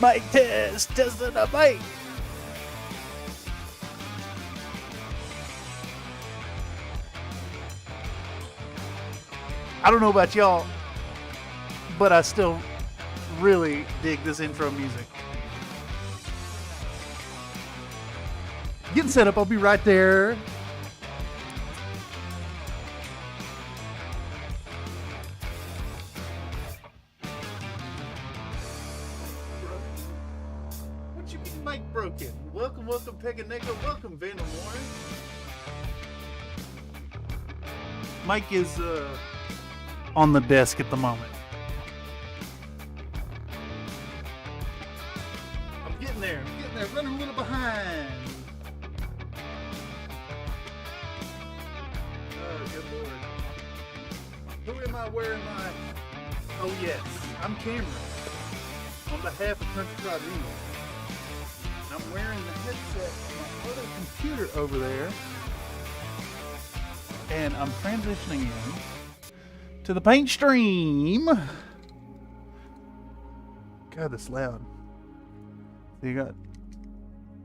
Mic test, testing a mic. I don't know about y'all, but I still really dig this intro music. Getting set up, I'll be right there. What you mean mic broken? Welcome, Peganeco. Welcome, Vandermore. Mike is on the desk at the moment. I'm getting there, running a little behind. Oh, good Lord. Who am I wearing my... Oh, yes, I'm Cameron. On behalf of Country Pride Reno. I'm wearing the headset of my other computer over there. And I'm transitioning in to the paint stream. God, that's loud. So you got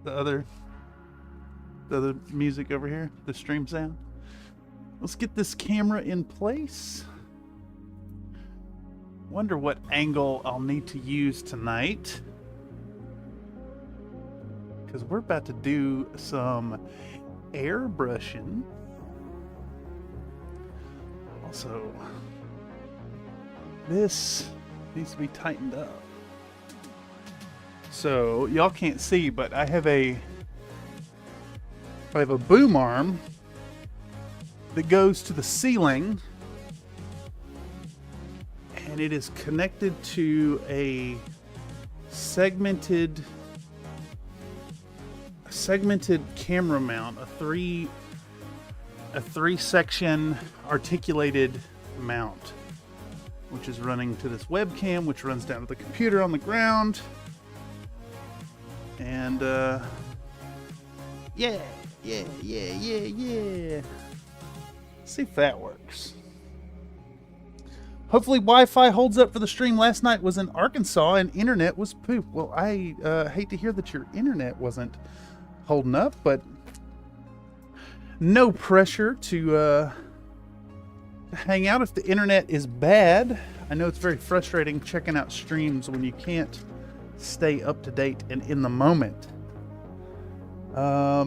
the other music over here, the stream sound. Let's get this camera in place. Wonder what angle I'll need to use tonight, because we're about to do some airbrushing. Also, this needs to be tightened up. So y'all can't see, but I have a boom arm that goes to the ceiling, and it is connected to a segmented camera mount, a three section articulated mount, which is running to this webcam, which runs down to the computer on the ground. And yeah. See if that works. Hopefully Wi-Fi holds up for the stream. Last night was in Arkansas and internet was poop. Well, I hate to hear that your internet wasn't holding up, but no pressure to hang out if the internet is bad. I know it's very frustrating checking out streams when you can't stay up to date and in the moment. Let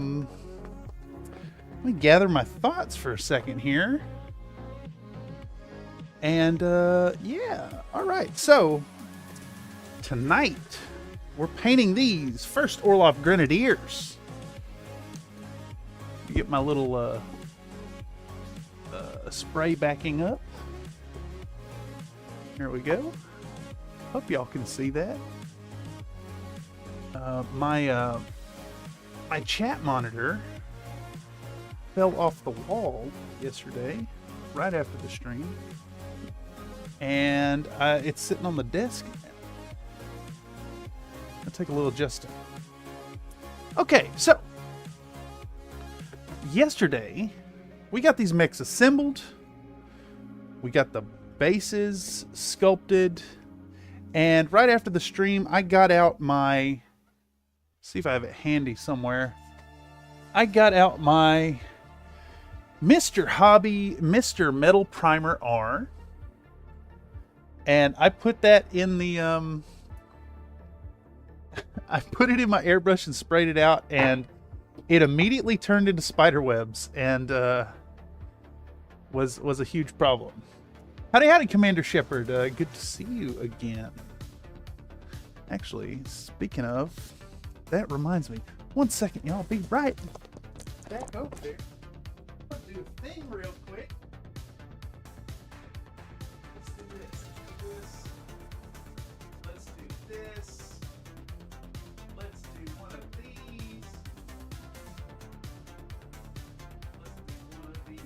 me gather my thoughts for a second here. And yeah, all right. So tonight we're painting these First Orloff Grenadiers. Get my little spray backing up. Here we go. Hope y'all can see that. My chat monitor fell off the wall yesterday, right after the stream, and it's sitting on the desk now. I'll take a little adjusting. Okay, so yesterday we got these mechs assembled, we got the bases sculpted, and right after the stream I got out my, see if I have it handy somewhere, I got out my Mr. Hobby Mr. Metal Primer R, and I put that in the I put it in my airbrush and sprayed it out, and it immediately turned into spider webs, and was a huge problem. Howdy, Commander Shepard. Good to see you again. Actually, speaking of, that reminds me. 1 second, y'all. Be right back over there. I'll do a thing real quick. Let's do this. Let's do this. Let's do one of these. Let's do one of these.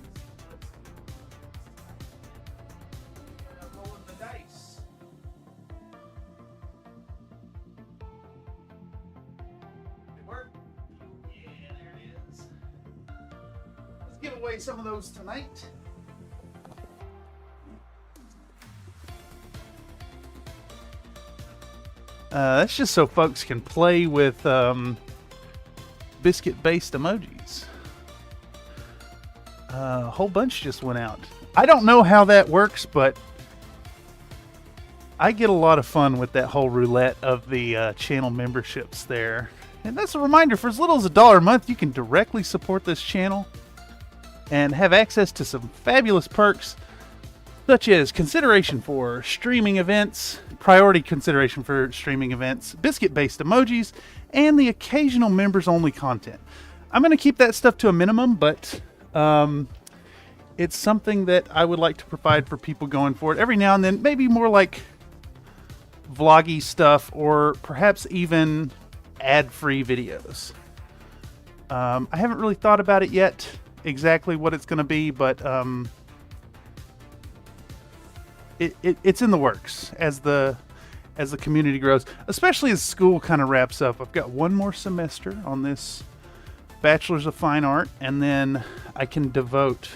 I'm rolling the dice. It worked? Yeah, there it is. Let's give away some of those tonight. That's just so folks can play with biscuit-based emojis. A whole bunch just went out. I don't know how that works, but I get a lot of fun with that whole roulette of the channel memberships there. And that's a reminder, for as little as $1 a month, you can directly support this channel and have access to some fabulous perks, such as consideration for streaming events, priority consideration for streaming events, biscuit-based emojis, and the occasional members-only content. I'm going to keep that stuff to a minimum, but it's something that I would like to provide for people going forward. Every now and then, maybe more like vloggy stuff, or perhaps even ad-free videos. I haven't really thought about it yet, exactly what it's going to be, but it's in the works as the community grows, especially as school kind of wraps up. I've got one more semester on this Bachelor's of Fine Art, and then I can devote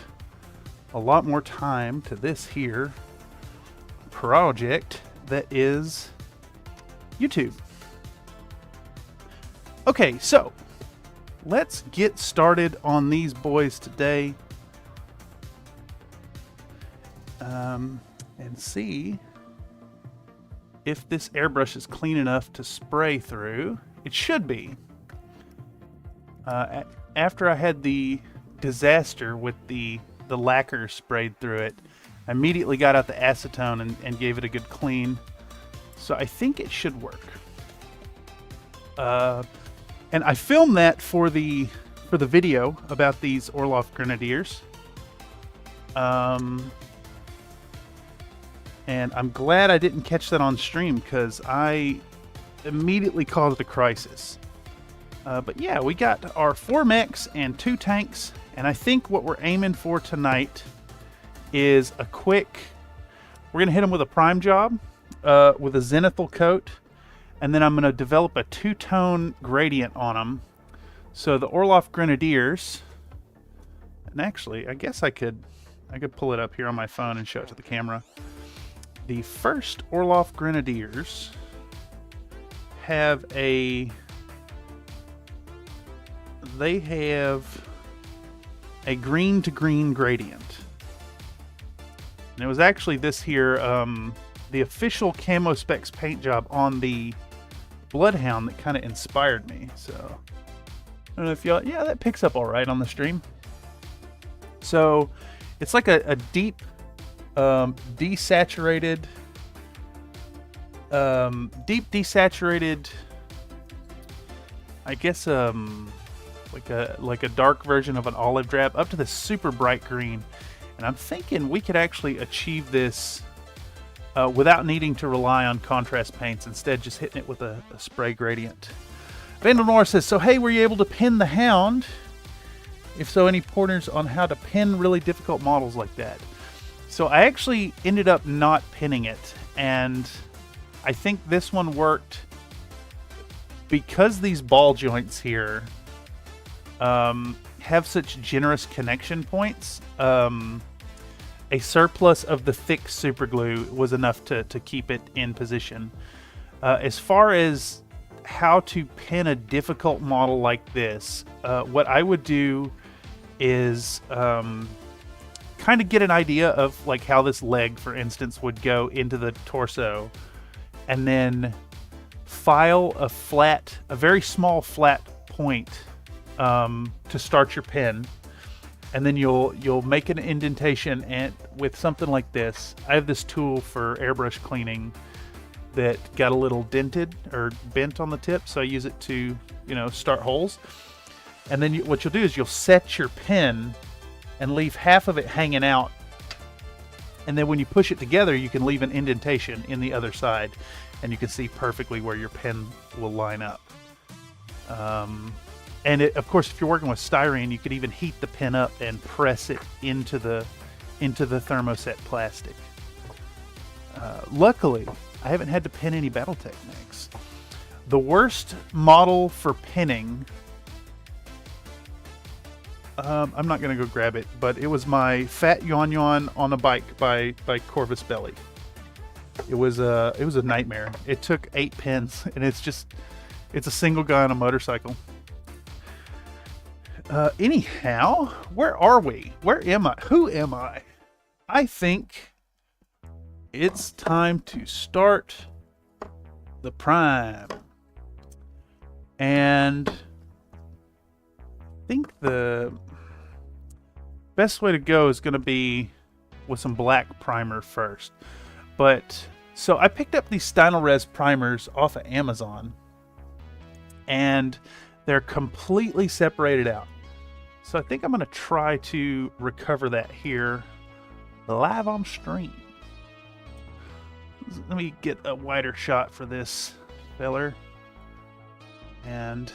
a lot more time to this here project that is YouTube. Okay, so let's get started on these boys today, and see if this airbrush is clean enough to spray through. It should be. After I had the disaster with the lacquer sprayed through it, I immediately got out the acetone and gave it a good clean. So I think it should work. And I filmed that for the video about these Orloff Grenadiers. And I'm glad I didn't catch that on stream, because I immediately caused a crisis. But yeah, we got our 4 mechs and 2 tanks, and I think what we're aiming for tonight is a quick... We're going to hit them with a prime job, with a zenithal coat, and then I'm going to develop a 2-tone gradient on them. So the Orloff Grenadiers, and actually, I guess I could pull it up here on my phone and show it to the camera. The first Orloff Grenadiers have a green to green gradient. And it was actually this here, the official Camo Specs paint job on the Bloodhound that kind of inspired me. So I don't know if y'all, yeah, that picks up all right on the stream. So it's like a deep desaturated, I guess like a dark version of an olive drab up to this super bright green. And I'm thinking we could actually achieve this without needing to rely on contrast paints, instead just hitting it with a spray gradient. Vandal Nora says, so hey, were you able to pin the Hound? If so, any pointers on how to pin really difficult models like that? So I actually ended up not pinning it, and I think this one worked because these ball joints here have such generous connection points. A surplus of the thick super glue was enough to keep it in position. As far as how to pin a difficult model like this, what I would do is kind of get an idea of like how this leg, for instance, would go into the torso, and then file a very small flat point to start your pin. And then you'll make an indentation, and with something like this, I have this tool for airbrush cleaning that got a little dented or bent on the tip, so I use it to, start holes. And then what you'll do is you'll set your pin and leave half of it hanging out, and then when you push it together, you can leave an indentation in the other side, and you can see perfectly where your pin will line up. And of course, if you're working with styrene, you could even heat the pin up and press it into the thermoset plastic. Luckily, I haven't had to pin any Battletech mechs. The worst model for pinning, I'm not going to go grab it, but it was my Fat Yon Yon on a Bike by Corvus Belly. It was a nightmare. It took 8 pins, and it's a single guy on a motorcycle. Anyhow, where are we? Where am I? Who am I? I think it's time to start the prime. And I think the best way to go is going to be with some black primer first. But so I picked up these Stynylrez primers off of Amazon, and they're completely separated out. So I think I'm going to try to recover that here live on stream. Let me get a wider shot for this feller. And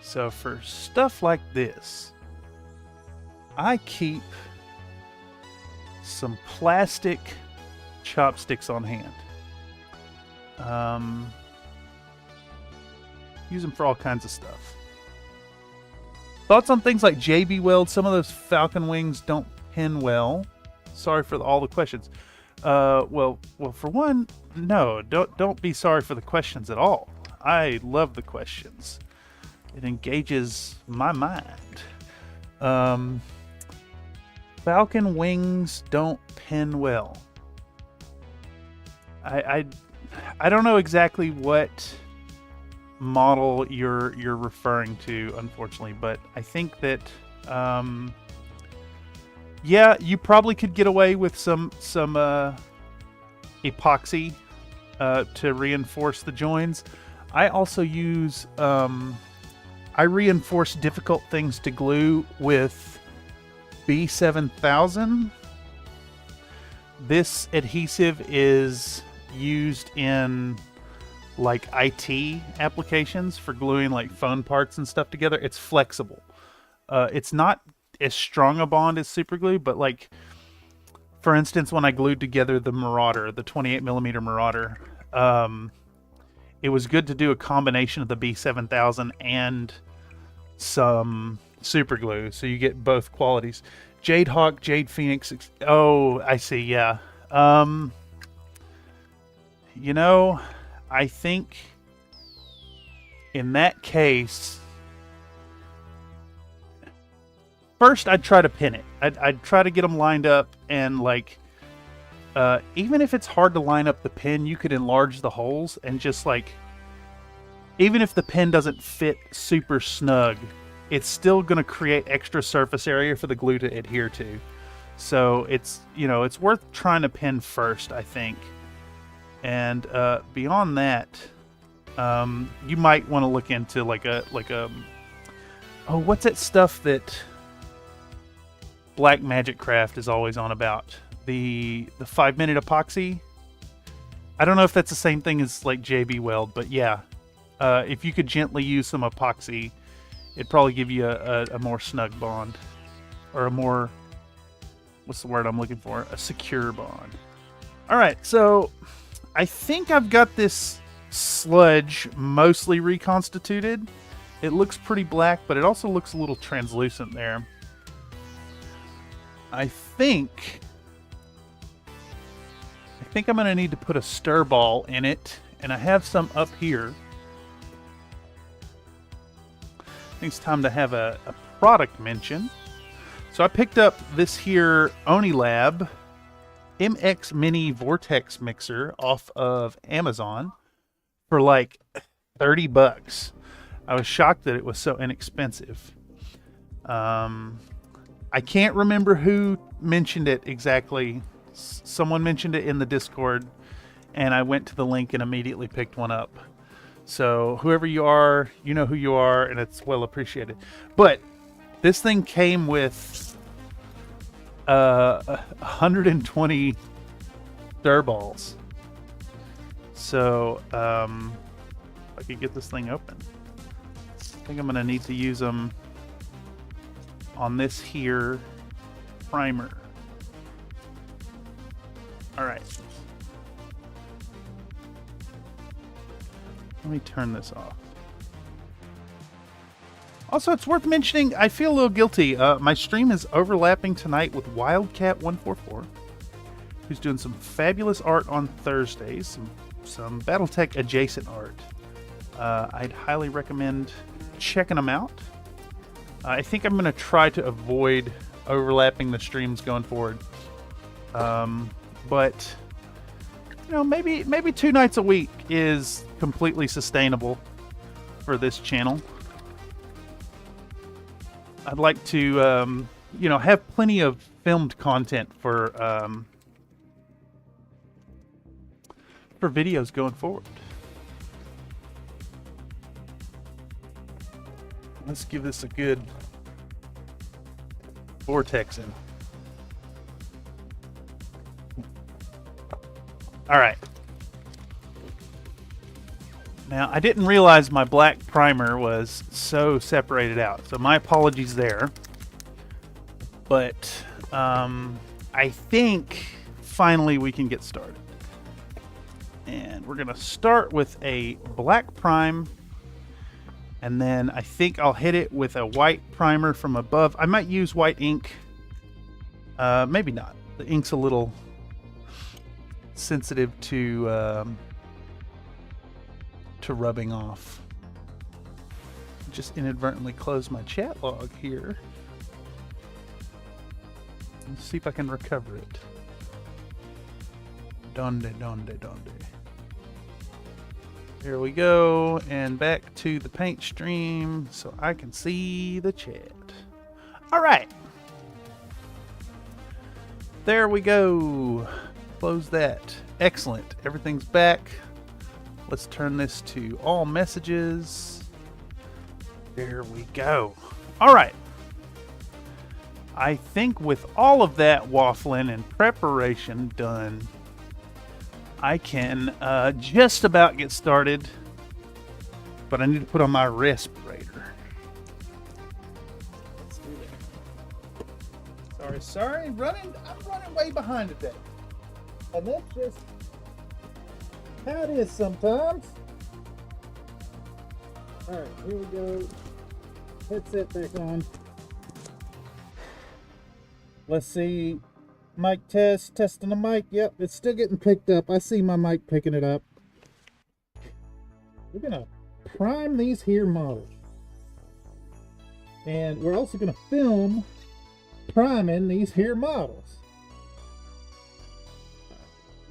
so for stuff like this, I keep some plastic chopsticks on hand. Use them for all kinds of stuff. Thoughts on things like JB Weld? Some of those Falcon wings don't pin well. Sorry for all the questions. Well, for one, no, don't be sorry for the questions at all. I love the questions. It engages my mind. Falcon wings don't pin well. I don't know exactly what model you're referring to, unfortunately, but I think that yeah, you probably could get away with some epoxy to reinforce the joins. I also use I reinforce difficult things to glue with B7000. This adhesive is used in like IT applications for gluing like phone parts and stuff together. It's flexible. It's not as strong a bond as super glue, but like for instance, when I glued together the Marauder, the 28mm Marauder, it was good to do a combination of the B7000 and some super glue, so you get both qualities. Jade Hawk, Jade Phoenix. Oh, I see. Yeah. You know, I think in that case, first I'd try to pin it. I'd try to get them lined up, and like, even if it's hard to line up the pin, you could enlarge the holes and just like, even if the pin doesn't fit super snug, it's still going to create extra surface area for the glue to adhere to. So it's, you know, it's worth trying to pin first, I think. And beyond that, you might want to look into like a oh, what's that stuff that Black Magic Craft is always on about? The 5-minute epoxy. I don't know if that's the same thing as like JB Weld, but yeah, if you could gently use some epoxy, it'd probably give you a more snug bond, or a more, what's the word I'm looking for? A secure bond. All right, so I think I've got this sludge mostly reconstituted. It looks pretty black, but it also looks a little translucent there. I think I'm going to need to put a stir ball in it, and I have some up here. I think it's time to have a product mention. So I picked up this here Onilab MX Mini Vortex Mixer off of Amazon for like $30. I was shocked that it was so inexpensive. I can't remember who mentioned it exactly. Someone mentioned it in the Discord, and I went to the link and immediately picked one up. So whoever you are, you know who you are, and it's well appreciated. But this thing came with 120 stir balls. So if I could get this thing open, I think I'm going to need to use them on this here primer. All right. Let me turn this off. Also, it's worth mentioning, I feel a little guilty. My stream is overlapping tonight with Wildcat144. who's doing some fabulous art on Thursdays, some Battletech adjacent art. I'd highly recommend checking them out. I think I'm going to try to avoid overlapping the streams going forward. But you know, maybe 2 nights a week is completely sustainable for this channel. I'd like to, you know, have plenty of filmed content for videos going forward. Let's give this a good vortex in. All right. Now, I didn't realize my black primer was so separated out, so my apologies there. But I think finally we can get started. And we're going to start with a black prime, and then I think I'll hit it with a white primer from above. I might use white ink. Maybe not. The ink's a little sensitive to rubbing off. Just inadvertently closed my chat log here. Let's see if I can recover it. Donde. Here we go, and back to the paint stream so I can see the chat. All right. There we go. Close that. Excellent. Everything's back. Let's turn this to all messages. There we go. All right. I think with all of that waffling and preparation done, I can just about get started, but I need to put on my respirator. Let's do that. Sorry, I'm running way behind today. And that's just how it is sometimes. Alright, here we go. Headset back on. Let's see. Mic test. Testing the mic. Yep, it's still getting picked up. I see my mic picking it up. We're going to prime these here models. And we're also going to film priming these here models.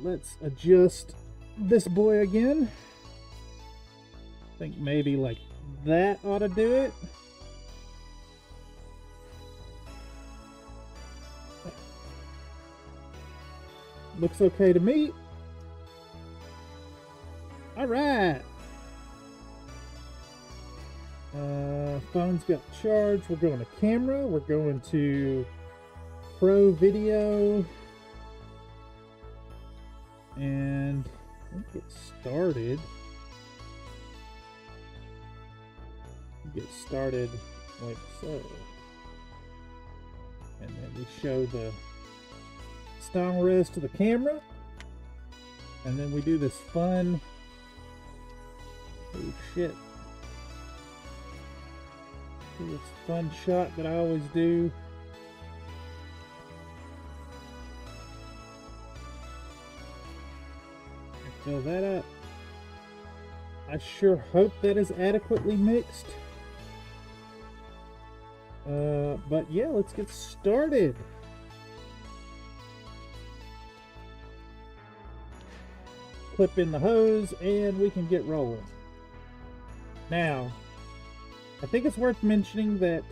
Let's adjust this boy again. I think maybe like that ought to do it. Looks okay to me. All right. Phone's got charged. We're going to camera. We're going to Pro Video. And let's get started. Get started like so. And then we show the style res to the camera, and then we do this fun, oh shit, this fun shot that I always do. Fill that up. I sure hope that is adequately mixed. But yeah, let's get started. Clip in the hose and we can get rolling. Now, I think it's worth mentioning that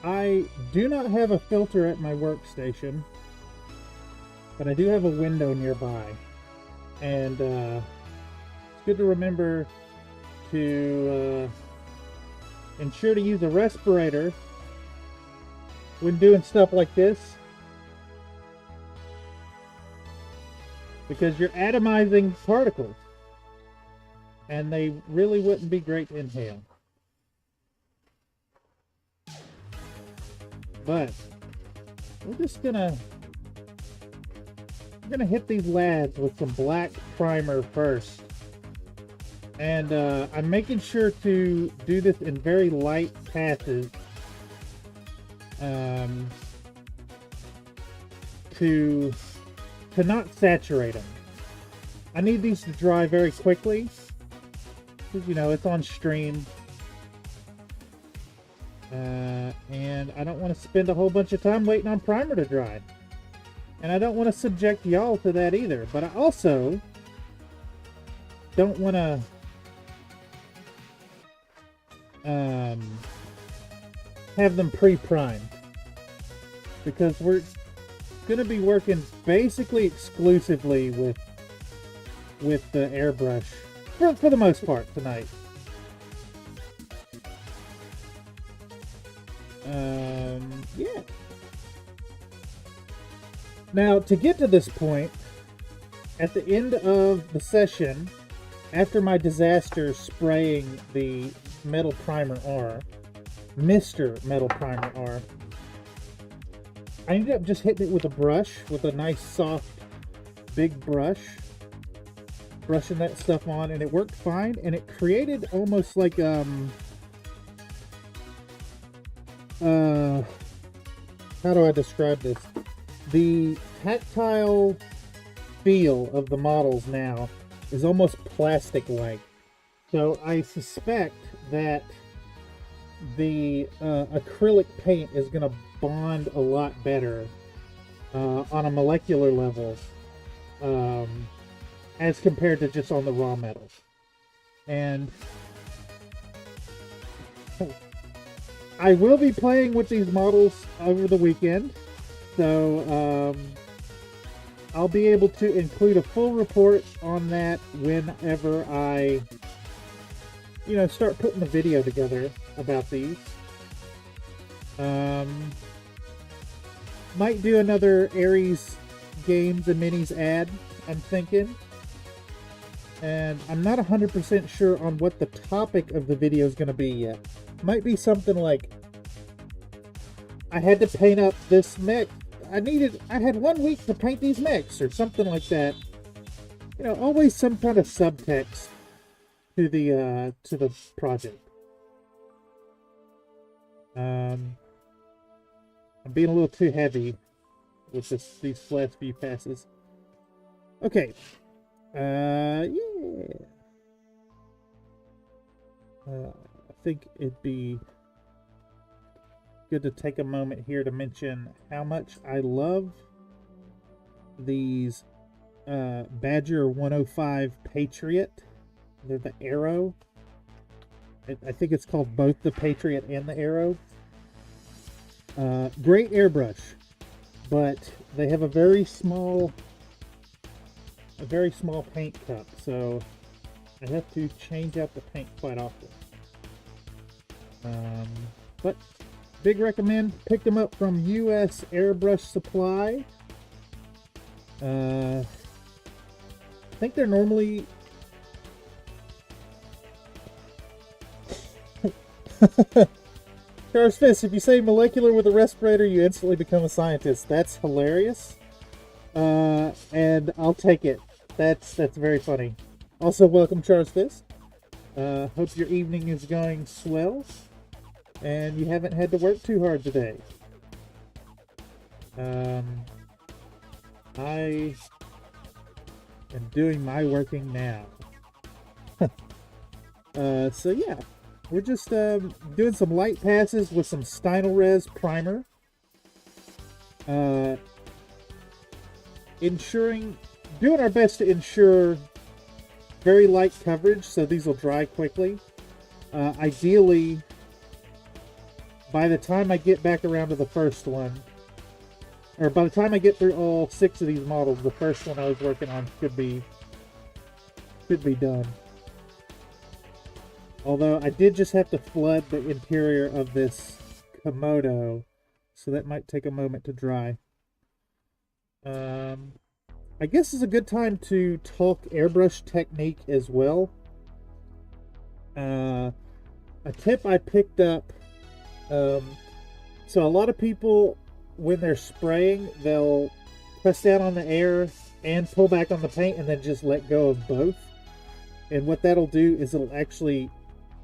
I do not have a filter at my workstation, but I do have a window nearby. And it's good to remember to ensure to use a respirator when doing stuff like this, because you're atomizing particles and they really wouldn't be great to inhale. But we're gonna hit these lads with some black primer first. And I'm making sure to do this in very light passes to to not saturate them. I need these to dry very quickly, because, you know, it's on stream. And I don't want to spend a whole bunch of time waiting on primer to dry. And I don't want to subject y'all to that either. But I also don't want to have them pre-primed, because we're going to be working basically exclusively with the airbrush for the most part tonight. Yeah. Now, to get to this point, at the end of the session, after my disaster spraying the Metal Primer R, Mr. Metal Primer R, I ended up just hitting it with a brush, with a nice soft big brush, brushing that stuff on, and it worked fine, and it created almost like how do I describe this? The tactile feel of the models now is almost plastic-like. So I suspect that the acrylic paint is going to bond a lot better on a molecular level as compared to just on the raw metals. And I will be playing with these models over the weekend, so I'll be able to include a full report on that whenever I, you know, start putting the video together about these. Might do another Aries Games and Minis ad, I'm thinking. And I'm not 100% sure on what the topic of the video is going to be yet. Might be something like, I had to paint up this mech. I had 1 week to paint these mechs, or something like that. You know, always some kind of subtext to the project. I'm being a little too heavy with these last few passes. Okay. Yeah. I think it'd be good to take a moment here to mention how much I love these Badger 105 Patriot. They're the Arrow. I think it's called both the Patriot and the Arrow. Great airbrush, but they have a very small paint cup, so I have to change out the paint quite often. But big recommend. Picked them up from US Airbrush Supply. I think they're normally Charles Fist, if you say molecular with a respirator, you instantly become a scientist. That's hilarious. And I'll take it. That's very funny. Also, welcome, Charles Fist. Hope your evening is going swell, and you haven't had to work too hard today. I am doing my working now. So yeah, we're just doing some light passes with some Stynylrez primer. Doing our best to ensure very light coverage, so these will dry quickly. Ideally, by the time I get back around to the first one, or by the time I get through all 6 of these models, the first one I was working on should be done. Although I did just have to flood the interior of this Komodo, so that might take a moment to dry. I guess it's a good time to talk airbrush technique as well. A tip I picked up, so a lot of people, when they're spraying, they'll press down on the air and pull back on the paint and then just let go of both. And what that'll do is it'll actually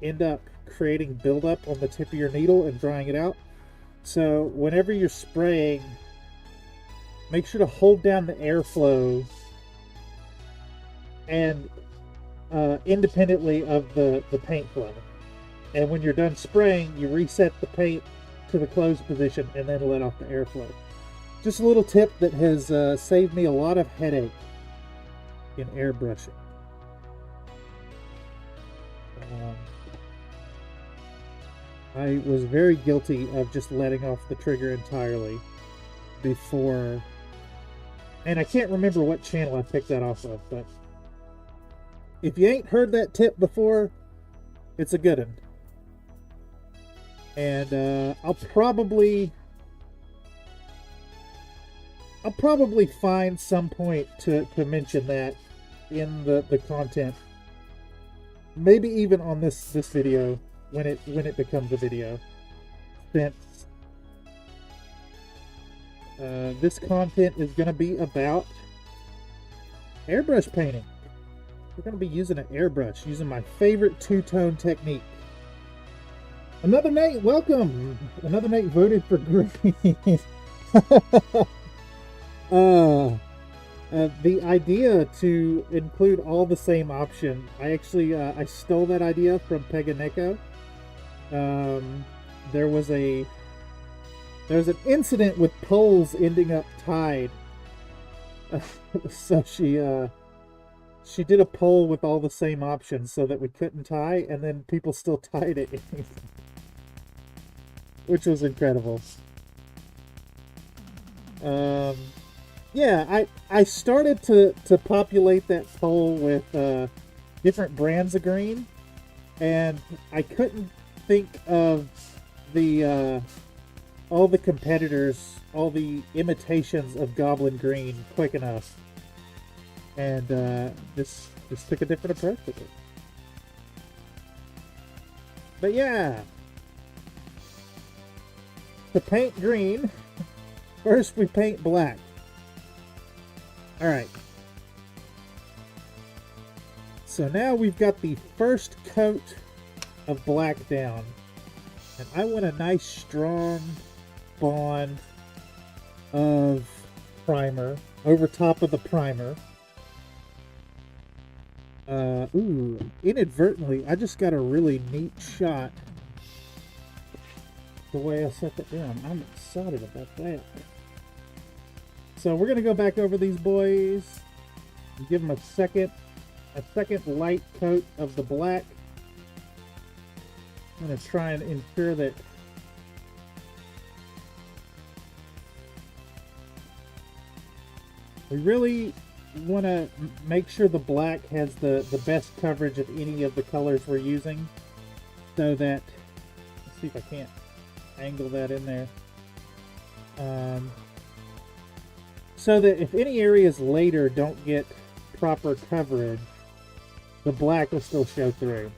end up creating buildup on the tip of your needle and drying it out. So whenever you're spraying, make sure to hold down the airflow and independently of the paint flow. And when you're done spraying, you reset the paint to the closed position and then let off the airflow. Just a little tip that has saved me a lot of headache in airbrushing. I was very guilty of just letting off the trigger entirely before, and I can't remember what channel I picked that off of, but if you ain't heard that tip before, it's a good one. And I'll probably find some point to mention that in the content. Maybe even on this video when it becomes a video. Since this content is going to be about airbrush painting. We're going to be using an airbrush, using my favorite two-tone technique. Another Nate, welcome! Another Nate voted for green. The idea to include all the same option, I actually I stole that idea from Peganeko. There was an incident with poles ending up tied. So she did a poll with all the same options so that we couldn't tie, and then people still tied it. Which was incredible. Yeah, I started to populate that poll with different brands of green, and I couldn't think of the all the competitors, all the imitations of Goblin Green quick enough, and just took a different approach with it. But yeah, to paint green, first we paint black. Alright. So now we've got the first coat of black down. And I want a nice strong bond of primer over top of the primer. Ooh, inadvertently, I just got a really neat shot the way I set that down. I'm excited about that. So we're gonna go back over these boys and give them a second light coat of the black. I'm gonna try and ensure that we really want to make sure the black has the best coverage of any of the colors we're using, so that, let's see if I can't angle that in there. So that if any areas later don't get proper coverage, the black will still show through.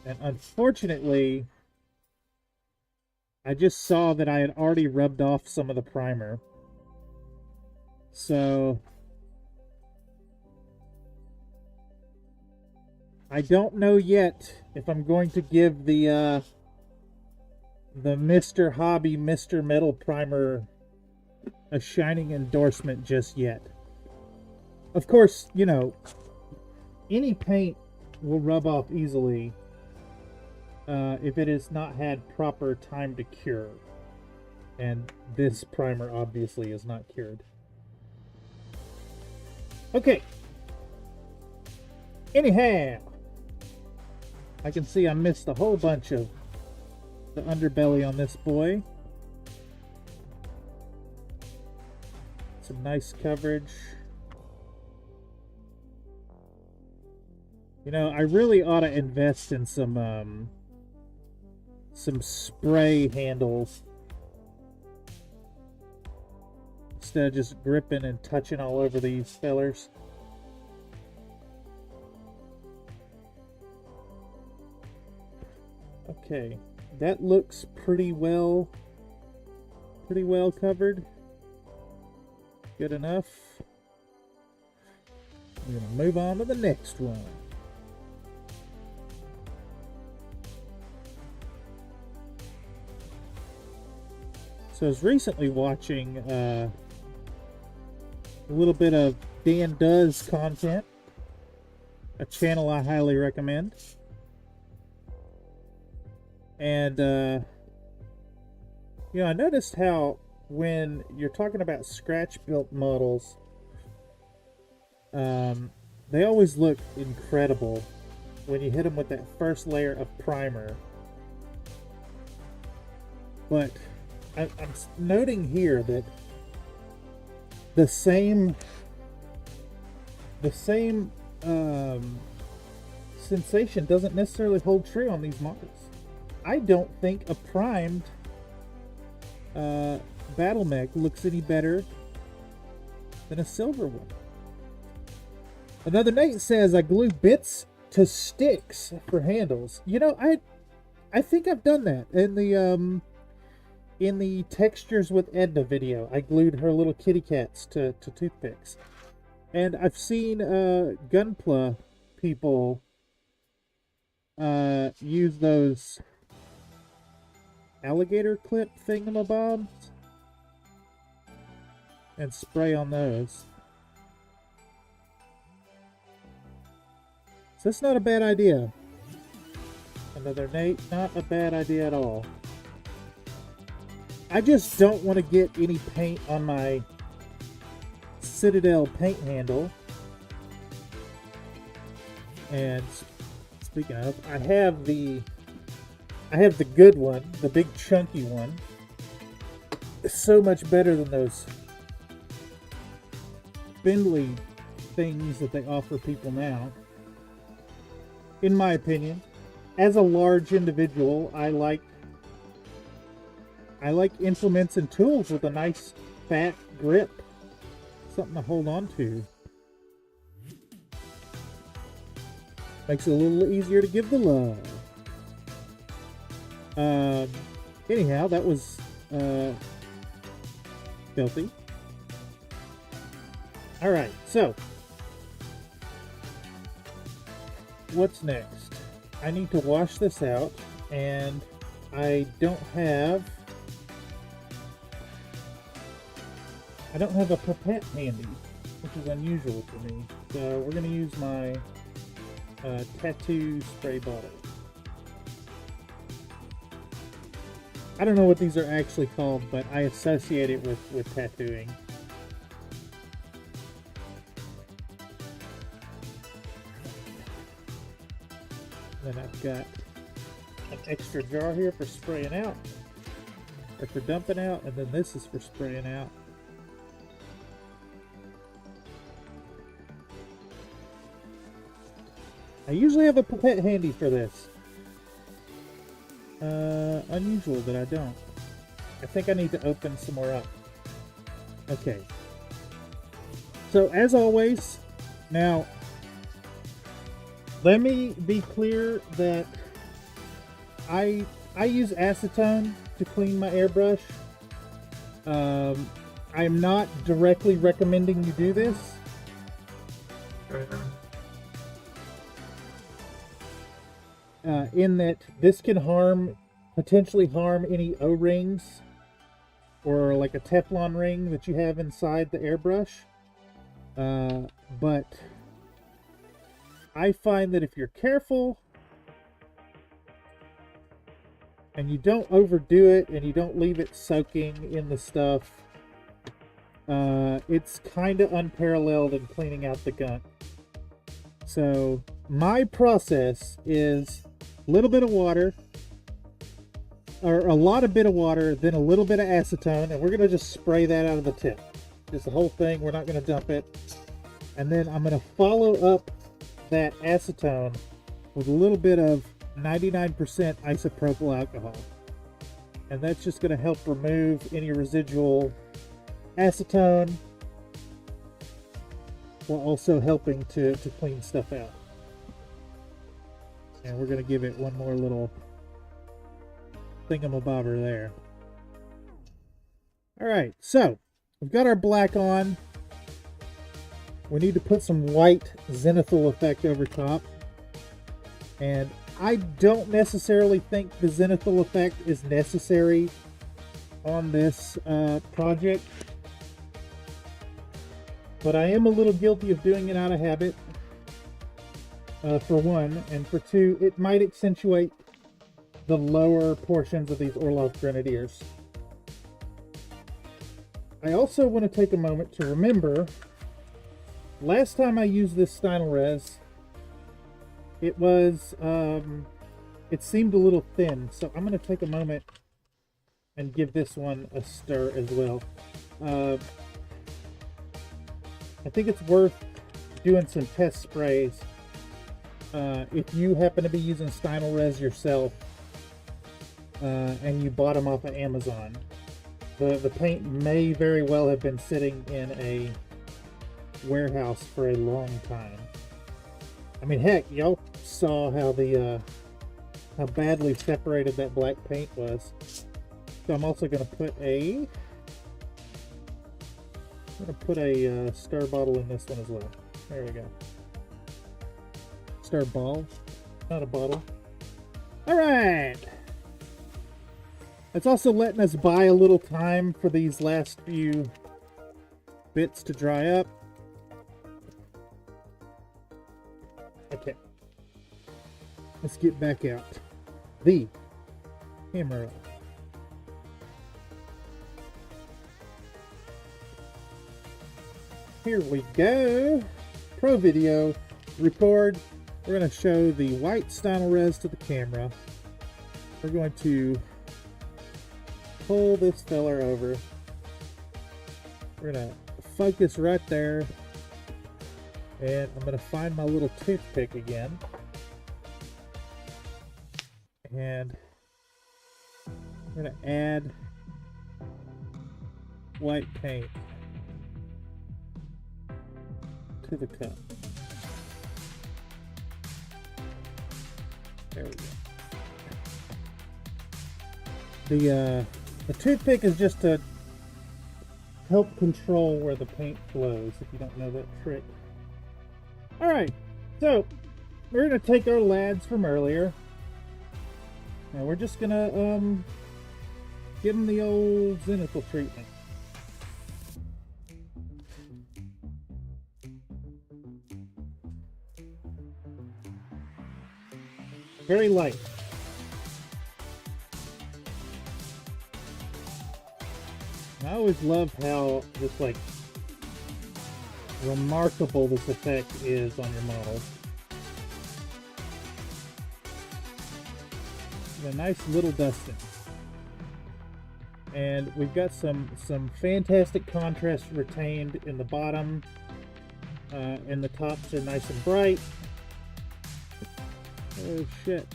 And unfortunately, I just saw that I had already rubbed off some of the primer. So I don't know yet if I'm going to give the Mr. Hobby Mr. Metal primer a shining endorsement just yet. Of course, you know, any paint will rub off easily if it has not had proper time to cure. And this primer obviously is not cured. Okay. Anyhow, I can see I missed a whole bunch of the underbelly on this boy. Some nice coverage. You know, I really ought to invest in some spray handles instead of just gripping and touching all over these fellers. Okay, that looks pretty well covered. Good enough. We're gonna move on to the next one. So I was recently watching a little bit of Dan Does content, a channel I highly recommend. And, you know, I noticed how when you're talking about scratch-built models, they always look incredible when you hit them with that first layer of primer. But I'm noting here that the same sensation doesn't necessarily hold true on these models. I don't think a primed battle mech looks any better than a silver one. Another Nate says, I glue bits to sticks for handles. You know, I think I've done that in the Textures with Edna video. I glued her little kitty cats to toothpicks. And I've seen Gunpla people use those alligator clip thingamabobs and spray on those. So that's not a bad idea. Another Nate, not a bad idea at all. I just don't want to get any paint on my Citadel paint handle. And speaking of, I have the good one, the big chunky one. It's so much better than those spindly things that they offer people now. In my opinion, as a large individual, I like implements and tools with a nice fat grip, something to hold on to. Makes it a little easier to give the love. Anyhow, that was filthy. All right, so what's next? I need to wash this out, and I don't have a pipette handy, which is unusual for me. So we're going to use my tattoo spray bottle. I don't know what these are actually called, but I associate it with tattooing. Then I've got an extra jar here for spraying out, or for dumping out, and then this is for spraying out. I usually have a pipette handy for this. Unusual that I don't. I think I need to open some more up. Okay. So as always, now let me be clear that I use acetone to clean my airbrush. I'm not directly recommending you do this. In that this can potentially harm any O-rings or like a Teflon ring that you have inside the airbrush. But I find that if you're careful and you don't overdo it and you don't leave it soaking in the stuff, it's kind of unparalleled in cleaning out the gunk. So my process is a little bit of water, or a lot of bit of water, then a little bit of acetone, and we're going to just spray that out of the tip. Just the whole thing. We're not going to dump it. And then I'm going to follow up that acetone with a little bit of 99% isopropyl alcohol. And that's just going to help remove any residual acetone while also helping to clean stuff out. And we're going to give it one more little thingamabobber there. Alright, so we've got our black on. We need to put some white zenithal effect over top. And I don't necessarily think the zenithal effect is necessary on this project, but I am a little guilty of doing it out of habit, for one, and for two, it might accentuate the lower portions of these Orlov Grenadiers. I also want to take a moment to remember, last time I used this Stynylrez, it was, it seemed a little thin, so I'm going to take a moment and give this one a stir as well. I think it's worth doing some test sprays if you happen to be using Stynylrez yourself and you bought them off of Amazon. The paint may very well have been sitting in a warehouse for a long time. I mean, heck, y'all saw how how badly separated that black paint was. So I'm also going to put a star bottle in this one as well. There we go. Star ball, not a bottle. All right. It's also letting us buy a little time for these last few bits to dry up. Okay. Let's get back out the camera. Here we go. Pro video. Record. We're going to show the white Stynylrez to the camera. We're going to pull this feller over. We're going to focus right there. And I'm going to find my little toothpick again. And we're going to add white paint to the cup. There we go. The toothpick is just to help control where the paint flows, if you don't know that trick. Alright, so we're going to take our lads from earlier. Now we're just going to give them the old zenithal treatment. Very light. I always love how just like remarkable this effect is on your models. A nice little dusting. And we've got some fantastic contrast retained in the bottom, and the tops are nice and bright. Oh shit.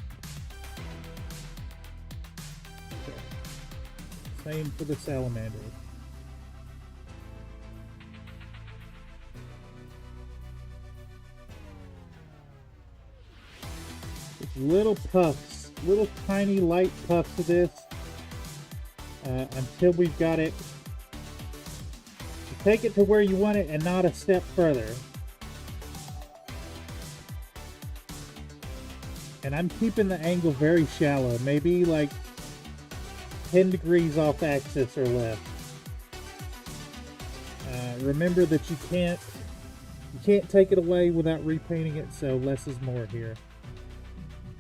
Okay. Same for the salamander. Just little puffs, little tiny light puffs of this until we've got it. Take it to where you want it and not a step further. And I'm keeping the angle very shallow, maybe like 10 degrees off axis or less. Remember that you can't take it away without repainting it, so less is more here.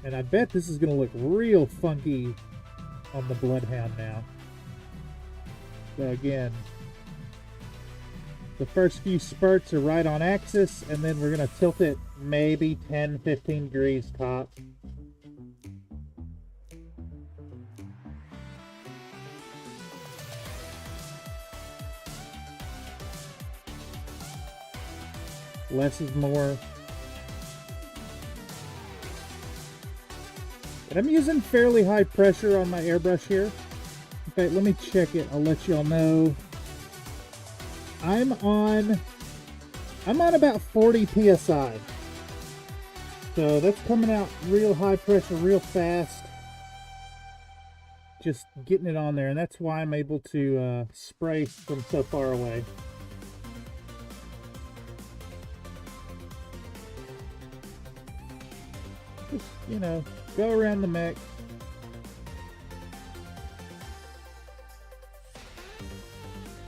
And I bet this is going to look real funky on the Bloodhound now. So again, the first few spurts are right on axis, and then we're going to tilt it maybe 10-15 degrees top. Less is more. And I'm using fairly high pressure on my airbrush here. In fact, let me check it. I'll let y'all know. I'm on about 40 psi. So that's coming out real high pressure, real fast. Just getting it on there, and that's why I'm able to spray from so far away. Just, you know, go around the mech.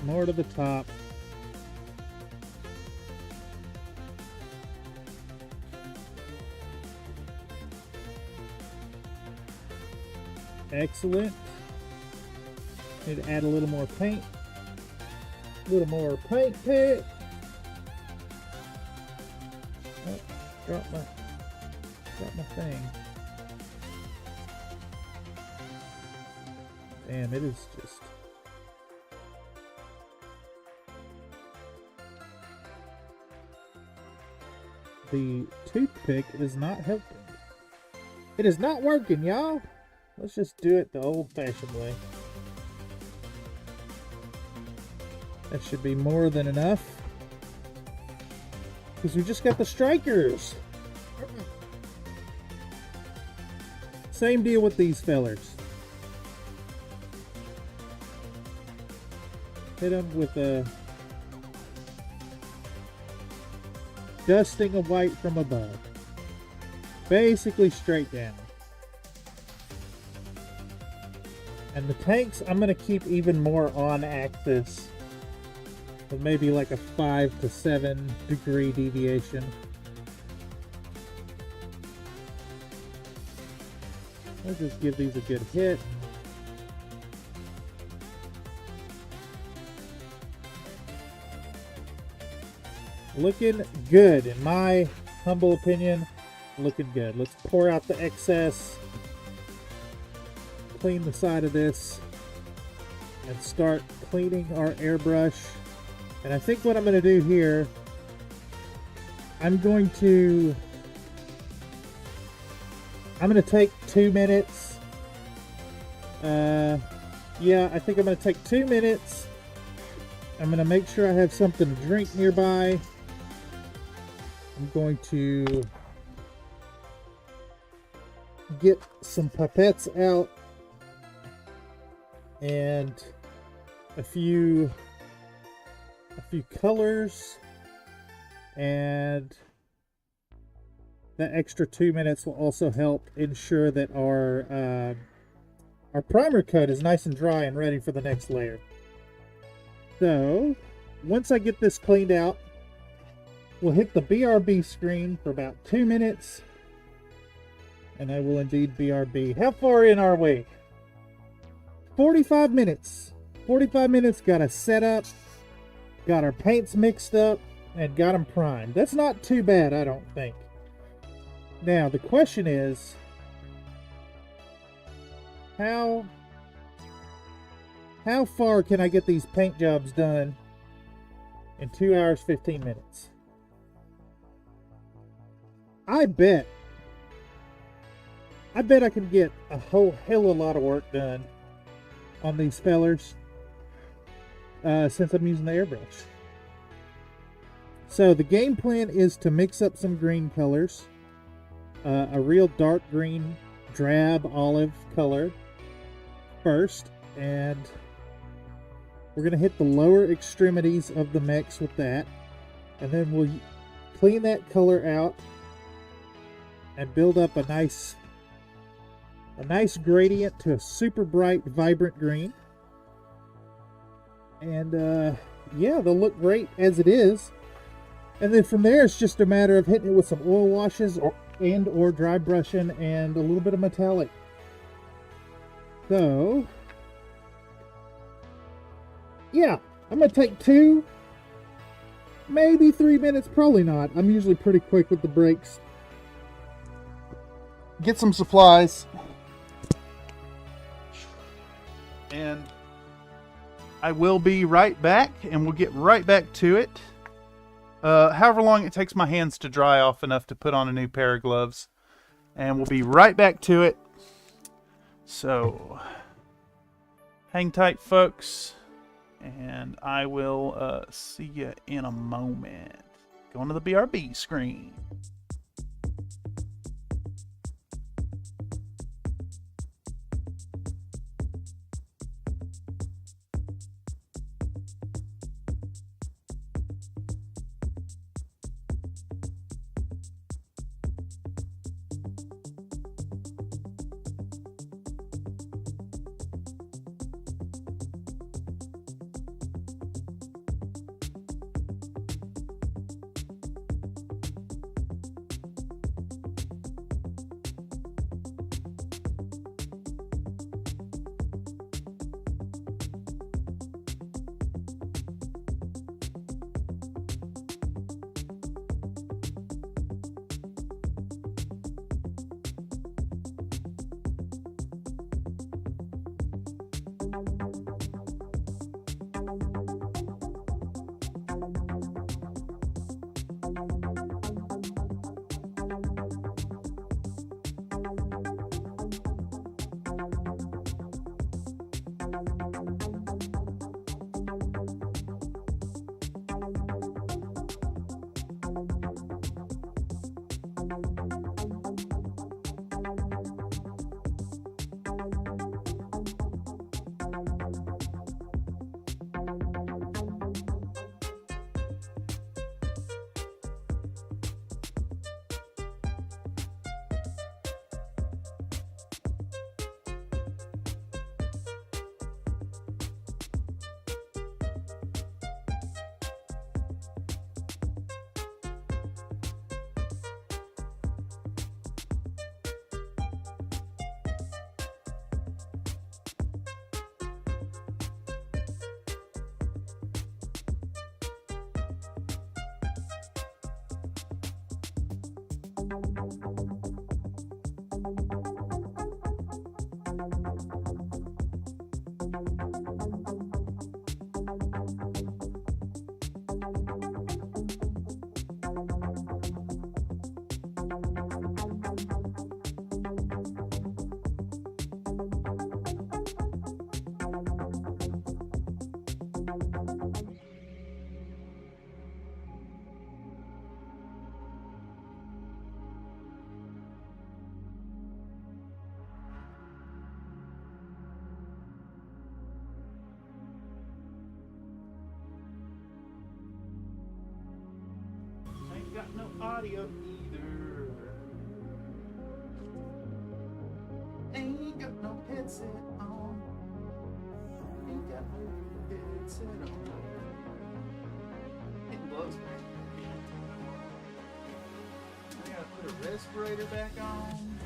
more to the top. Excellent. Need to add a little more paint. A little more paint pit. Oh, drop my thing. Damn, it is just... The toothpick is not helping. It is not working, y'all. Let's just do it the old-fashioned way. That should be more than enough. Because we just got the strikers. Same deal with these fellers. Hit them with a dusting of white from above. Basically straight down. And the tanks, I'm going to keep even more on axis. With maybe like a 5 to 7 degree deviation. Let's just give these a good hit. Looking good, in my humble opinion. Looking good. Let's pour out the excess. Clean the side of this. And start cleaning our airbrush. And I think what I'm going to do here, I'm going to take 2 minutes. Yeah, I think I'm going to take 2 minutes. I'm going to make sure I have something to drink nearby. I'm going to get some pipettes out and a few colors, and that extra 2 minutes will also help ensure that our primer coat is nice and dry and ready for the next layer. So once I get this cleaned out, we'll hit the BRB screen for about 2 minutes, and I will indeed BRB. How far in are we? 45 minutes. 45 minutes, got us set up, got our paints mixed up, and got them primed. That's not too bad, I don't think. Now, the question is, how far can I get these paint jobs done in 2 hours, 15 minutes? I bet I can get a whole hell of a lot of work done on these fellers since I'm using the airbrush. So the game plan is to mix up some green colors, a real dark green, drab olive color first, and we're going to hit the lower extremities of the mechs with that, and then we'll clean that color out and build up a nice gradient to a super bright, vibrant green. And yeah, they'll look great as it is. And then from there, it's just a matter of hitting it with some oil washes or dry brushing and a little bit of metallic. So yeah, I'm gonna take 2, maybe 3 minutes, probably not. I'm usually pretty quick with the breaks. Get some supplies. And I will be right back, and we'll get right back to it. However long it takes my hands to dry off enough to put on a new pair of gloves. And we'll be right back to it. So, hang tight, folks. And I will see you in a moment. Going to the BRB screen. audio either. Ain't got no headset on. Ain't got no headset on. It blows me. I gotta put a respirator back on.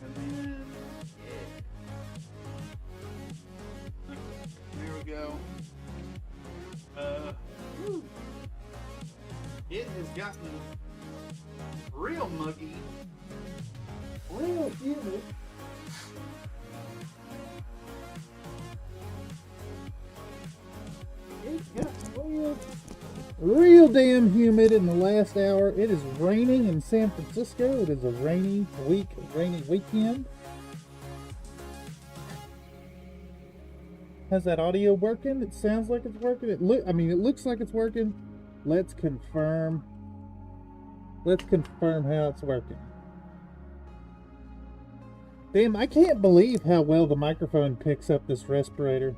And then, yeah. There we go. Whew. It has gotten real muggy, real humid. It's gotten real damn humid in the last hour. It is raining in San Francisco. It is a rainy week, rainy weekend. How's that audio working? It sounds like it's working. It looks like it's working. Let's confirm. Let's confirm how it's working. Damn, I can't believe how well the microphone picks up this respirator.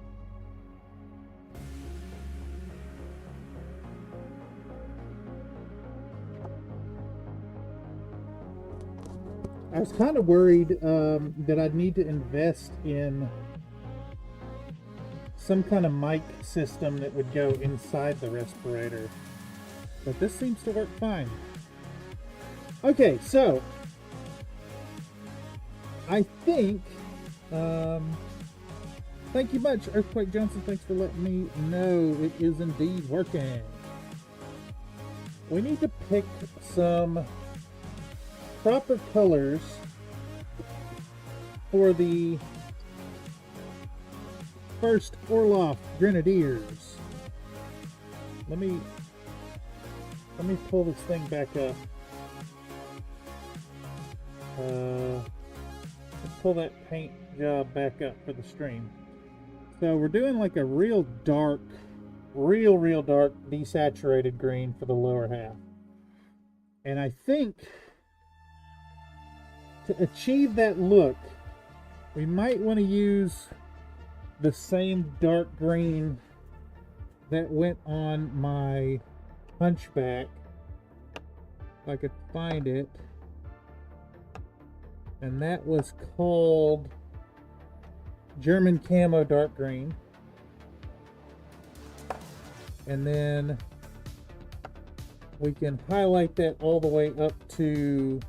I was kind of worried that I'd need to invest in some kind of mic system that would go inside the respirator, but this seems to work fine. Okay, so I think thank you much, Earthquake Johnson. Thanks for letting me know it is indeed working. We need to pick some proper colors for the first Orloff Grenadiers. Let me pull this thing back up. Let's pull that paint job back up for the stream. So we're doing like a real dark, real dark desaturated green for the lower half. And I think to achieve that look, we might want to use the same dark green that went on my Hunchback, if I could find it, and that was called German Camo Dark Green. And then we can highlight that all the way up to,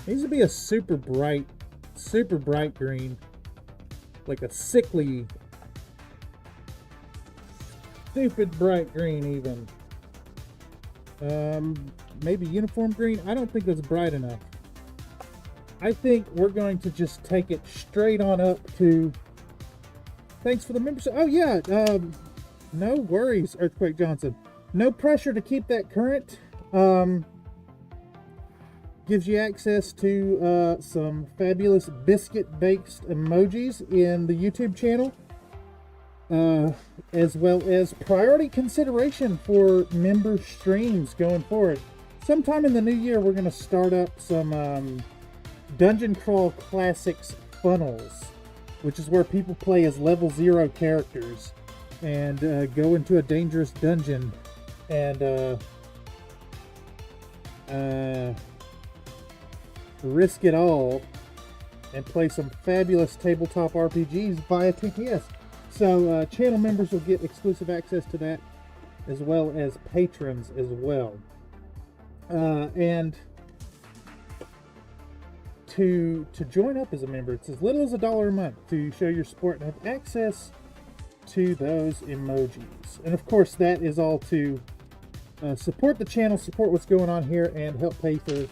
needs to be a super bright green, like a sickly, stupid bright green even. Maybe uniform green. I don't think that's bright enough. I think we're going to just take it straight on up to, thanks for the membership. Oh yeah, no worries, Earthquake Johnson. No pressure to keep that current. Gives you access to some fabulous biscuit-based emojis in the YouTube channel, as well as priority consideration for member streams going forward. Sometime in the new year, we're going to start up some Dungeon Crawl Classics funnels, which is where people play as level 0 characters and go into a dangerous dungeon and risk it all and play some fabulous tabletop RPGs via TTS. So channel members will get exclusive access to that, as well as patrons as well. And to join up as a member, it's as little as $1 a month to show your support and have access to those emojis. And of course, that is all to support the channel, support what's going on here, and help pay for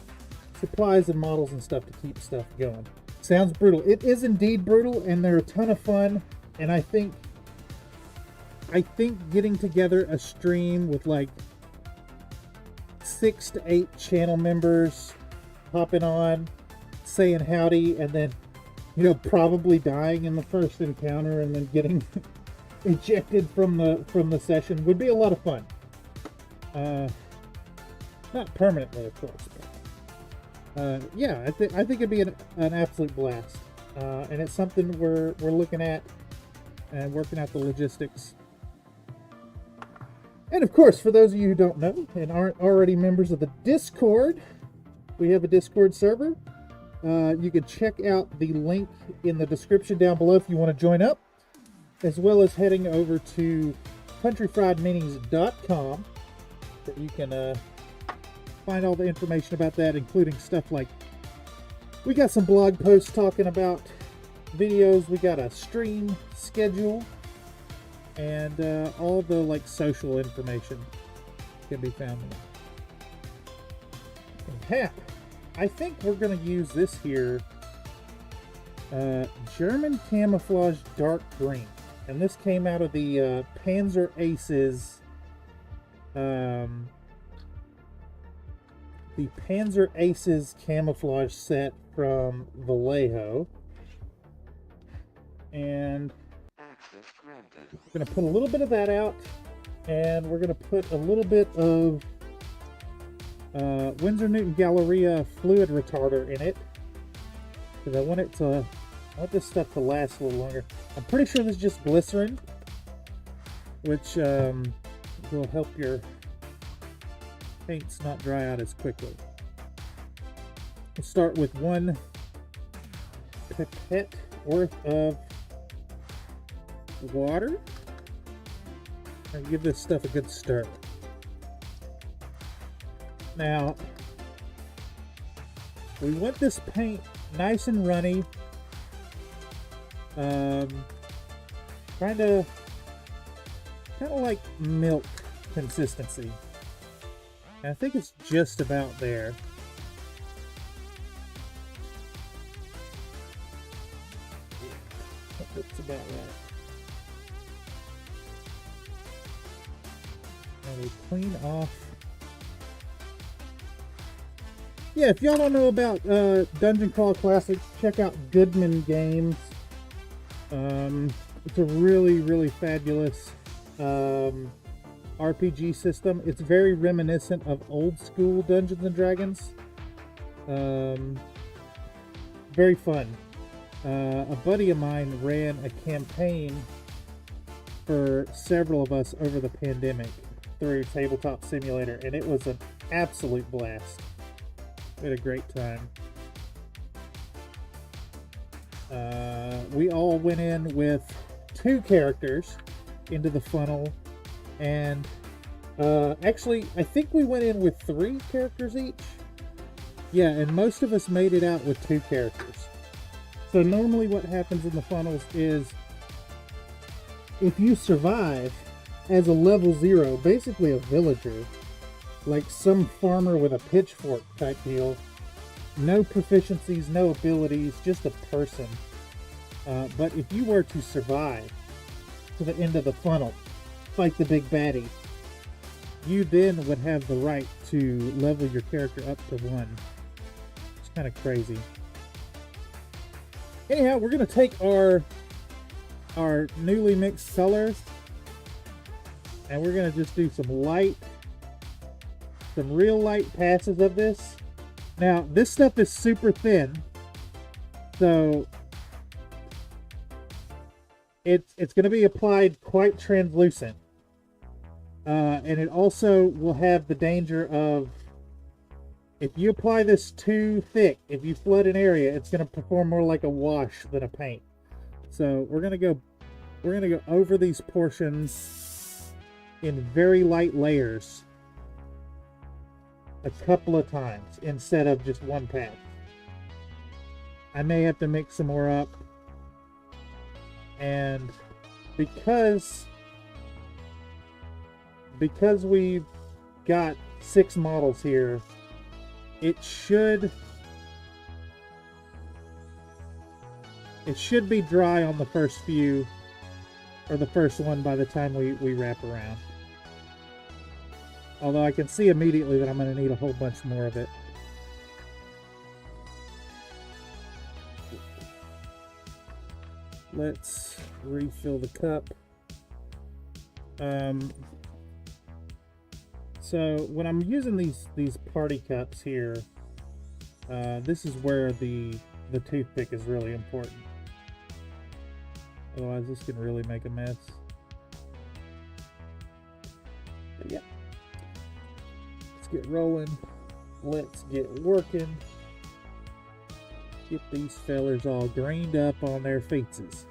supplies and models and stuff to keep stuff going. Sounds brutal. It is indeed brutal, and they're a ton of fun. And I think getting together a stream with like 6 to 8 channel members hopping on, saying howdy, and then, you know, probably dying in the first encounter and then getting ejected from the session would be a lot of fun. Not permanently, of course, but yeah, I think it'd be an absolute blast, and it's something we're looking at and working out the logistics. And of course, for those of you who don't know and aren't already members of the Discord, we have a Discord server. You can check out the link in the description down below if you want to join up, as well as heading over to countryfriedminis.com, that you can find all the information about that, including stuff like, we got some blog posts talking about videos, we got a stream schedule, and all the like social information can be found there. And I think we're going to use this here, German Camouflage Dark Green. And this came out of the Panzer Aces, the Panzer Aces camouflage set from Vallejo. And we're going to put a little bit of that out, and we're going to put a little bit of Winsor Newton Galleria fluid retarder in it, because I want this stuff to last a little longer. I'm pretty sure this is just glycerin, which will help your paints not dry out as quickly. We'll start with 1 pipette worth of water and give this stuff a good stir. Now, we want this paint nice and runny, kind of like milk consistency. And I think it's just about there. That's about right. And we clean off. Yeah, if y'all don't know about Dungeon Crawl Classics, check out Goodman Games. It's a really, really fabulous RPG system. It's very reminiscent of old school Dungeons and Dragons. Very fun. A buddy of mine ran a campaign for several of us over the pandemic through Tabletop Simulator, and it was an absolute blast. We had a great time. We all went in with 2 characters into the funnel, and actually I think we went in with 3 characters each. Yeah, and most of us made it out with 2 characters. So normally what happens in the funnels is, if you survive as a level 0, basically a villager, like some farmer with a pitchfork type deal, no proficiencies, no abilities, just a person. But if you were to survive to the end of the funnel, fight the big baddie, you then would have the right to level your character up to 1. It's kind of crazy. Anyhow, we're going to take our newly mixed colors, and we're going to just do some real light passes of this. Now, this stuff is super thin, so it's going to be applied quite translucent. And it also will have the danger of, if you apply this too thick, if you flood an area, it's going to perform more like a wash than a paint. So we're going to go over these portions in very light layers a couple of times instead of just one pass. I may have to mix some more up, and because we've got 6 models here, it should be dry on the first few, or the first one, by the time we wrap around. Although I can see immediately that I'm going to need a whole bunch more of it. Let's refill the cup. So when I'm using these party cups here, this is where the toothpick is really important. Otherwise, this can really make a mess. get rolling. Let's get working. Get these fellers all greened up on their faces.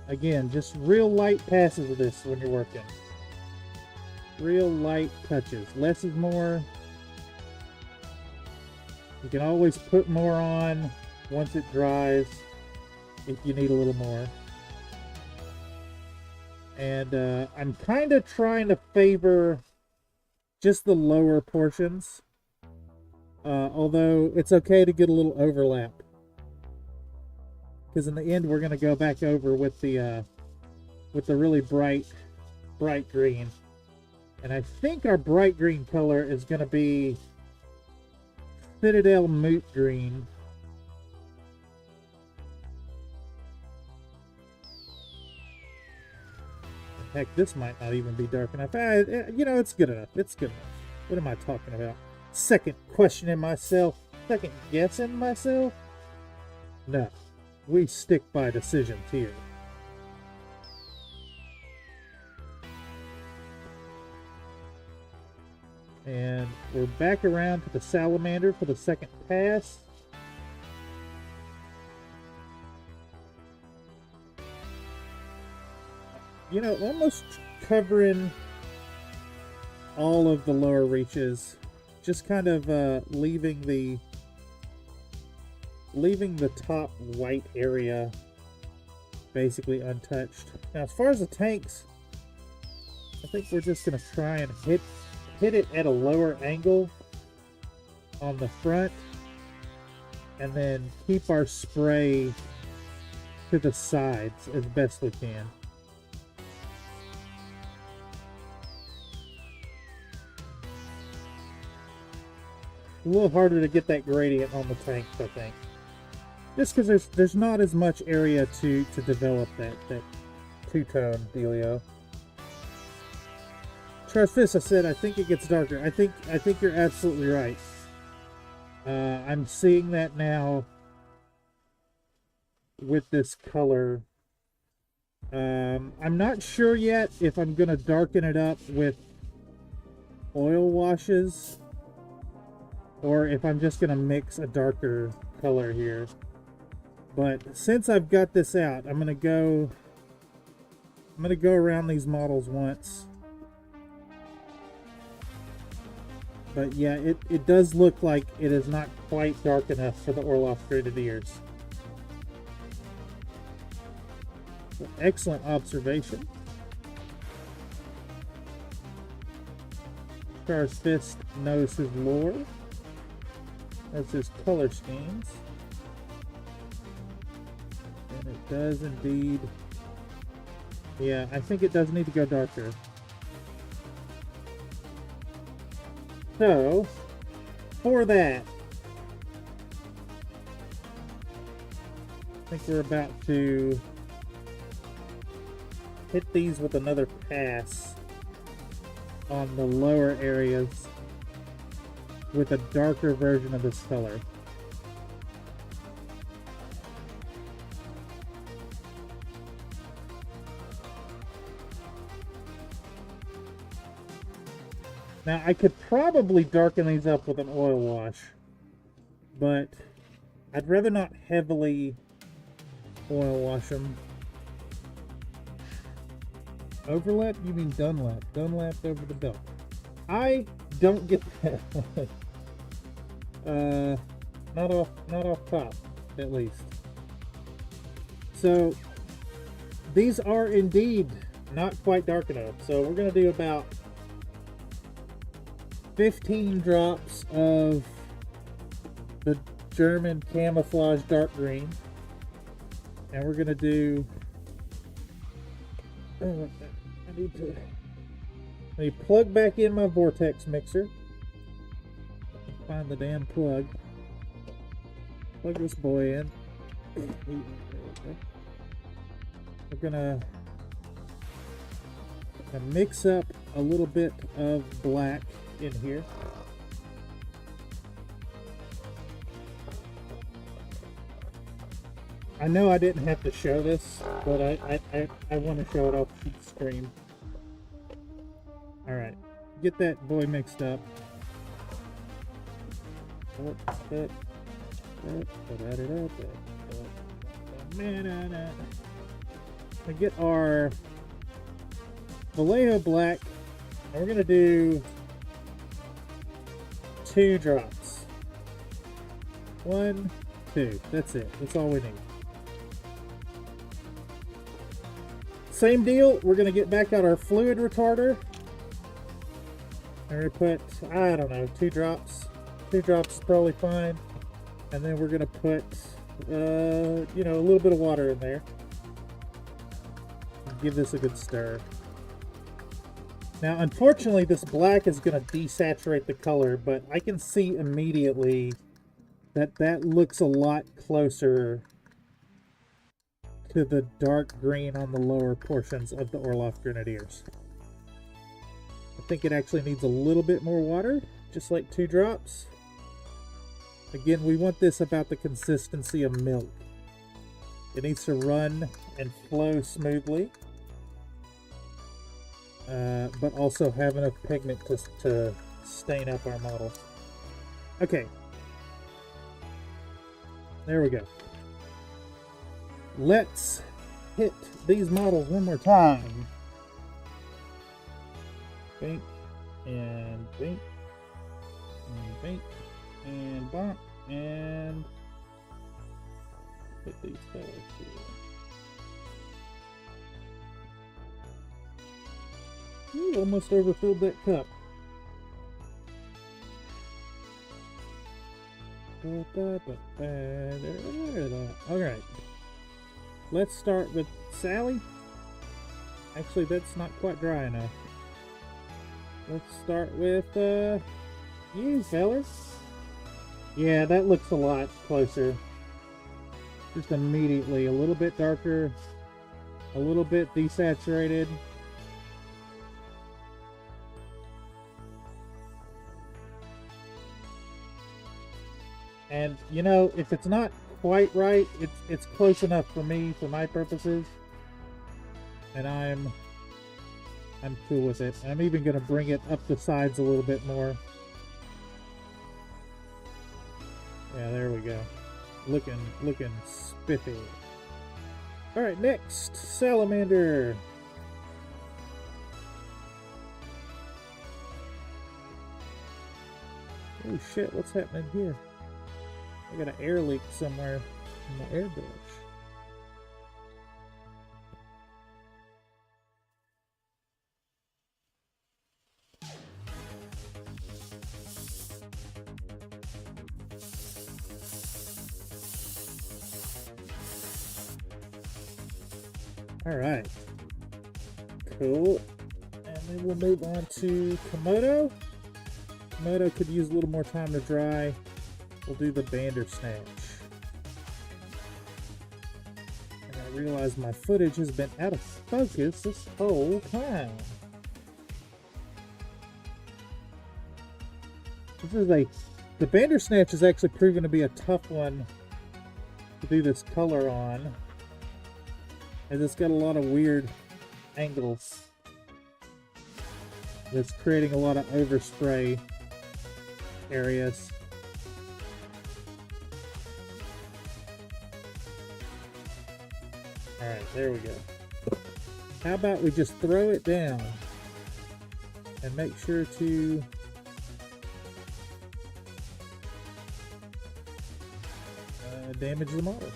Again, just real light passes of this when you're working. Real light touches. Less is more. You can always put more on once it dries if you need a little more. And I'm kind of trying to favor just the lower portions. Although it's okay to get a little overlap. Because in the end, we're going to go back over with the really bright green. And I think our bright green color is going to be Citadel Moot Green. Heck, this might not even be dark enough. You know, it's good enough. It's good enough. What am I talking about? Second questioning myself. Second guessing myself? No. We stick by decisions here. And we're back around to the salamander for the second pass. You know, almost covering all of the lower reaches. Just kind of leaving the top white area basically untouched. Now, as far as the tanks, I think we're just going to try and hit it at a lower angle on the front, and then keep our spray to the sides as best we can. A little harder to get that gradient on the tanks, I think. Just because there's not as much area to develop that two-tone dealio. Trust this, I said I think it gets darker. I think you're absolutely right. I'm seeing that now with this color. I'm not sure yet if I'm gonna darken it up with oil washes, or if I'm just gonna mix a darker color here. But since I've got this out, I'm gonna go around these models once. But yeah, it does look like it is not quite dark enough for the Orloff Grenadiers. So, excellent observation. Char's Fist knows his lore. That's his color schemes. And it does indeed. Yeah, I think it does need to go darker. So, for that, I think we're about to hit these with another pass on the lower areas with a darker version of this color. Now, I could probably darken these up with an oil wash, but I'd rather not heavily oil wash them. Overlap? You mean Dunlap. Dunlap over the belt. I don't get that. Not off top, at least. So, these are indeed not quite dark enough. So we're going to do about 15 drops of the German camouflage dark green, and we're gonna do I need to plug back in my vortex mixer. Find the damn plug. Plug this boy in. We're gonna mix up a little bit of black in here. I know I didn't have to show this, but I want to show it off the screen. Alright, get that boy mixed up. We get our Vallejo black, and we're going to do 2 drops. 1, 2. That's it. That's all we need. Same deal. We're going to get back out our fluid retarder. And we put, I don't know, 2 drops. 2 drops is probably fine. And then we're going to put, you know, a little bit of water in there. Give this a good stir. Now, unfortunately, this black is going to desaturate the color, but I can see immediately that that looks a lot closer to the dark green on the lower portions of the Orloff Grenadiers. I think it actually needs a little bit more water, just like 2 drops. Again, we want this about the consistency of milk. It needs to run and flow smoothly, but also have enough pigment to stain up our model. Okay. There we go. Let's hit these models one more time. Bink, and bink, and bink, and bonk, and put these fellas here. Ooh, almost overfilled that cup. Alright. Let's start with Sally. Actually, that's not quite dry enough. Let's start with you fellas. Yeah, that looks a lot closer. Just immediately a little bit darker, a little bit desaturated. And you know, if it's not quite right, it's close enough for me, for my purposes, and I'm cool with it. I'm even gonna bring it up the sides a little bit more. Yeah, there we go. Looking spiffy. All right, next, salamander. Oh shit, what's happening here? I got an air leak somewhere in my airbrush. All right, cool. And then we'll move on to Komodo. Komodo could use a little more time to dry. We'll do the Bandersnatch. And I realize my footage has been out of focus this whole time. The Bandersnatch is actually proven to be a tough one to do this color on, as it's got a lot of weird angles. It's creating a lot of overspray areas. Alright, there we go. How about we just throw it down and make sure to damage the model.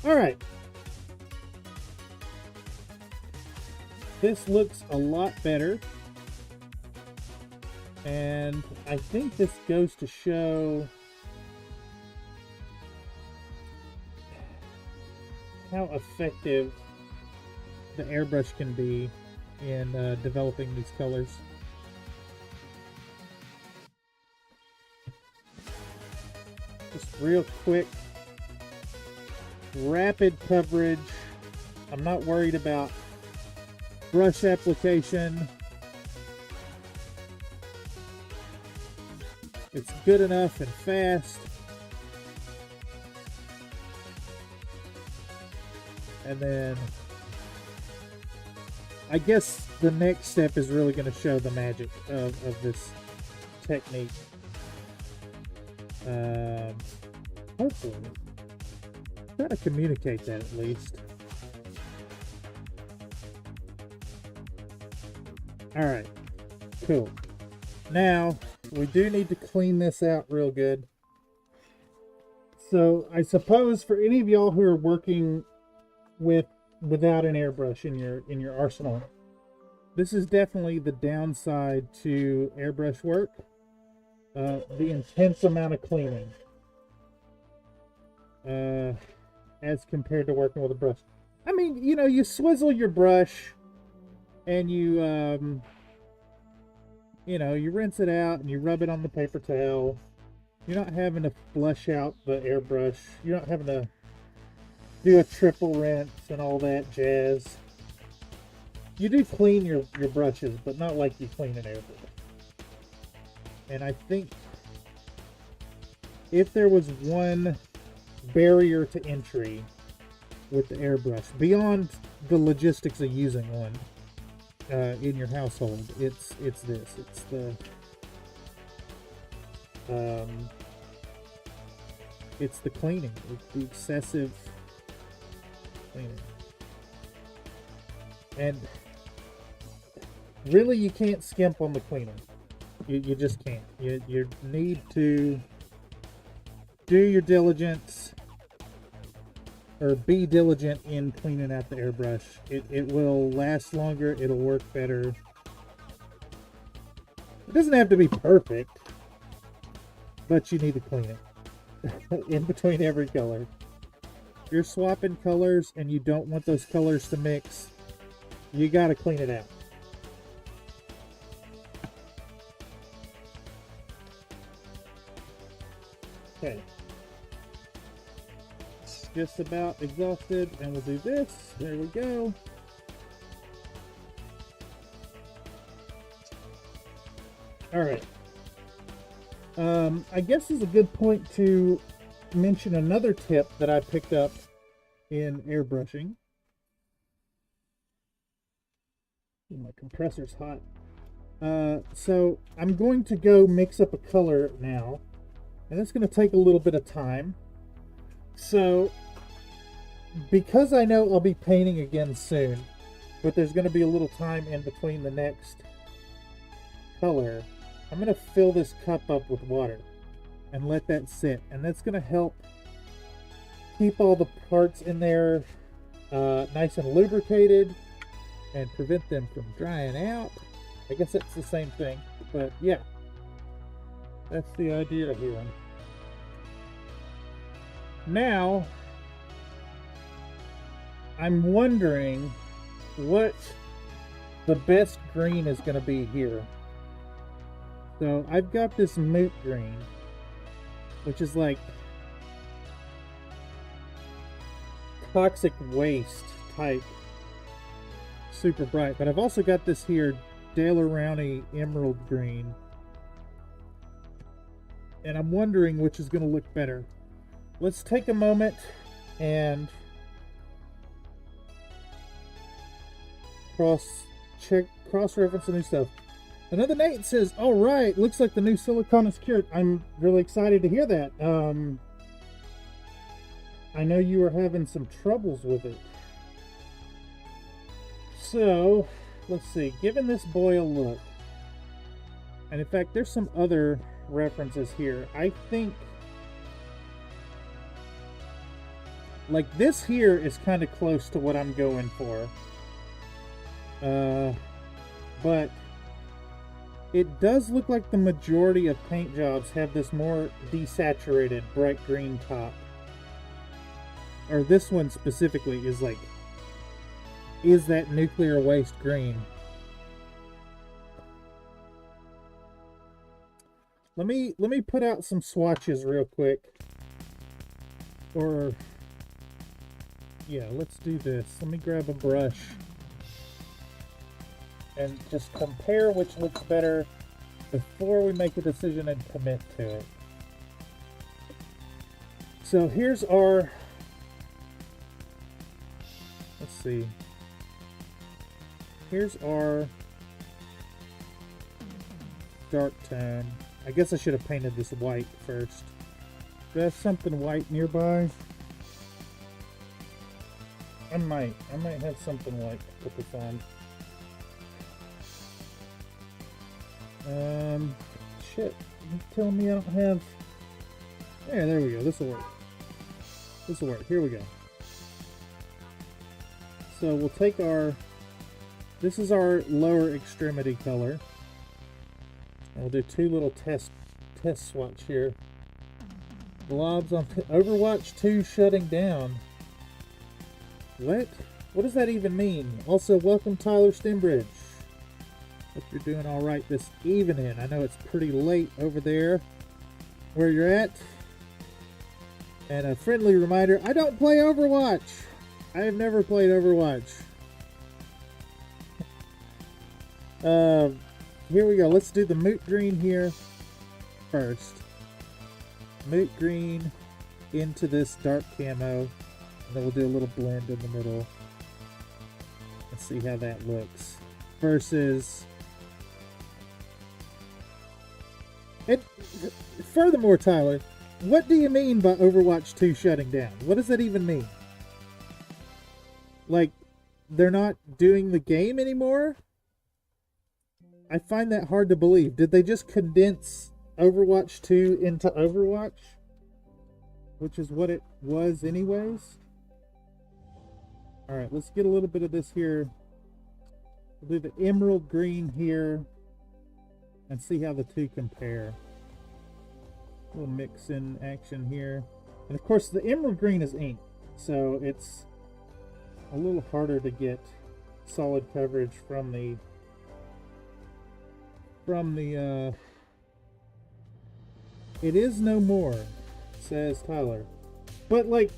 All right. This looks a lot better. And I think this goes to show how effective the airbrush can be in developing these colors. Just real quick, rapid coverage. I'm not worried about brush application. It's good enough and fast. And then I guess the next step is really going to show the magic of this technique. Hopefully. Try to communicate that at least. Alright, cool. Now, we do need to clean this out real good. So, I suppose for any of y'all who are working without an airbrush in your arsenal, this is definitely the downside to airbrush work. The intense amount of cleaning as compared to working with a brush. I mean, you know, you swizzle your brush and you know, you rinse it out and you rub it on the paper towel. You're not having to flush out the airbrush. You're not having to do a triple rinse and all that jazz. You do clean your brushes, but not like you clean an airbrush. And I think if there was one barrier to entry with the airbrush, beyond the logistics of using one in your household, it's this. It's the cleaning. It's the excessive cleaning. And really, you can't skimp on the cleaning. You just can't. You need to do your diligence, or be diligent in cleaning out the airbrush. It will last longer. It'll work better. It doesn't have to be perfect, but you need to clean it in between every color. If you're swapping colors and you don't want those colors to mix, you got to clean it out. Okay. It's just about exhausted, and we'll do this. There we go. Alright. I guess this is a good point to mention another tip that I picked up in airbrushing. My compressor's hot. So I'm going to go mix up a color now, and it's going to take a little bit of time. So because I know I'll be painting again soon, but there's going to be a little time in between the next color, I'm going to fill this cup up with water and let that sit, and that's going to help keep all the parts in there nice and lubricated and prevent them from drying out. I guess that's the same thing, but yeah, that's the idea here. Now, I'm wondering what the best green is going to be here. So I've got this moot green, which is like toxic waste type, super bright. But I've also got this here Daler-Rowney emerald green, and I'm wondering which is going to look better. Let's take a moment and cross-reference the new stuff. Another Nate says, all right, looks like the new silicone is cured. I'm really excited to hear that. I know you were having some troubles with it. So, let's see, giving this boy a look. And in fact, there's some other references here. I think, like, this here is kind of close to what I'm going for. But it does look like the majority of paint jobs have this more desaturated bright green top. Or this one specifically is like, is that nuclear waste green. Let me put out some swatches real quick Or, yeah, let's do this. Let me grab a brush and just compare which looks better before we make a decision and commit to it. So here's our, let's see, here's our dark tone. I guess I should have painted this white first. Do I have something white nearby? I might have something white to put this on. Shit, you telling me I don't have... Yeah, there we go, this'll work. This'll work, here we go. So we'll take our... This is our lower extremity color. And we'll do two little test swatch here. Blobs on Overwatch 2 shutting down. What? What does that even mean? Also, welcome Tyler Stembridge. Hope you're doing alright this evening. I know it's pretty late over there where you're at. And a friendly reminder, I don't play Overwatch. I have never played Overwatch. Here we go. Let's do the moot green here first. Moot green into this dark camo. And then we'll do a little blend in the middle. Let's see how that looks. Versus... And furthermore, Tyler, what do you mean by Overwatch 2 shutting down? What does that even mean? Like, they're not doing the game anymore? I find that hard to believe. Did they just condense Overwatch 2 into Overwatch? Which is what it was anyways. Alright, let's get a little bit of this here. We'll do the emerald green here. And see how the two compare. A little mix in action here. And of course the emerald green is ink. So it's a little harder to get solid coverage from the it is no more, says Tyler. But like,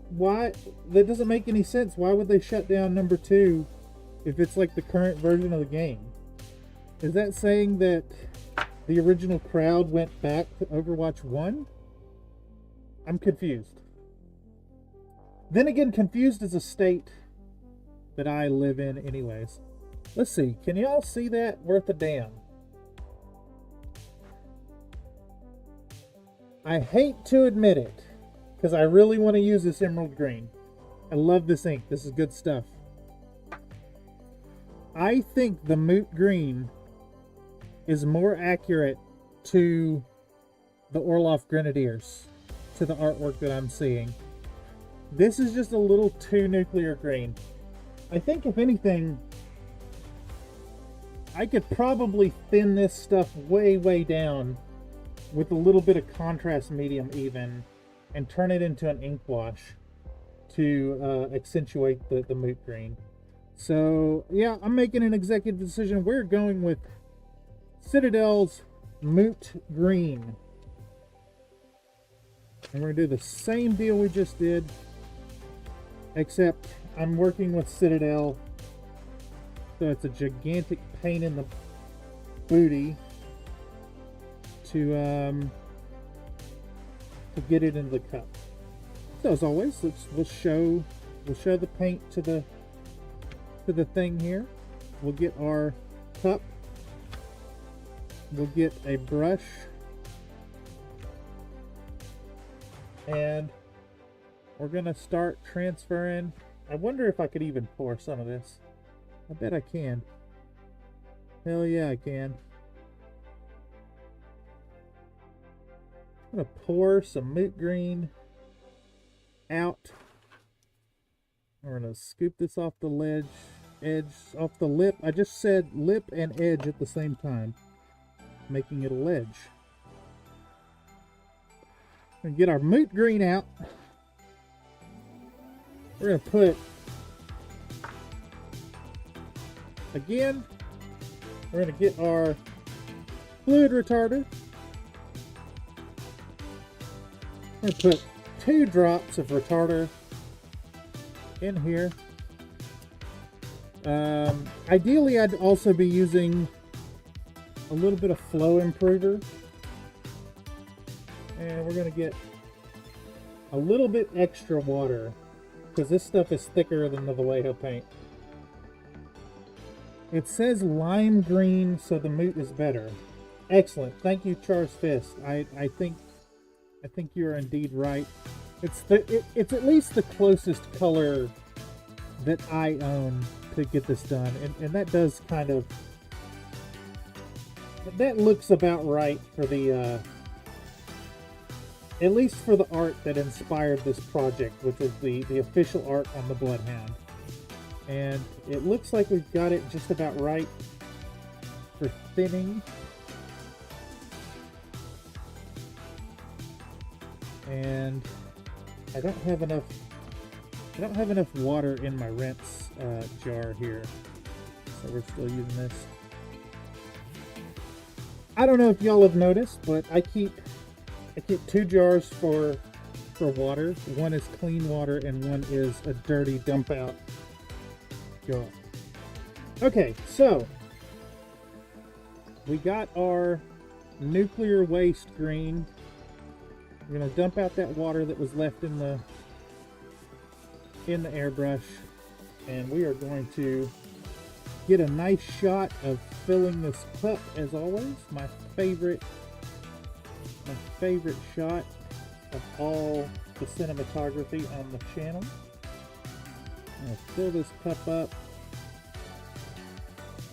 why? That doesn't make any sense. Why would they shut down number 2 if it's like the current version of the game? Is that saying that the original crowd went back to Overwatch 1? I'm confused. Then again, confused is a state that I live in anyways. Let's see. Can y'all see that? Worth a damn. I hate to admit it, because I really want to use this emerald green. I love this ink. This is good stuff. I think the moot green is more accurate to the Orloff Grenadiers, to the artwork that I'm seeing. This is just a little too nuclear green. I think if anything, I could probably thin this stuff way, way down with a little bit of contrast medium even, and turn it into an ink wash to accentuate the moot green. So yeah, I'm making an executive decision. We're going with Citadel's moot green. And we're going to do the same deal we just did, except I'm working with Citadel, so it's a gigantic pain in the booty to get it into the cup. So as always, we'll show the paint to the thing here. We'll get our cup. We'll get a brush, and we're gonna start transferring. I wonder if I could even pour some of this. I bet I can. Hell yeah, I can. I'm gonna pour some moot green out. We're gonna scoop this off the off the lip. I just said lip and edge at the same time, making it a ledge. We're gonna get our moot green out. We're gonna put, again, we're gonna get our fluid retarder. We're gonna put 2 drops of retarder in here. Ideally, I'd also be using a little bit of flow improver. And we're going to get a little bit extra water because this stuff is thicker than the Vallejo paint. It says lime green, so the moot is better. Excellent. Thank you, Charles Fist. I think you're indeed right. It's at least the closest color that I own to get this done, and that does kind of, that looks about right for the at least for the art that inspired this project, which was the official art on the Bloodhound. And it looks like we've got it just about right for thinning. And I don't have enough water in my rinse jar here, so we're still using this. I don't know if y'all have noticed, but I keep 2 jars for water. One is clean water and one is a dirty dump out jar. Okay, so we got our nuclear waste green. We're going to dump out that water that was left in the airbrush, and we are going to get a nice shot of filling this cup, as always. My favorite shot of all the cinematography on the channel. I'm going to fill this cup up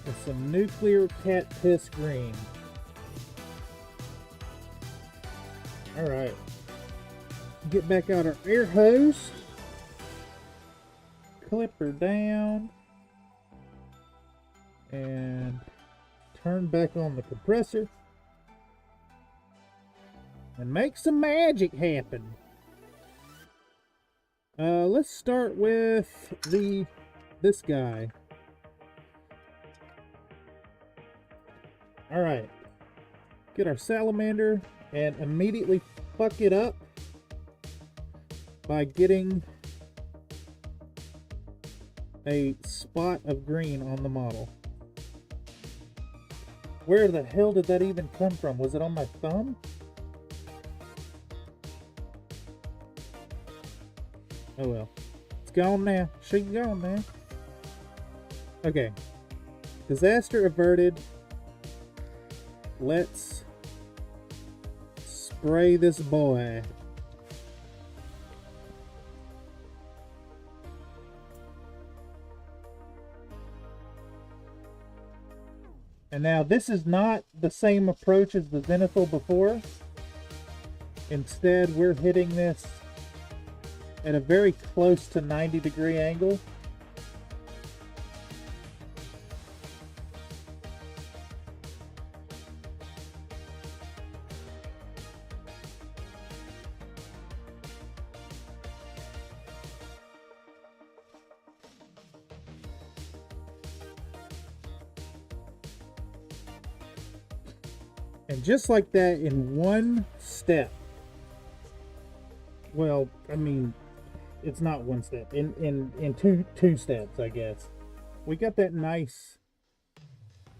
with some nuclear cat piss green. Alright, get back out our air hose, clip her down, and turn back on the compressor, and make some magic happen. Let's start with this guy. Alright, get our salamander and immediately fuck it up by getting a spot of green on the model. Where the hell did that even come from? Was it on my thumb? Oh well. It's gone now. She's gone now. Okay. Disaster averted. Let's spray this boy. And now this is not the same approach as the Zenithal before. Instead, we're hitting this at a very close to 90-degree angle. And just like that, in one step, well, I mean, it's not one step, in two steps, I guess, we got that nice,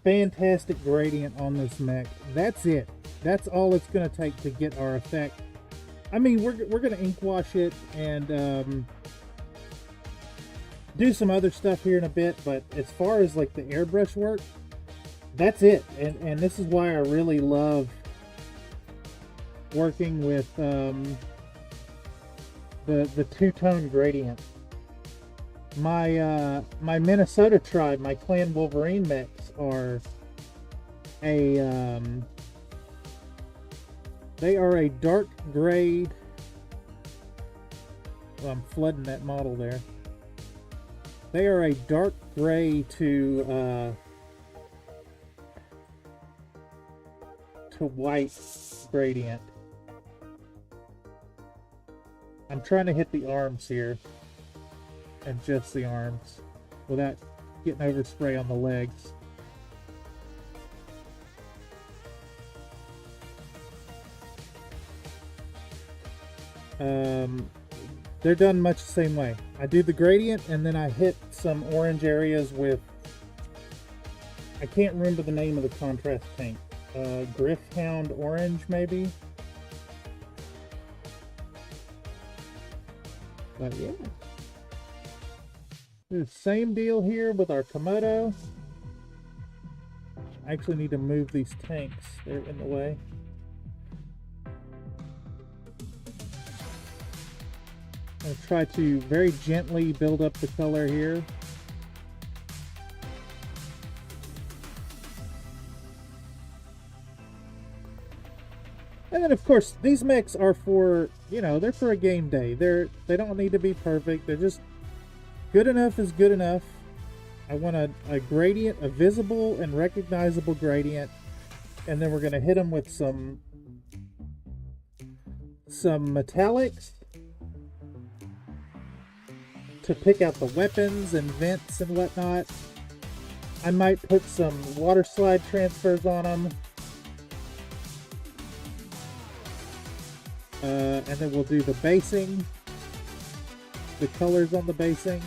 fantastic gradient on this mech. That's it. That's all it's going to take to get our effect. I mean, we're going to ink wash it and do some other stuff here in a bit, but as far as like the airbrush work, that's it. And this is why I really love working with the two-tone gradient. My Minnesota tribe, my Clan Wolverine mechs are they are a dark gray. Well, I'm flooding that model there. They are a dark gray to white gradient. I'm trying to hit the arms here, and just the arms, without getting overspray on the legs. They're done much the same way. I do the gradient and then I hit some orange areas with, I can't remember the name of the contrast paint. Griffhound orange maybe. But yeah. The same deal here with our Komodo. I actually need to move these tanks. They're in the way. I'll try to very gently build up the color here. And then of course these mechs are for, you know, they're for a game day. They don't need to be perfect. They're just good enough is good enough. I want a gradient, a visible and recognizable gradient, and then we're going to hit them with some metallics to pick out the weapons and vents and whatnot. I might put some water slide transfers on them. And then we'll do the basing, the colors on the basing.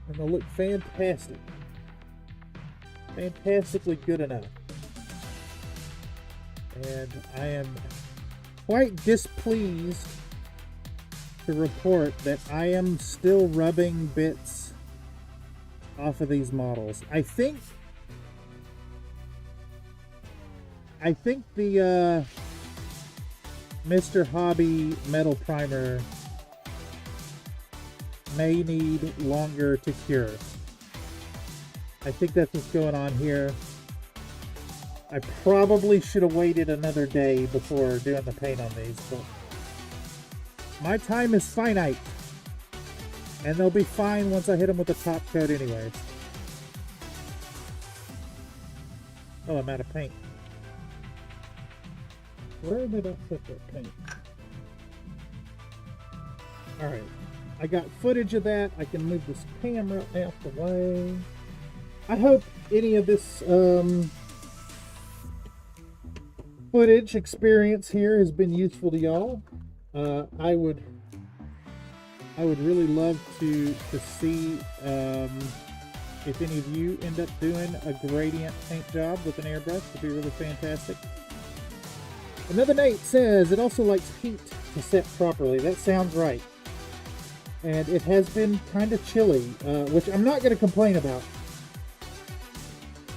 And they'll look fantastic. Fantastically good enough. And I am quite displeased to report that I am still rubbing bits off of these models. I think the Mr. Hobby metal primer may need longer to cure. I think that's what's going on here. I probably should have waited another day before doing the paint on these, but my time is finite. And they'll be fine once I hit them with the top coat anyways. Oh, I'm out of paint. Where did I put that paint? Alright. I got footage of that. I can move this camera out the way. I hope any of this footage experience here has been useful to y'all. I would really love to see if any of you end up doing a gradient paint job with an airbrush. It'd be really fantastic. Another Nate says it also likes heat to set properly. That sounds right. And it has been kind of chilly, which I'm not going to complain about.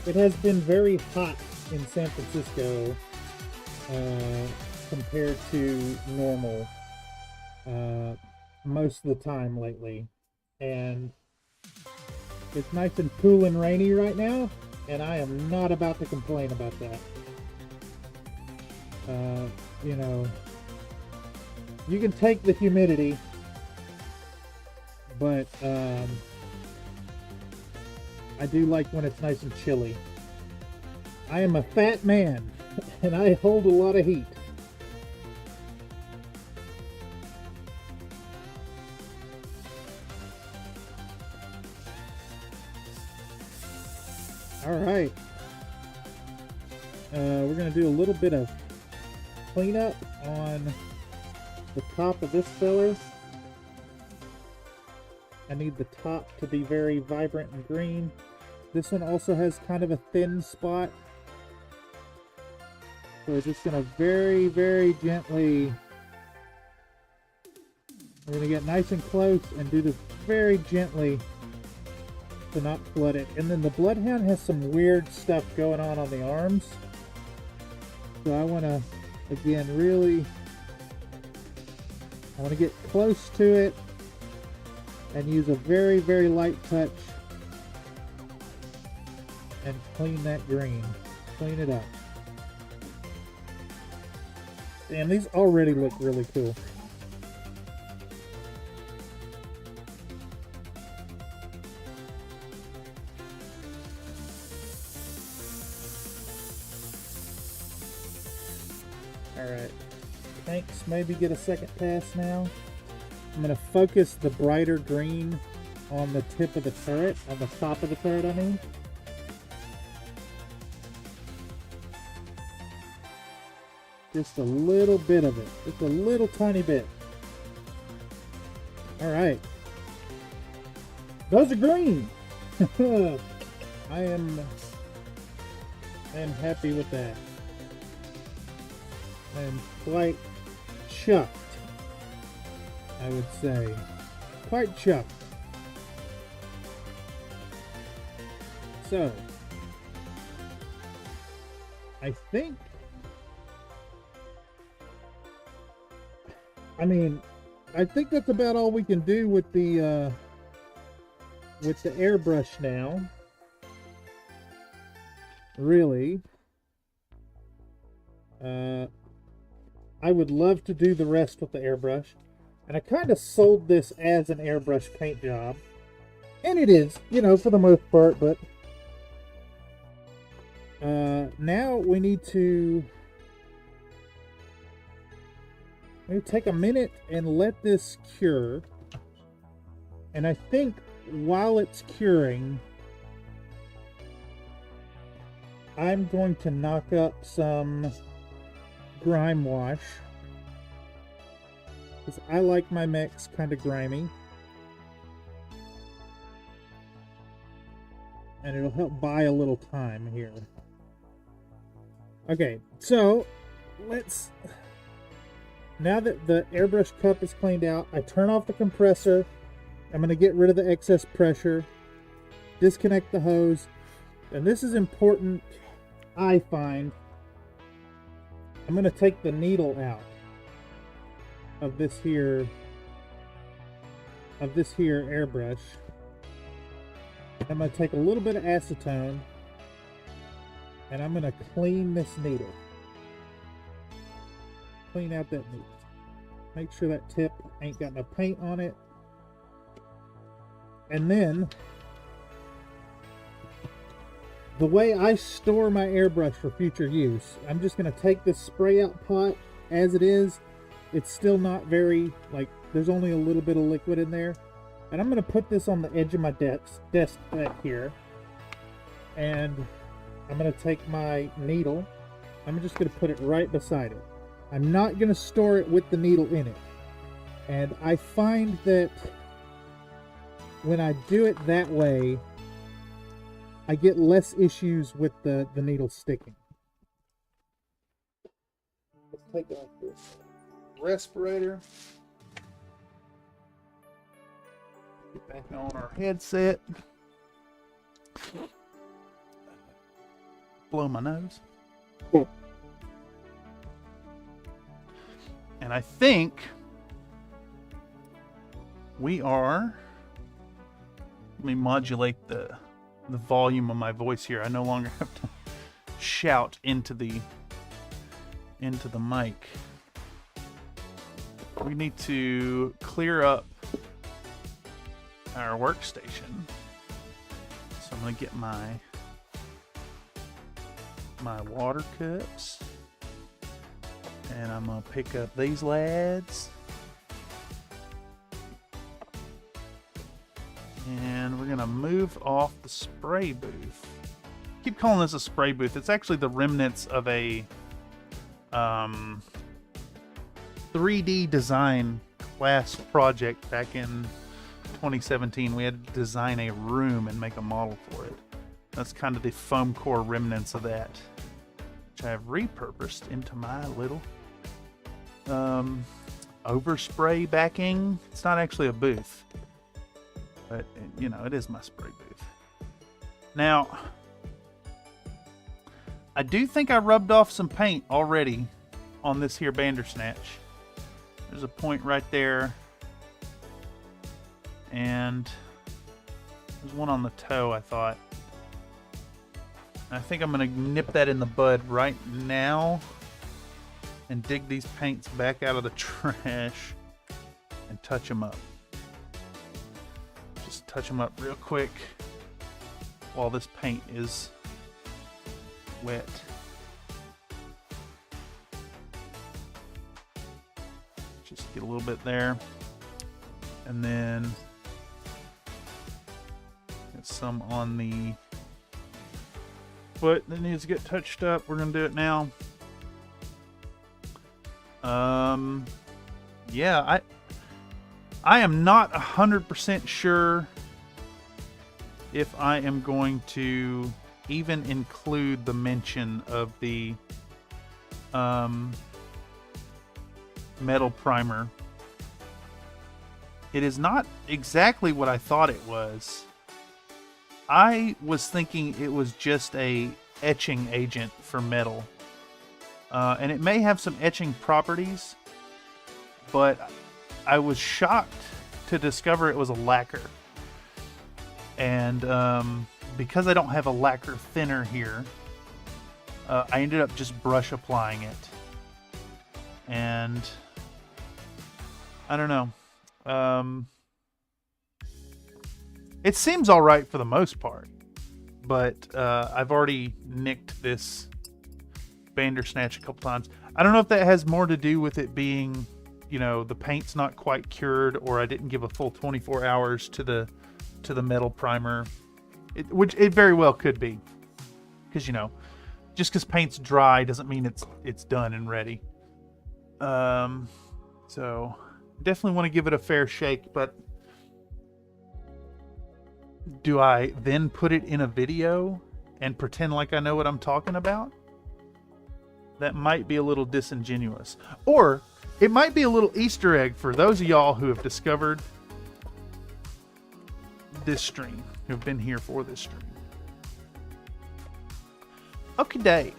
It has been very hot in San Francisco compared to normal most of the time lately. And it's nice and cool and rainy right now, and I am not about to complain about that. You know, you can take the humidity, but I do like when it's nice and chilly. I am a fat man, and I hold a lot of heat. Alright. We're going to do a little bit of cleanup on the top of this filler. I need the top to be very vibrant and green. This one also has kind of a thin spot. So we're just going to very, very gently, we're going to get nice and close and do this very gently to not flood it. And then the Bloodhound has some weird stuff going on the arms. So I want to, again, really, I want to get close to it and use a very, very light touch and clean that green. Clean it up. Damn, these already look really cool. Alright. Tanks maybe get a second pass now. I'm going to focus the brighter green on the tip of the turret, on the top of the turret, I mean. Just a little bit of it. Just a little tiny bit. Alright. Those are green! I am happy with that. I am quite chuffed, I would say. Quite chuffed. So, I think, I think that's about all we can do with the airbrush now. Really. I would love to do the rest with the airbrush. And I kind of sold this as an airbrush paint job. And it is, you know, for the most part, but now we need to take a minute and let this cure. And I think while it's curing, I'm going to knock up some grime wash, because I like my mechs kind of grimy, and it'll help buy a little time here. Okay, so let's, now that the airbrush cup is cleaned out, I turn off the compressor. I'm going to get rid of the excess pressure, disconnect the hose, and this is important, I find. I'm going to take the needle out of this here airbrush. I'm going to take a little bit of acetone and I'm going to clean this needle. Clean out that needle. Make sure that tip ain't got no paint on it. And then, the way I store my airbrush for future use, I'm just going to take this spray out pot as it is. It's still not very, like, there's only a little bit of liquid in there. And I'm going to put this on the edge of my desk back here. And I'm going to take my needle. I'm just going to put it right beside it. I'm not going to store it with the needle in it. And I find that when I do it that way, I get less issues with the needle sticking. Let's take off this respirator. Get back on our headset. Blow my nose. Cool. And I think we are, let me modulate the volume of my voice here. I no longer have to shout into the mic. We need to clear up our workstation. So I'm going to get my water cups, and I'm going to pick up these lads. And we're going to move off the spray booth. I keep calling this a spray booth. It's actually the remnants of a 3D design class project back in 2017. We had to design a room and make a model for it. That's kind of the foam core remnants of that, which I have repurposed into my little overspray backing. It's not actually a booth, but you know, it is my spray booth. Now, I do think I rubbed off some paint already on this here Bandersnatch. There's a point right there, and there's one on the toe, I thought. I think I'm going to nip that in the bud right now and dig these paints back out of the trash and touch them up. Just touch them up real quick while this paint is wet. Just get a little bit there, and then get some on the foot that needs to get touched up. We're going to do it now. Yeah, I am not 100% sure if I am going to even include the mention of the metal primer. It is not exactly what I thought it was. I was thinking it was just a etching agent for metal. And it may have some etching properties, but I was shocked to discover it was a lacquer. And because I don't have a lacquer thinner here, I ended up just brush applying it. And I don't know. It seems all right for the most part, but I've already nicked this Bandersnatch a couple times. I don't know if that has more to do with it being, you know, the paint's not quite cured, or I didn't give a full 24 hours to the metal primer, which it very well could be, because, you know, just because paint's dry doesn't mean it's done and ready. So definitely want to give it a fair shake, but do I then put it in a video and pretend like I know what I'm talking about? That might be a little disingenuous. Or it might be a little Easter egg for those of y'all who have discovered this stream, who have been here for this stream. Okay, day.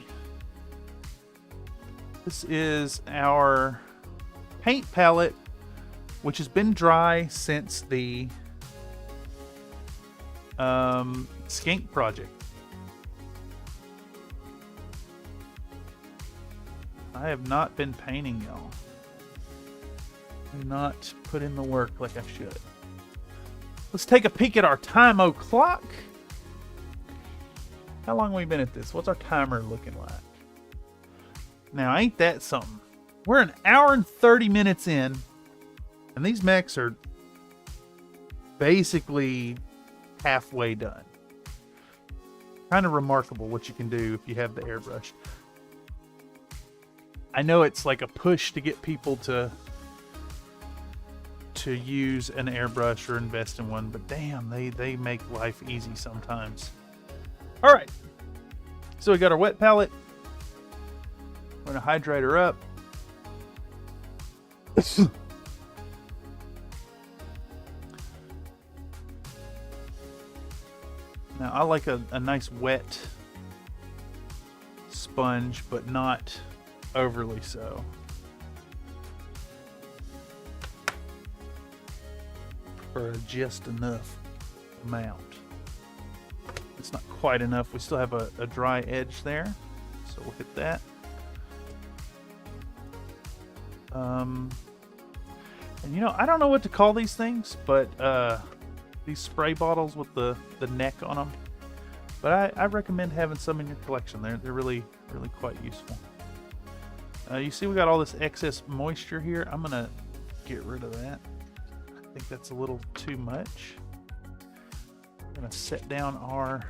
This is our paint palette, which has been dry since the skink project. I have not been painting, y'all. Do not put in the work like I should. Let's take a peek at our time-o clock. How long have we been at this? What's our timer looking like? Now, ain't that something? We're an hour and 30 minutes in, and these mechs are basically halfway done. Kind of remarkable what you can do if you have the airbrush. I know it's like a push to get people to use an airbrush or invest in one, but damn, they make life easy sometimes. All right, so we got our wet palette. We're gonna hydrate her up. Now I like a nice wet sponge, but not overly so. For just enough amount. It's not quite enough. We still have a dry edge there, so we'll hit that. And you know, I don't know what to call these things, but these spray bottles with the neck on them. But I recommend having some in your collection. They're really quite useful. You see we got all this excess moisture here. I'm gonna get rid of that. I think that's a little too much. I'm gonna set down our...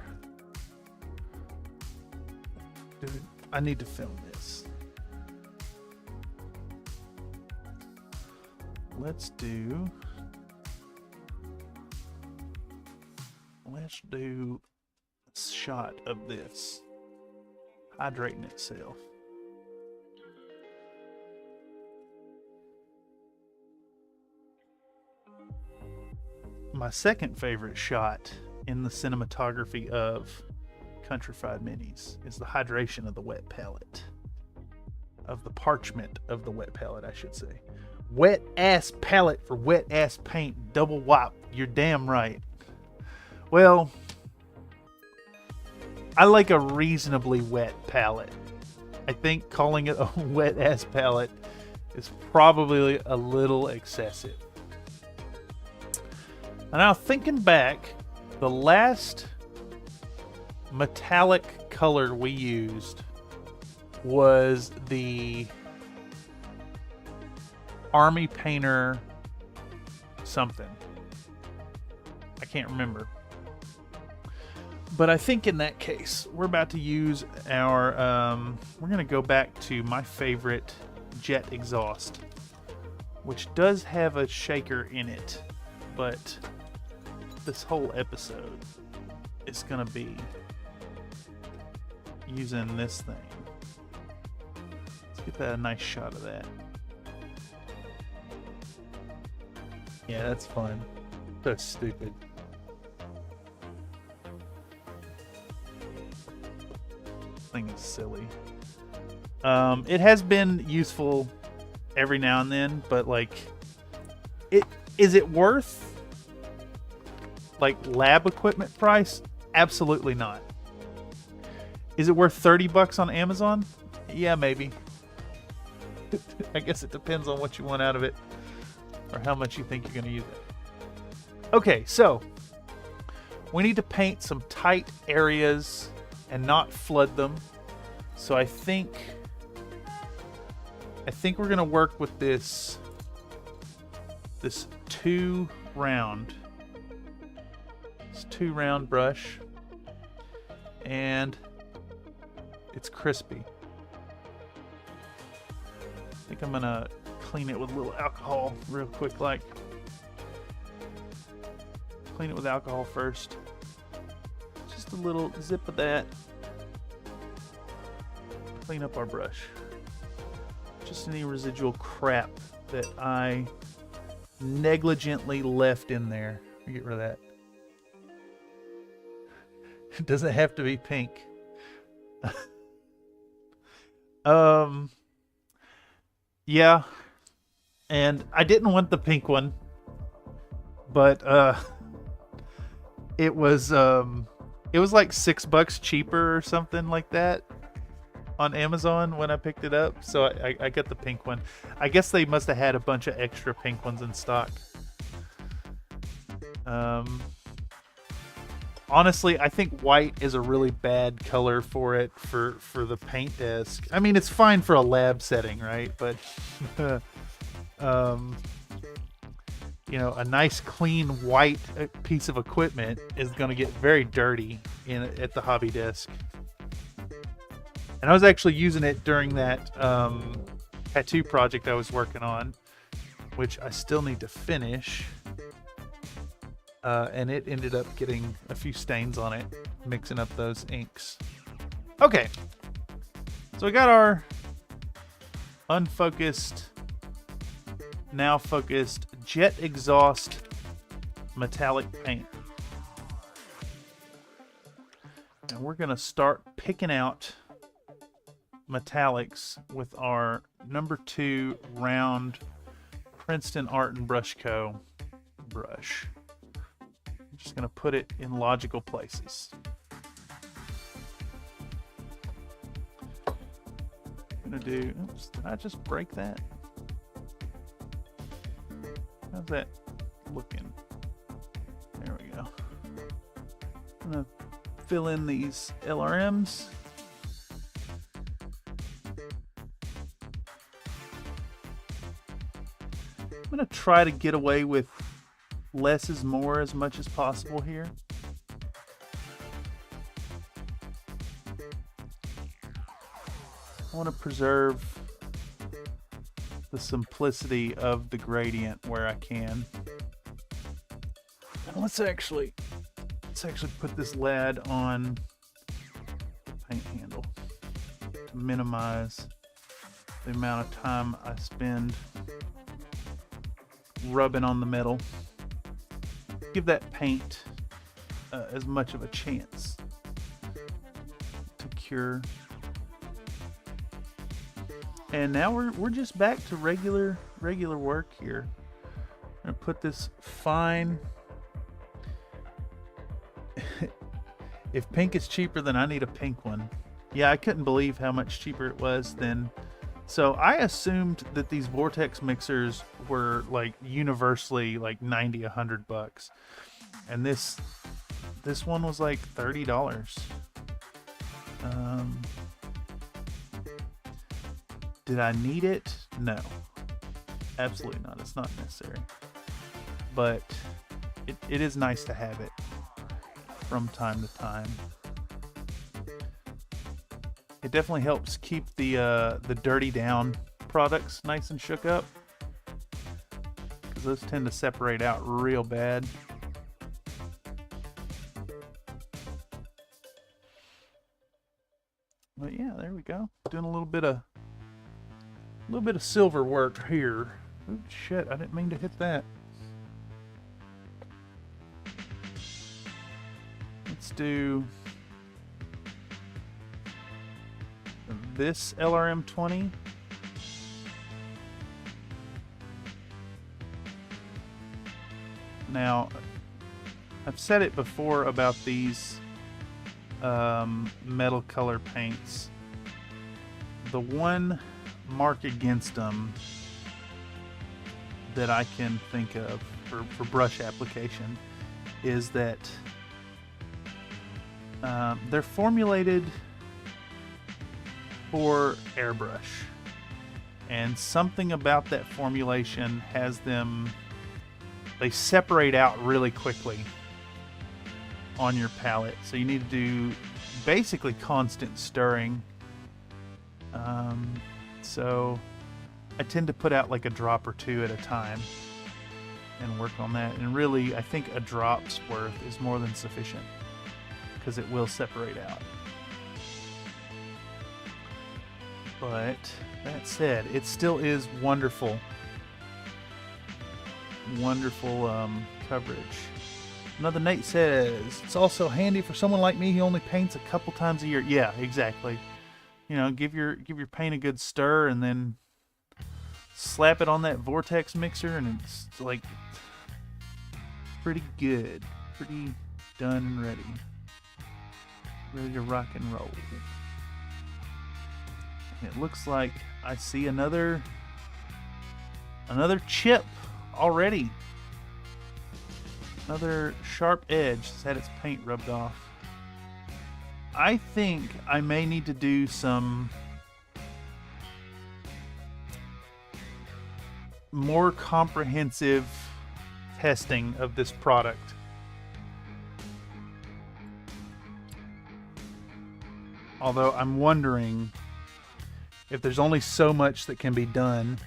Dude, I need to film this. Let's do a shot of this hydrating itself. My second favorite shot in the cinematography of Country Fried Minis is the hydration of the wet palette. Of the parchment of the wet palette, I should say. Wet ass palette for wet ass paint, double wipe. You're damn right. Well, I like a reasonably wet palette. I think calling it a wet ass palette is probably a little excessive. And now thinking back, the last metallic color we used was the Army Painter something. I can't remember. But I think in that case, we're about to use our, we're going to go back to my favorite jet exhaust, which does have a shaker in it, but this whole episode is gonna be using this thing. Let's get that a nice shot of that. Yeah, that's fun. That's stupid. Thing is silly. It has been useful every now and then, but like, is it worth like lab equipment price? Absolutely not. Is it worth $30 on Amazon? Yeah, maybe. I guess it depends on what you want out of it or how much you think you're going to use it. Okay, so we need to paint some tight areas and not flood them. So I think we're gonna work with this two round brush, and it's crispy. I think I'm gonna clean it with a little alcohol real quick, like clean it with alcohol first. Just a little zip of that. Clean up our brush. Just any residual crap that I negligently left in there. Get rid of that. It doesn't have to be pink. Yeah. And I didn't want the pink one, but it was like $6 cheaper or something like that on Amazon when I picked it up, so I got the pink one. I guess they must have had a bunch of extra pink ones in stock. Honestly, I think white is a really bad color for it for the paint desk. I mean, it's fine for a lab setting, right? But you know, a nice clean white piece of equipment is going to get very dirty at the hobby desk. And I was actually using it during that tattoo project I was working on, which I still need to finish. And it ended up getting a few stains on it, mixing up those inks. Okay, so we got our unfocused, now focused jet exhaust metallic paint. And we're going to start picking out metallics with our number 2 round Princeton Art and Brush Co. brush. I'm just going to put it in logical places. I'm going to do, oops, did I just break that? How's that looking? There we go. I'm going to fill in these LRMs. I'm going to try to get away with less is more as much as possible here. I want to preserve the simplicity of the gradient where I can. Let's actually put this lead on the paint handle to minimize the amount of time I spend rubbing on the metal. Give that paint as much of a chance to cure. And now we're just back to regular work here. I'm gonna put this fine. If pink is cheaper, then I need a pink one. Yeah, I couldn't believe how much cheaper it was than. So I assumed that these Vortex mixers were like universally like $90-$100, and this one was like $30. Did I need it? No, absolutely not. It's not necessary, but it is nice to have it from time to time. It definitely helps keep the dirty down products nice and shook up, because those tend to separate out real bad. But yeah, there we go. Doing a little bit of silver work here. Ooh, shit, I didn't mean to hit that. Let's do this LRM-20. Now, I've said it before about these metal color paints. The one mark against them that I can think of for brush application is that they're formulated for airbrush, and something about that formulation has them, they separate out really quickly on your palette, so you need to do basically constant stirring. So I tend to put out like a drop or two at a time and work on that, and really I think a drop's worth is more than sufficient because it will separate out. But that said, it still is wonderful coverage. Another Nate says, it's also handy for someone like me who only paints a couple times a year. Yeah, exactly. You know, give your paint a good stir and then slap it on that vortex mixer, and it's like pretty good. Pretty done and ready. Ready to rock and roll. It looks like I see another chip already. Another sharp edge that's had its paint rubbed off. I think I may need to do some more comprehensive testing of this product. Although I'm wondering if there's only so much that can be done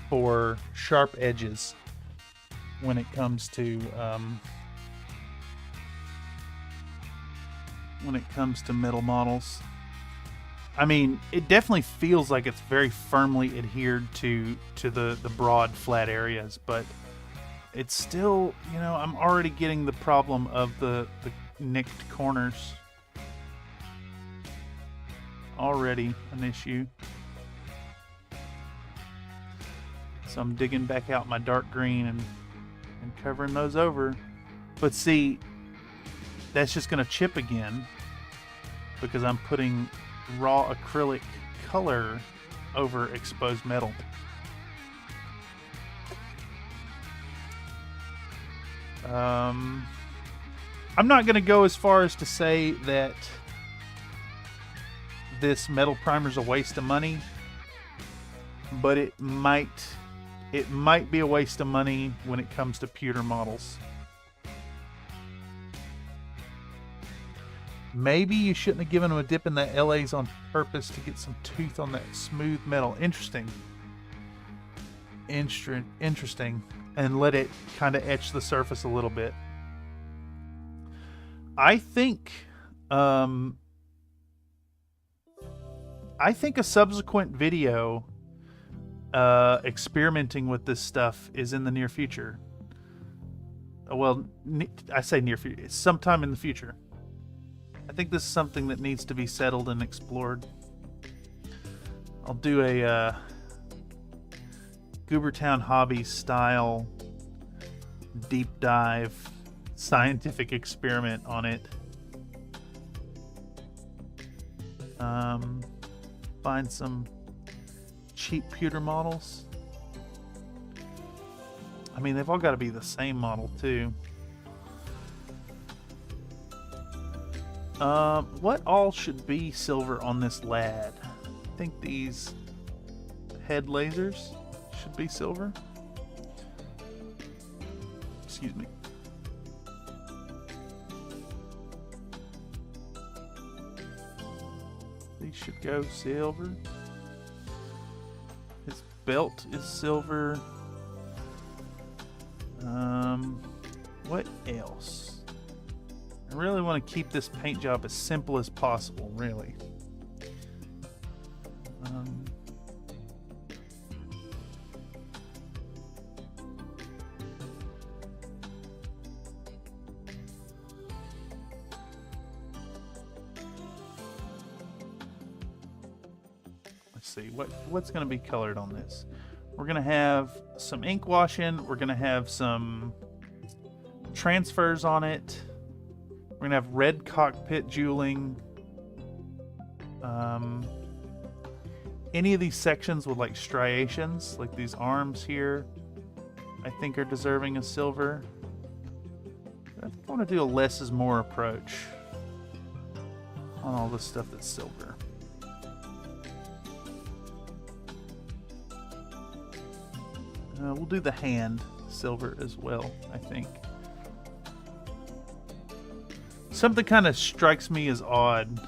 for sharp edges when it comes to metal models. I mean, it definitely feels like it's very firmly adhered to the broad flat areas, but it's still, you know, I'm already getting the problem of the nicked corners. Already an issue. So I'm digging back out my dark green and covering those over. But see, that's just going to chip again because I'm putting raw acrylic color over exposed metal. I'm not going to go as far as to say that this metal primer is a waste of money, but it might be a waste of money when it comes to pewter models. Maybe you shouldn't have given them a dip in that LA's on purpose to get some tooth on that smooth metal. Interesting, and let it kind of etch the surface a little bit. I think a subsequent video experimenting with this stuff is in the near future. Well, I say near future. It's sometime in the future. I think this is something that needs to be settled and explored. I'll do a Goobertown Hobby style deep dive scientific experiment on it. Find some cheap pewter models. I mean, they've all got to be the same model too. What all should be silver on this lad? I think these head lasers should be silver. Excuse me. These should go silver. His belt is silver. What else? I really want to keep this paint job as simple as possible, really. Let's see, what's going to be colored on this? We're going to have some ink washing. We're going to have some transfers on it. We're going to have red cockpit jeweling. Any of these sections with like striations, like these arms here, I think are deserving of silver. I think I want to do a less is more approach on all this stuff that's silver. We'll do the hand silver as well, I think. Something kind of strikes me as odd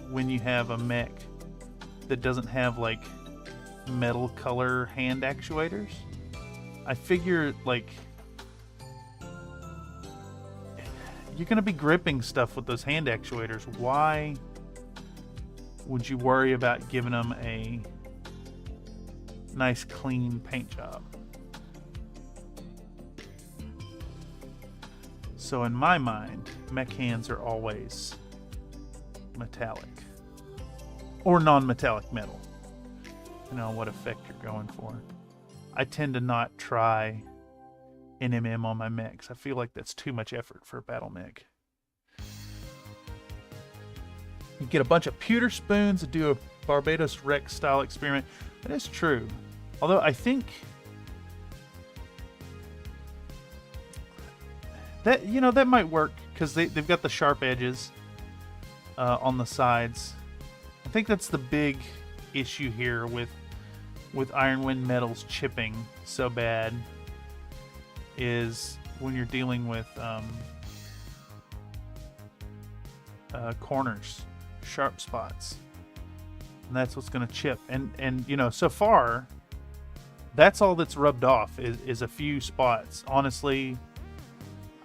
when you have a mech that doesn't have like metal color hand actuators. I figure like you're going to be gripping stuff with those hand actuators. Why would you worry about giving them a nice clean paint job? So in my mind, mech hands are always metallic or non-metallic metal, depending on what effect you're going for. I tend to not try NMM on my mechs. I feel like that's too much effort for a battle mech. You get a bunch of pewter spoons to do a Barbados Rex style experiment. That is true. Although I think that, you know, that might work because they've got the sharp edges on the sides. I think that's the big issue here with Ironwind Metals chipping so bad, is when you're dealing with corners, sharp spots, and that's what's going to chip. And you know, so far that's all that's rubbed off is a few spots. Honestly,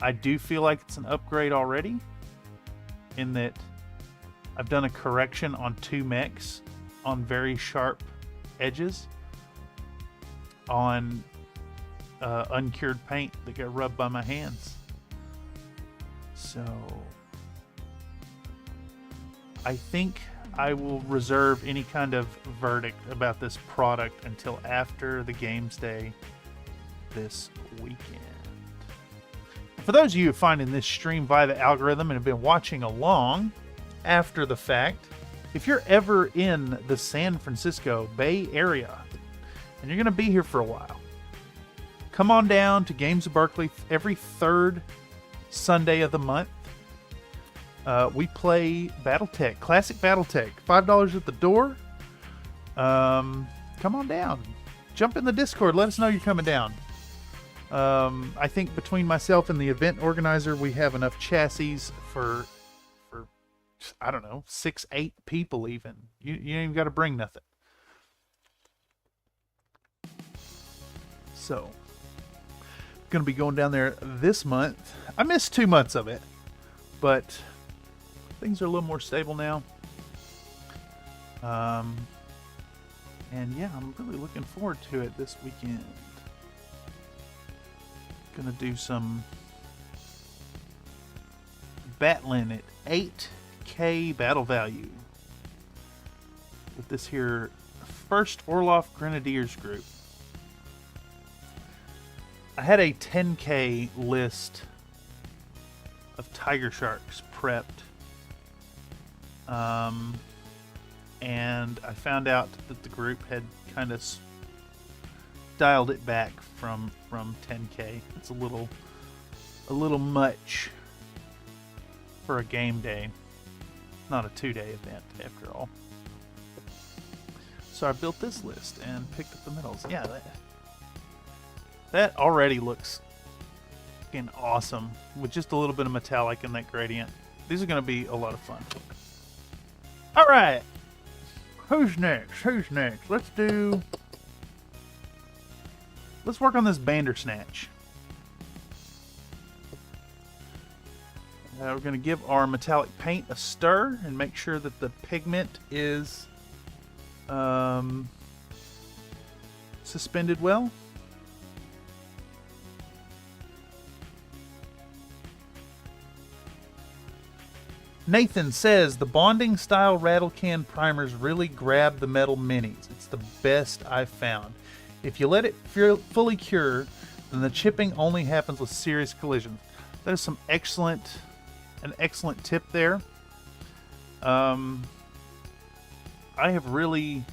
I do feel like it's an upgrade already, in that I've done a correction on 2 mechs on very sharp edges on uncured paint that got rubbed by my hands. So I think I will reserve any kind of verdict about this product until after the games day this weekend. For those of you finding this stream via the algorithm and have been watching along after the fact, if you're ever in the San Francisco Bay Area and you're going to be here for a while, come on down to Games of Berkeley every 3rd Sunday of the month. We play Battletech, classic Battletech, $5 at the door. Come on down. Jump in the Discord. Let us know you're coming down. I think between myself and the event organizer, we have enough chassis for I don't know, 6-8 people even. You ain't even got to bring nothing. So, gonna be going down there this month. I missed 2 months of it, but things are a little more stable now. And yeah, I'm really looking forward to it this weekend. Gonna do some battling at 8K battle value with this here 1st Orloff Grenadiers group. I had a 10K list of tiger sharks prepped, and I found out that the group had kind of dialed it back from 10K. It's a little much for a game day. Not a 2-day event after all. So I built this list and picked up the metals. Yeah, that already looks fucking awesome with just a little bit of metallic in that gradient. These are going to be a lot of fun. All right, who's next? Let's do let's work on this Bandersnatch. We're going to give our metallic paint a stir and make sure that the pigment is suspended well. Nathan says the bonding style rattle can primers really grab the metal minis. It's the best I've found. If you let it fully cure, then the chipping only happens with serious collisions. That is an excellent tip there. I have really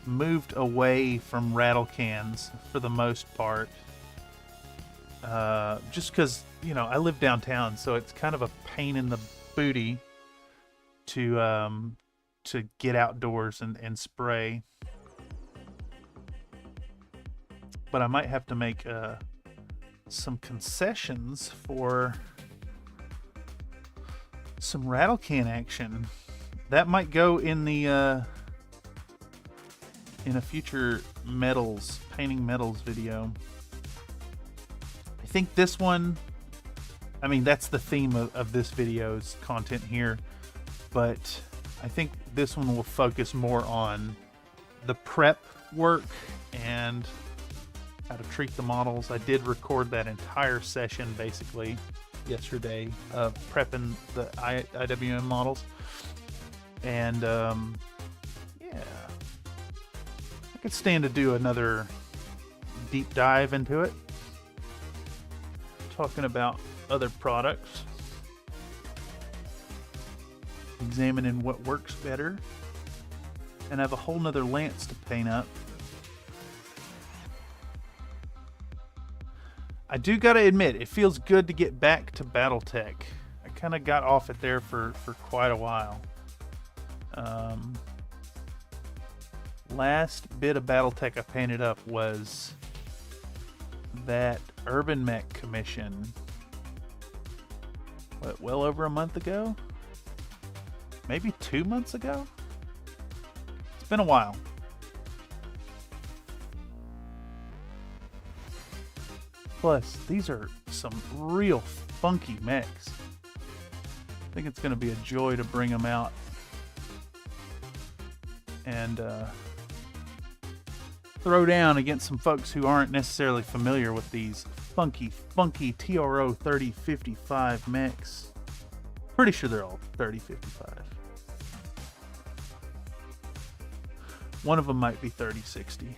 moved away from rattle cans for the most part. Just because, you know, I live downtown, so it's kind of a pain in the booty to get outdoors and spray. But I might have to make some concessions for some rattle can action. That might go in the in a future painting metals video. I think this one, I mean, that's the theme of this video's content here, but I think this one will focus more on the prep work and how to treat the models. I did record that entire session basically yesterday of prepping the IWM models, and yeah, I could stand to do another deep dive into it, talking about other products, examining what works better, and I have a whole nother lance to paint up. I do gotta admit, it feels good to get back to Battletech. I kind of got off it there for quite a while. Last bit of Battletech I painted up was that Urban Mech commission. What, well over a month ago? Maybe 2 months ago? It's been a while. Plus, these are some real funky mechs. I think it's going to be a joy to bring them out and throw down against some folks who aren't necessarily familiar with these funky TRO 3055 mechs. Pretty sure they're all 3055. One of them might be 3060.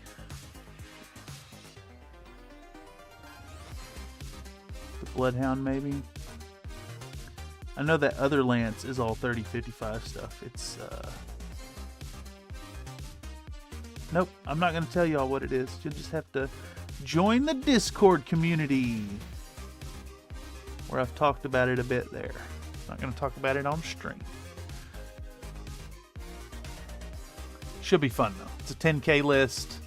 The Bloodhound, maybe. I know that other lance is all 3055 stuff. It's nope, I'm not going to tell y'all what it is. You'll just have to join the Discord community, where I've talked about it a bit there. Not going to talk about it on stream. Should be fun though. It's a 10K list.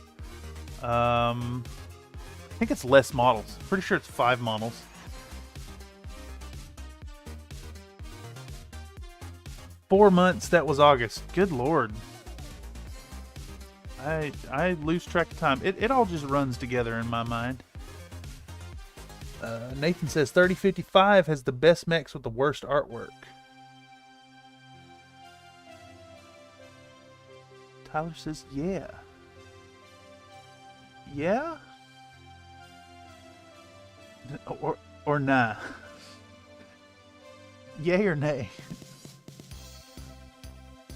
I think it's less models. Pretty sure it's 5 models. Four months, that was August. Good Lord. I lose track of time. It all just runs together in my mind. Nathan says 3055 has the best mechs with the worst artwork. Tyler says, yeah. Yeah? Or nah. Yay or nay?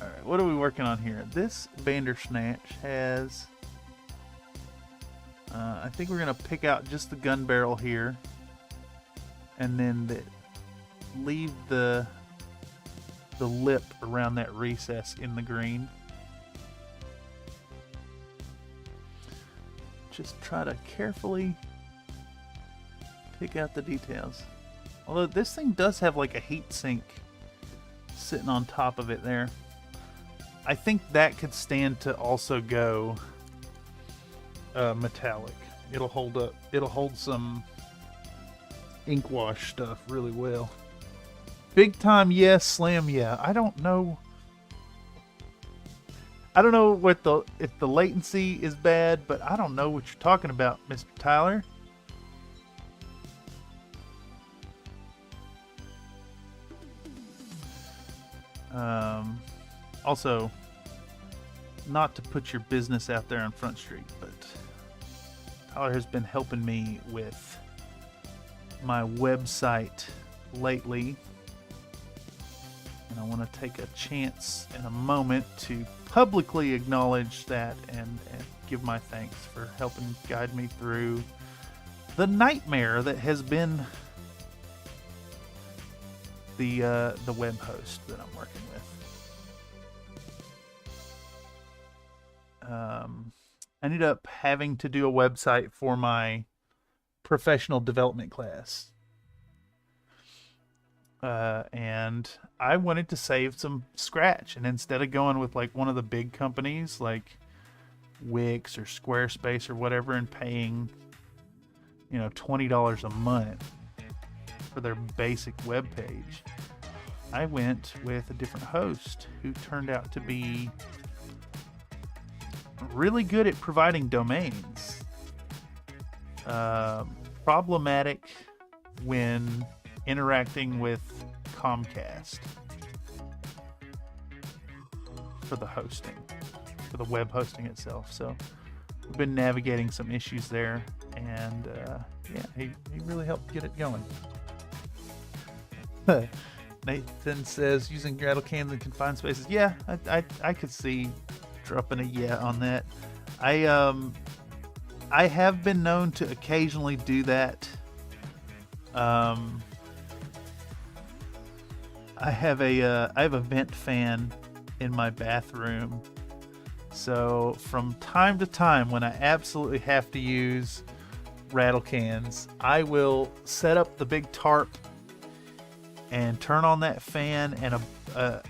Alright, what are we working on here? This Bandersnatch has... I think we're going to pick out just the gun barrel here. And then leave the lip around that recess in the green. Just try to carefully pick out the details. Although this thing does have like a heat sink sitting on top of it there. I think that could stand to also go metallic. It'll hold up. It'll hold some ink wash stuff really well. Big time yes, slam yeah. I don't know. I don't know if the latency is bad, but I don't know what you're talking about, Mr. Tyler. Also, not to put your business out there on Front Street, but Tyler has been helping me with my website lately. And I want to take a chance in a moment to publicly acknowledge that and give my thanks for helping guide me through the nightmare that has been the web host that I'm working with. I ended up having to do a website for my professional development class. And I wanted to save some scratch, and instead of going with like one of the big companies like Wix or Squarespace or whatever and paying, $20 a month for their basic web page, I went with a different host who turned out to be really good at providing domains. Problematic when interacting with Comcast for the hosting, for the web hosting itself. So we've been navigating some issues there, and he really helped get it going. Nathan says using rattle cans in confined spaces. Yeah, I could see dropping a yeah on that. I have been known to occasionally do that. I have a vent fan in my bathroom, so from time to time when I absolutely have to use rattle cans, I will set up the big tarp and turn on that fan and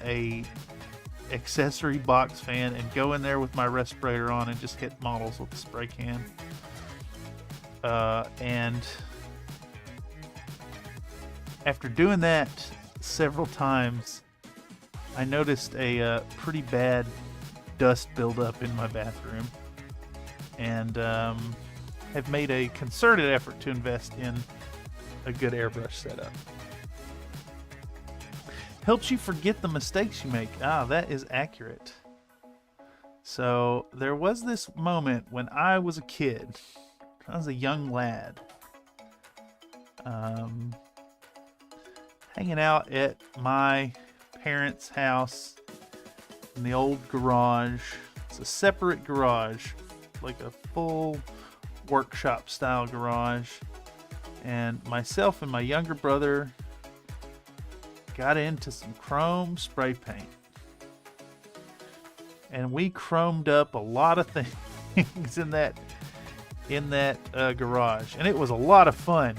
a accessory box fan and go in there with my respirator on and just hit models with the spray can. And after doing that several times, I noticed a pretty bad dust buildup in my bathroom, and have made a concerted effort to invest in a good airbrush setup. Helps you forget the mistakes you make. That is accurate. So there was this moment when I was a kid. I was a young lad. Hanging out at my parents' house in the old garage. It's a separate garage, like a full workshop style garage. And myself and my younger brother got into some chrome spray paint. And we chromed up a lot of things in that garage. And it was a lot of fun.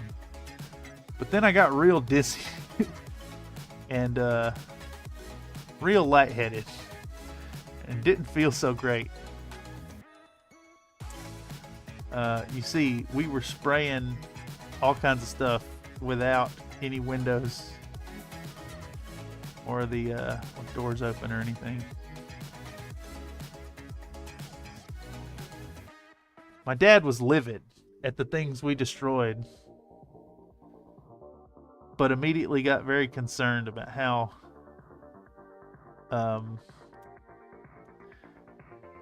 But then I got real dizzy and real lightheaded and didn't feel so great. You see, we were spraying all kinds of stuff without any windows or the doors open or anything. My dad was livid at the things we destroyed, but immediately got very concerned about how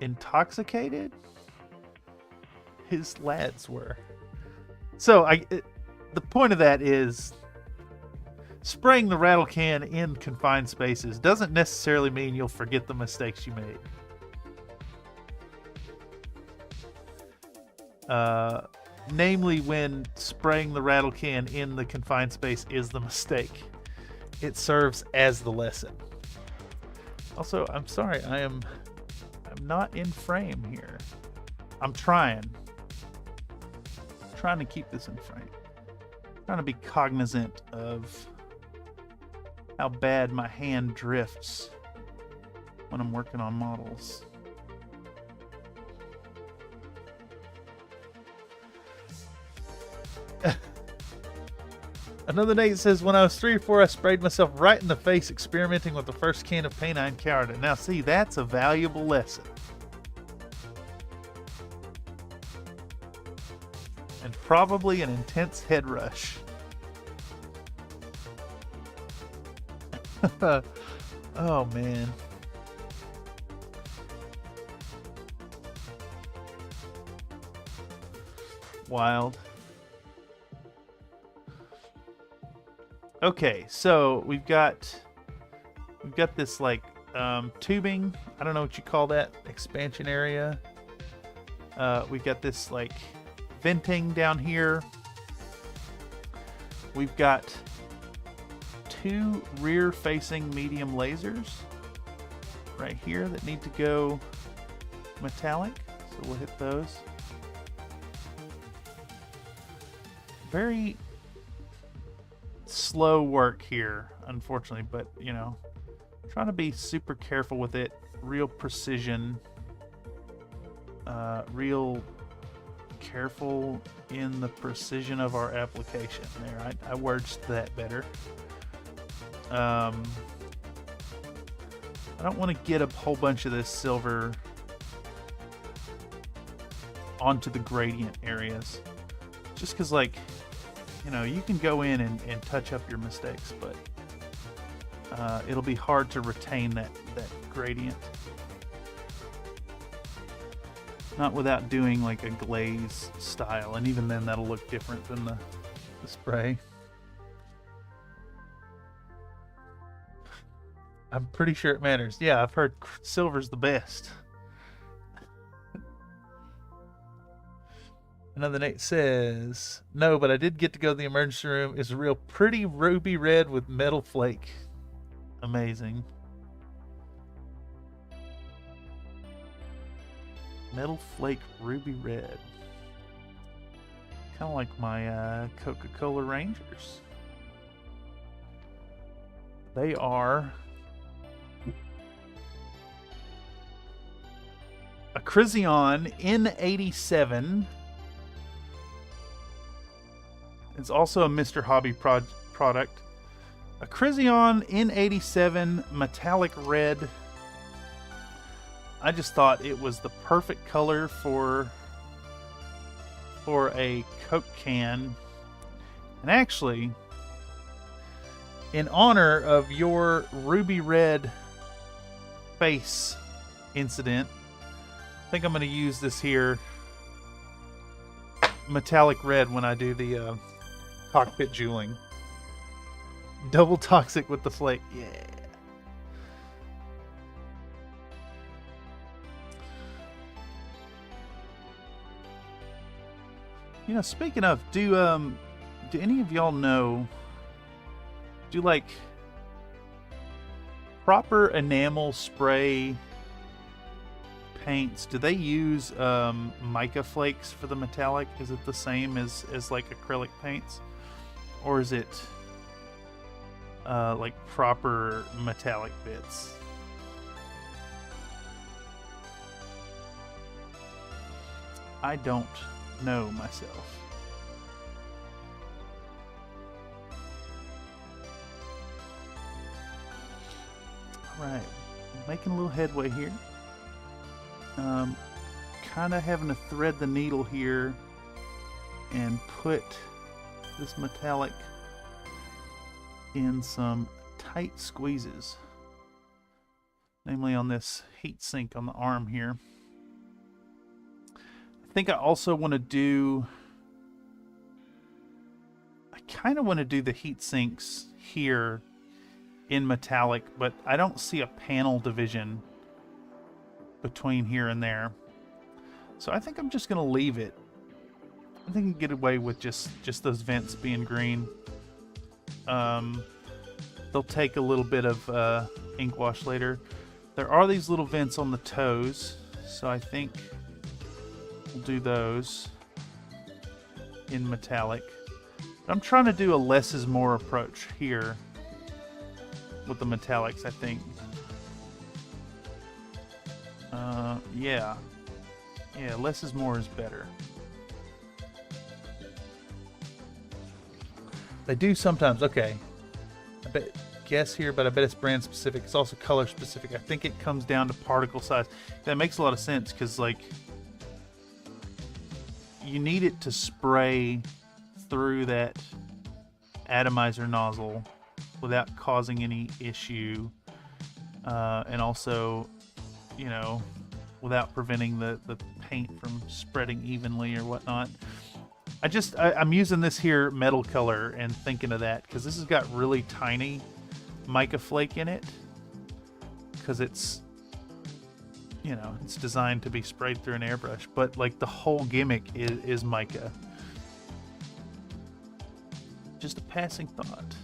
intoxicated his lads were. So the point of that is, spraying the rattle can in confined spaces doesn't necessarily mean you'll forget the mistakes you made. Namely, when spraying the rattle can in the confined space is the mistake, it serves as the lesson. Also, I'm sorry, I'm not in frame here. I'm trying to keep this in frame. Trying to be cognizant of how bad my hand drifts when I'm working on models. Another Nate says, when I was 3 or 4, I sprayed myself right in the face experimenting with the first can of paint I encountered. Now see, that's a valuable lesson. And probably an intense head rush. Oh man. Wild. Okay, so we've got this like tubing. I don't know what you call that, expansion area. We've got this like venting down here. We've got 2 rear-facing medium lasers right here that need to go metallic, so we'll hit those. Very slow work here, unfortunately, but you know, trying to be super careful with it, real precision, real careful in the precision of our application. There, I worded that better. I don't want to get a whole bunch of this silver onto the gradient areas, just because, like, you know, you can go in and touch up your mistakes, but it'll be hard to retain that gradient. Not without doing like a glaze style, and even then that'll look different than the spray. I'm pretty sure it matters. Yeah, I've heard silver's the best. Another Nate says, no, but I did get to go to the emergency room. It's a real pretty ruby red with metal flake. Amazing. Metal flake ruby red. Kind of like my Coca-Cola Rangers. They are a Crizion N87. It's also a Mr. Hobby product. A Crizion N87 metallic red. I just thought it was the perfect color for a Coke can. And actually, in honor of your ruby red face incident, I think I'm going to use this here metallic red when I do the cockpit jeweling. Double toxic with the flake. Yeah. You know, speaking of, do any of y'all know, do like proper enamel spray paints, do they use mica flakes for the metallic? Is it the same as like acrylic paints? Or is it like proper metallic bits? I don't know myself. Alright, making a little headway here. Kind of having to thread the needle here and put this metallic in some tight squeezes, namely on this heat sink on the arm here. I think I also want to do, I kind of want to do the heat sinks here in metallic, but I don't see a panel division between here and there. So I think I'm just going to leave it. I think I can get away with just those vents being green. They'll take a little bit of ink wash later. There are these little vents on the toes, so I think we'll do those in metallic. But I'm trying to do a less is more approach here with the metallics, I think. Yeah, less is more is better. They do sometimes. Okay. I bet guess here, but I bet it's brand specific. It's also color specific. I think it comes down to particle size. That makes a lot of sense because, like, you need it to spray through that atomizer nozzle without causing any issue, and also, you know, without preventing the paint from spreading evenly or whatnot. I'm using this here metal color and thinking of that because this has got really tiny mica flake in it because it's, you know, it's designed to be sprayed through an airbrush, but like the whole gimmick is mica. Just a passing thought.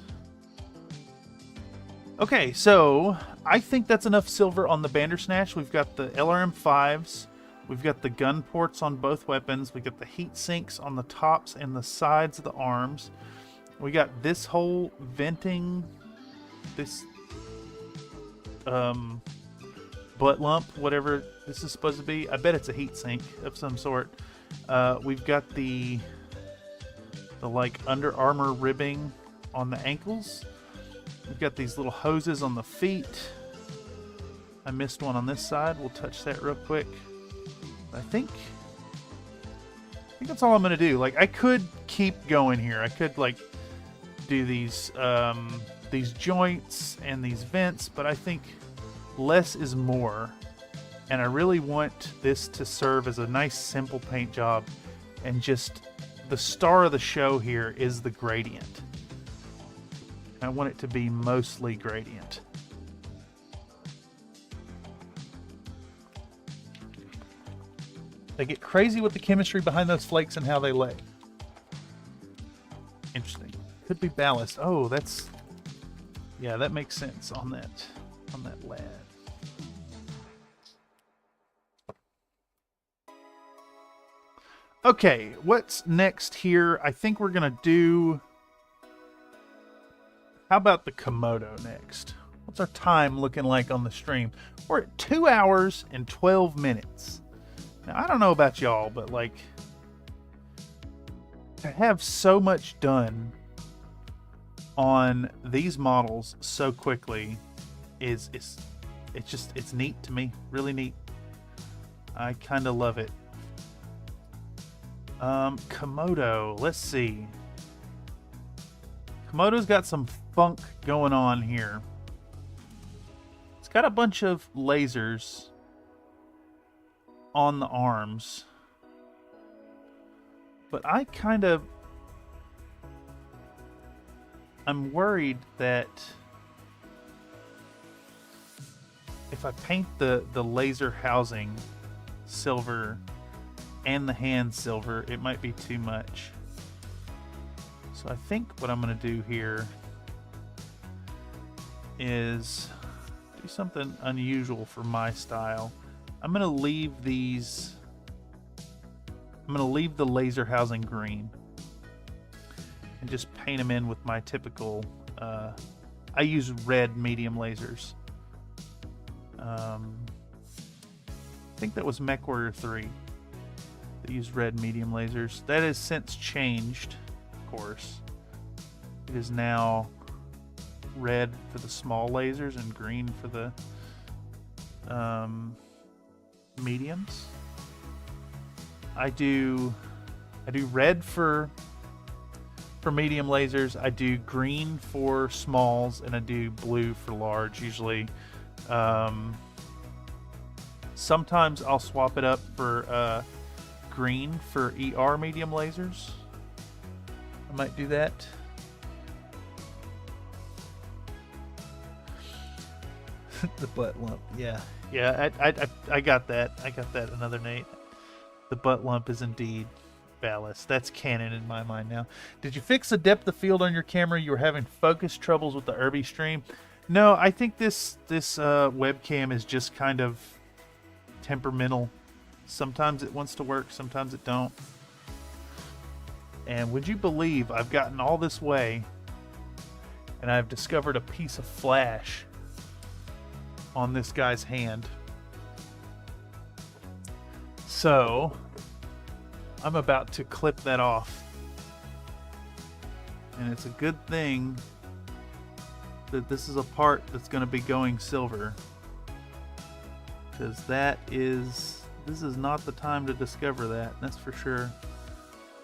Okay, so I think that's enough silver on the Bandersnatch. We've got the LRM5s. We've got the gun ports on both weapons. We got the heat sinks on the tops and the sides of the arms. We got this whole venting, this butt lump, whatever this is supposed to be. I bet it's a heat sink of some sort. We've got the like Under Armour ribbing on the ankles. We've got these little hoses on the feet. I missed one on this side. We'll touch that real quick. I think that's all I'm gonna do. Like, I could keep going here. I could like do these joints and these vents, but I think less is more. And I really want this to serve as a nice simple paint job, and just the star of the show here is the gradient. I want it to be mostly gradient. They get crazy with the chemistry behind those flakes and how they lay. Interesting. Could be ballast. Oh, that's... yeah, that makes sense on that lad. Okay, what's next here? I think we're going to do... how about the Komodo next? What's our time looking like on the stream? We're at 2 hours and 12 minutes. Now, I don't know about y'all, but like, to have so much done on these models so quickly it's neat to me. Really neat. I kind of love it. Komodo, let's see. Komodo's got some funk going on here. It's got a bunch of lasers on the arms, but I'm worried that if I paint the laser housing silver and the hand silver, it might be too much. So I think what I'm going to do here is do something unusual for my style. I'm going to leave these... I'm going to leave the laser housing green and just paint them in with my typical... I use red medium lasers. I think that was MechWarrior 3 that used red medium lasers. That has since changed, of course. It is now red for the small lasers and green for the mediums. I do red for medium lasers. I do green for smalls, and I do blue for large. Usually, sometimes I'll swap it up for green for ER medium lasers. I might do that. The butt lump, yeah. I got that. I got that, another Nate. The butt lump is indeed ballast. That's canon in my mind now. Did you fix the depth of field on your camera? You were having focus troubles with the Irby stream. No, I think this webcam is just kind of temperamental. Sometimes it wants to work, sometimes it don't. And would you believe I've gotten all this way and I've discovered a piece of flash on this guy's hand. So I'm about to clip that off And it's a good thing that this is a part that's going to be going silver. Because this is not the time to discover that, that's for sure.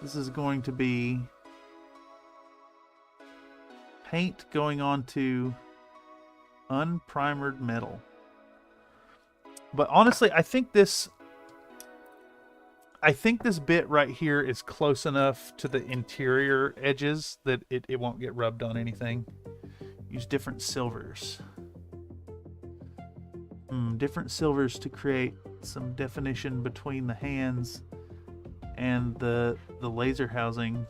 This is going to be paint going on to unprimered metal. But honestly, I think this bit right here is close enough to the interior edges that it won't get rubbed on anything. Use different silvers. Different silvers to create some definition between the hands and the laser housing.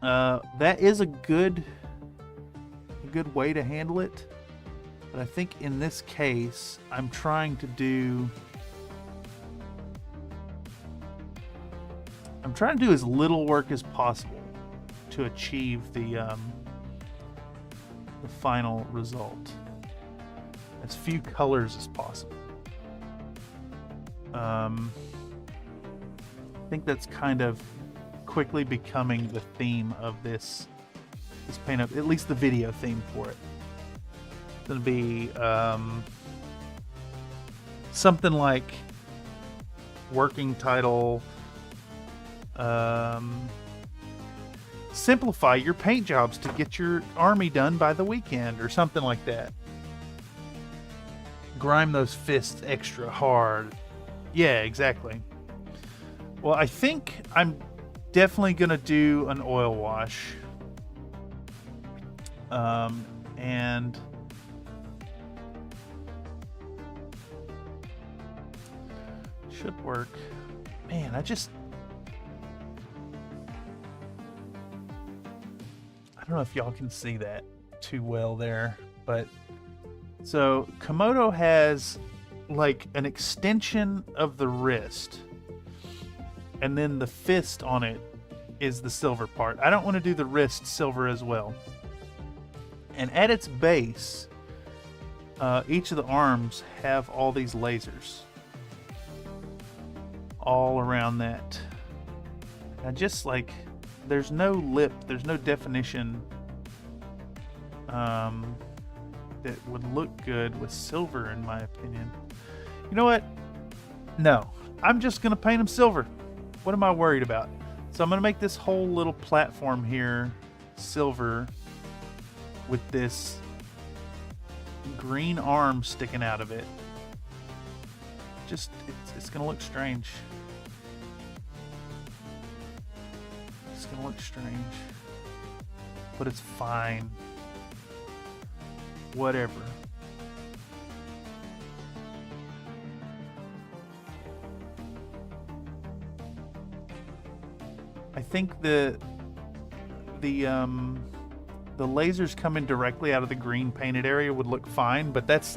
That is a good way to handle it. But I think in this case, I'm trying to do as little work as possible to achieve the final result. As few colors as possible. I think that's kind of quickly becoming the theme of this paint up, at least the video theme for it. It's gonna be something like working title, simplify your paint jobs to get your army done by the weekend, or something like that. Grime those fists extra hard. Yeah, exactly. Well, I think I'm definitely gonna do an oil wash. And should work. Man, I don't know if y'all can see that too well there, but so Komodo has like an extension of the wrist, and then the fist on it is the silver part. I don't want to do the wrist silver as well. And at its base, each of the arms have all these lasers all around that. I just like, there's no lip, there's no definition that would look good with silver, in my opinion. You know what? No, I'm just gonna paint them silver. What am I worried about? So I'm gonna make this whole little platform here silver with this green arm sticking out of it. Just, it's gonna look strange. It's gonna look strange, but it's fine. Whatever. I think the lasers coming directly out of the green painted area would look fine, but that's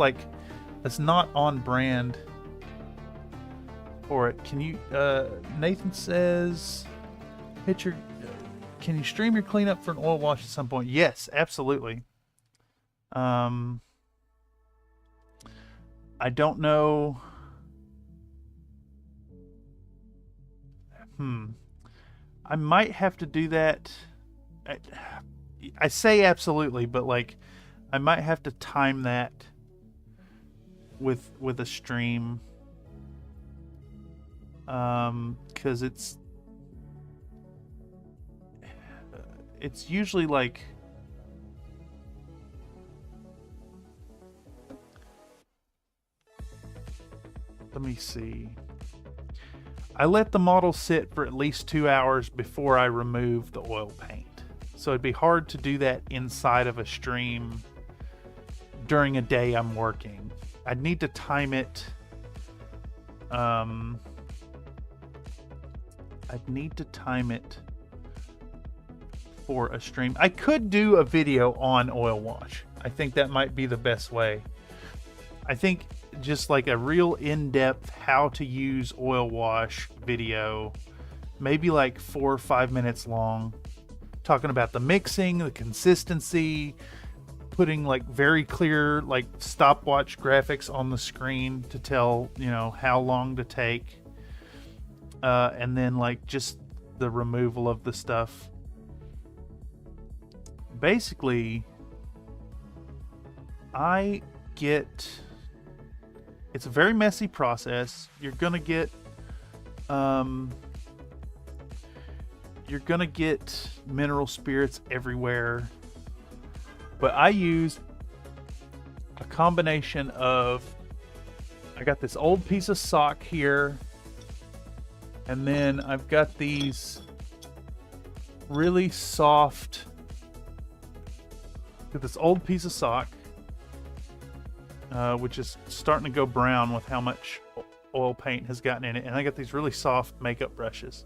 not on brand for it. Can you, Nathan says, can you stream your cleanup for an oil wash at some point? Yes, absolutely. I don't know. I might have to do that. I say absolutely, but like, I might have to time that with a stream. 'Cause it's usually like, let me see. I let the model sit for at least 2 hours before I remove the oil paint. So it'd be hard to do that inside of a stream during a day I'm working. I'd need to time it. I'd need to time it for a stream. I could do a video on oil wash. I think that might be the best way. I think just like a real in-depth how to use oil wash video, maybe like 4 or 5 minutes long, talking about the mixing, the consistency, putting like very clear like stopwatch graphics on the screen to tell, you know, how long to take, and then like just the removal of the stuff. basically, it's a very messy process. You're gonna get mineral spirits everywhere, but I use a combination of, I got this old piece of sock here, and then I've got these really soft, got this old piece of sock, which is starting to go brown with how much oil paint has gotten in it, and I got these really soft makeup brushes,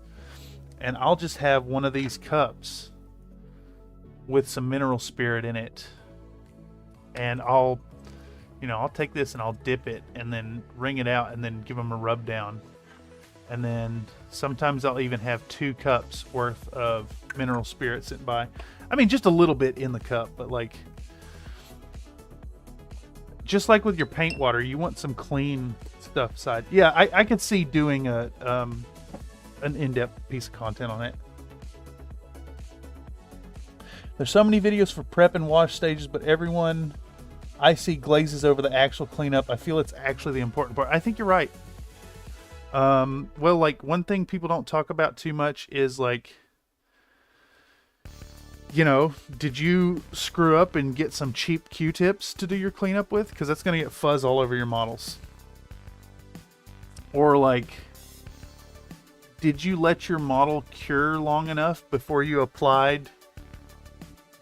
and I'll just have one of these cups with some mineral spirit in it, and I'll take this and I'll dip it and then wring it out and then give them a rub down. And then sometimes I'll even have 2 cups worth of mineral spirit sitting by. I mean, just a little bit in the cup, but like, just like with your paint water, you want some clean stuff side. Yeah, I could see doing an in-depth piece of content on it. There's so many videos for prep and wash stages, but everyone I see glazes over the actual cleanup. I feel it's actually the important part. I think you're right. Well, like, one thing people don't talk about too much is, like, did you screw up and get some cheap Q-tips to do your cleanup with? Because that's going to get fuzz all over your models. Or, like, did you let your model cure long enough before you applied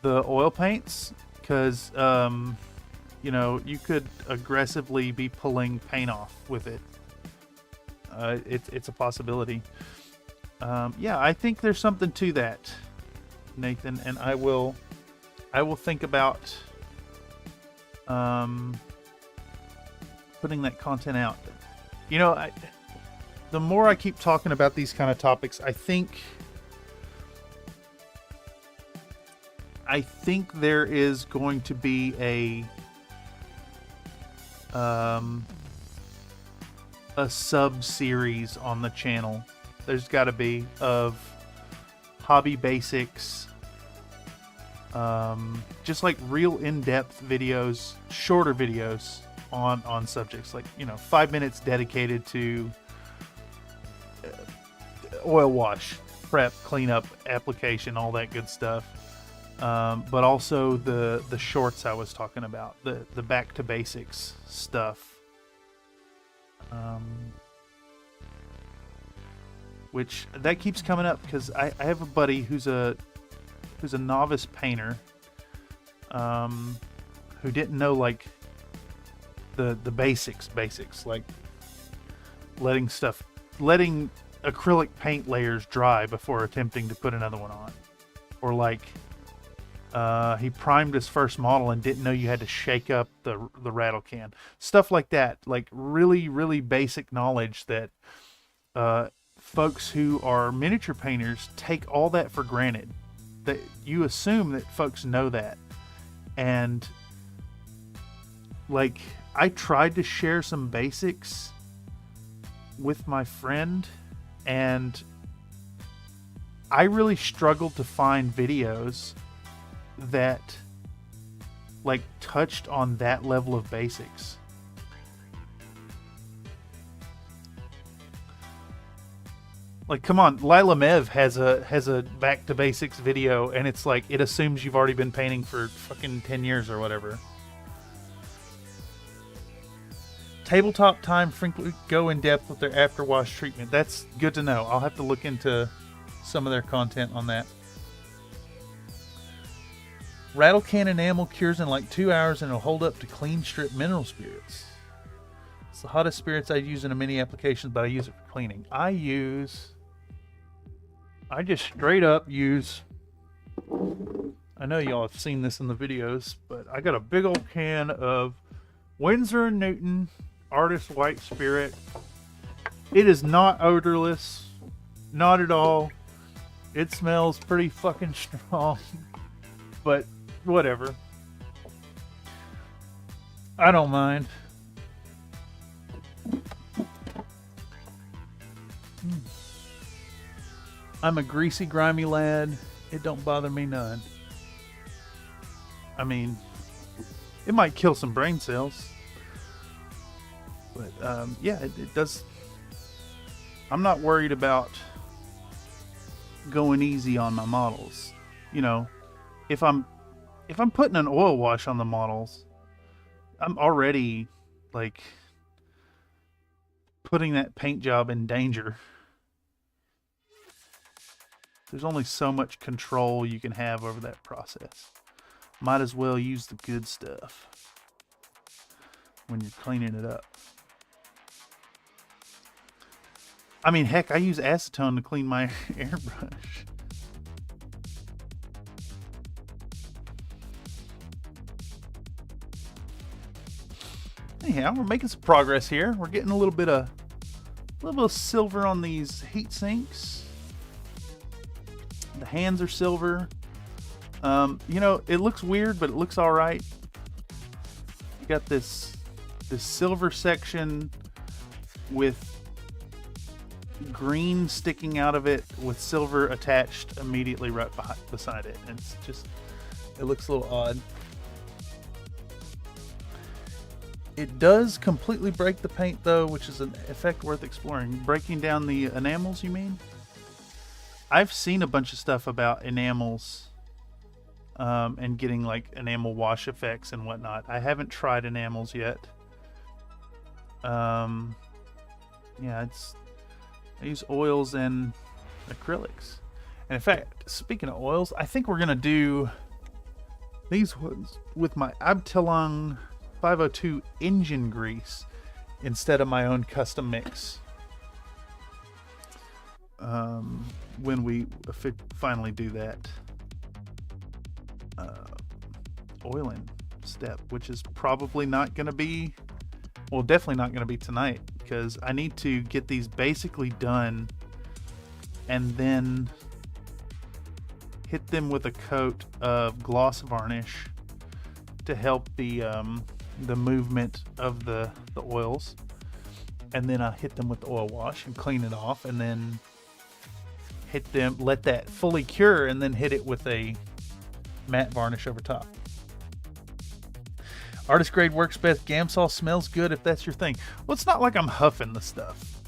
the oil paints? Because, you could aggressively be pulling paint off with it. It's a possibility. Yeah, I think there's something to that, Nathan, and I will think about putting that content out. The more I keep talking about these kind of topics, I think there is going to be a sub-series on the channel. There's got to be, of hobby basics, just like real in-depth videos, shorter videos on subjects, like 5 minutes dedicated to oil wash, prep, cleanup, application, all that good stuff. But also the shorts I was talking about, the back to basics stuff, which that keeps coming up because I have a buddy who's a novice painter, who didn't know, like, the basics, like letting acrylic paint layers dry before attempting to put another one on, or like, he primed his first model and didn't know you had to shake up the rattle can. Stuff like that. Like, really, really basic knowledge that folks who are miniature painters take all that for granted. That you assume that folks know that. And, like, I tried to share some basics with my friend, and I really struggled to find videos that, like, touched on that level of basics. Like, come on, Lila Mev has a back to basics video, and it's like, it assumes you've already been painting for fucking 10 years or whatever. Tabletop time frequently go in depth with their after wash treatment. That's good to know. I'll have to look into some of their content on that. Rattle can enamel cures in like 2 hours and it'll hold up to clean strip mineral spirits. It's the hottest spirits I use in a mini application, but I use it for cleaning. I just straight up use, I know y'all have seen this in the videos, but I got a big old can of Winsor & Newton Artist White Spirit. It is not odorless, not at all. It smells pretty fucking strong, but whatever. I don't mind. I'm a greasy, grimy lad. It don't bother me none. I mean, it might kill some brain cells. But yeah, it does. I'm not worried about going easy on my models. You know, if I'm putting an oil wash on the models, I'm already like putting that paint job in danger. There's only so much control you can have over that process. Might as well use the good stuff when you're cleaning it up. I mean, heck, I use acetone to clean my airbrush. Anyhow, we're making some progress here. We're getting a little bit of silver on these heat sinks. The hands are silver. You know, it looks weird, but it looks all right. You got this silver section with green sticking out of it with silver attached immediately right beside it. And it's just, it looks a little odd. It does completely break the paint though, which is an effect worth exploring. Breaking down the enamels, you mean? I've seen a bunch of stuff about enamels and getting like enamel wash effects and whatnot. I haven't tried enamels yet. Yeah, I use oils and acrylics. And in fact, speaking of oils, I think we're gonna do these ones with my Abteilung 502 engine grease instead of my own custom mix. When we finally do that oiling step, which is probably not going to be, well, definitely not going to be tonight, because I need to get these basically done and then hit them with a coat of gloss varnish to help the movement of the oils, and then I hit them with the oil wash and clean it off, and then hit them, let that fully cure, and then hit it with a matte varnish over top. Artist grade works best. Gamsol smells good if that's your thing. Well, it's not like I'm huffing the stuff.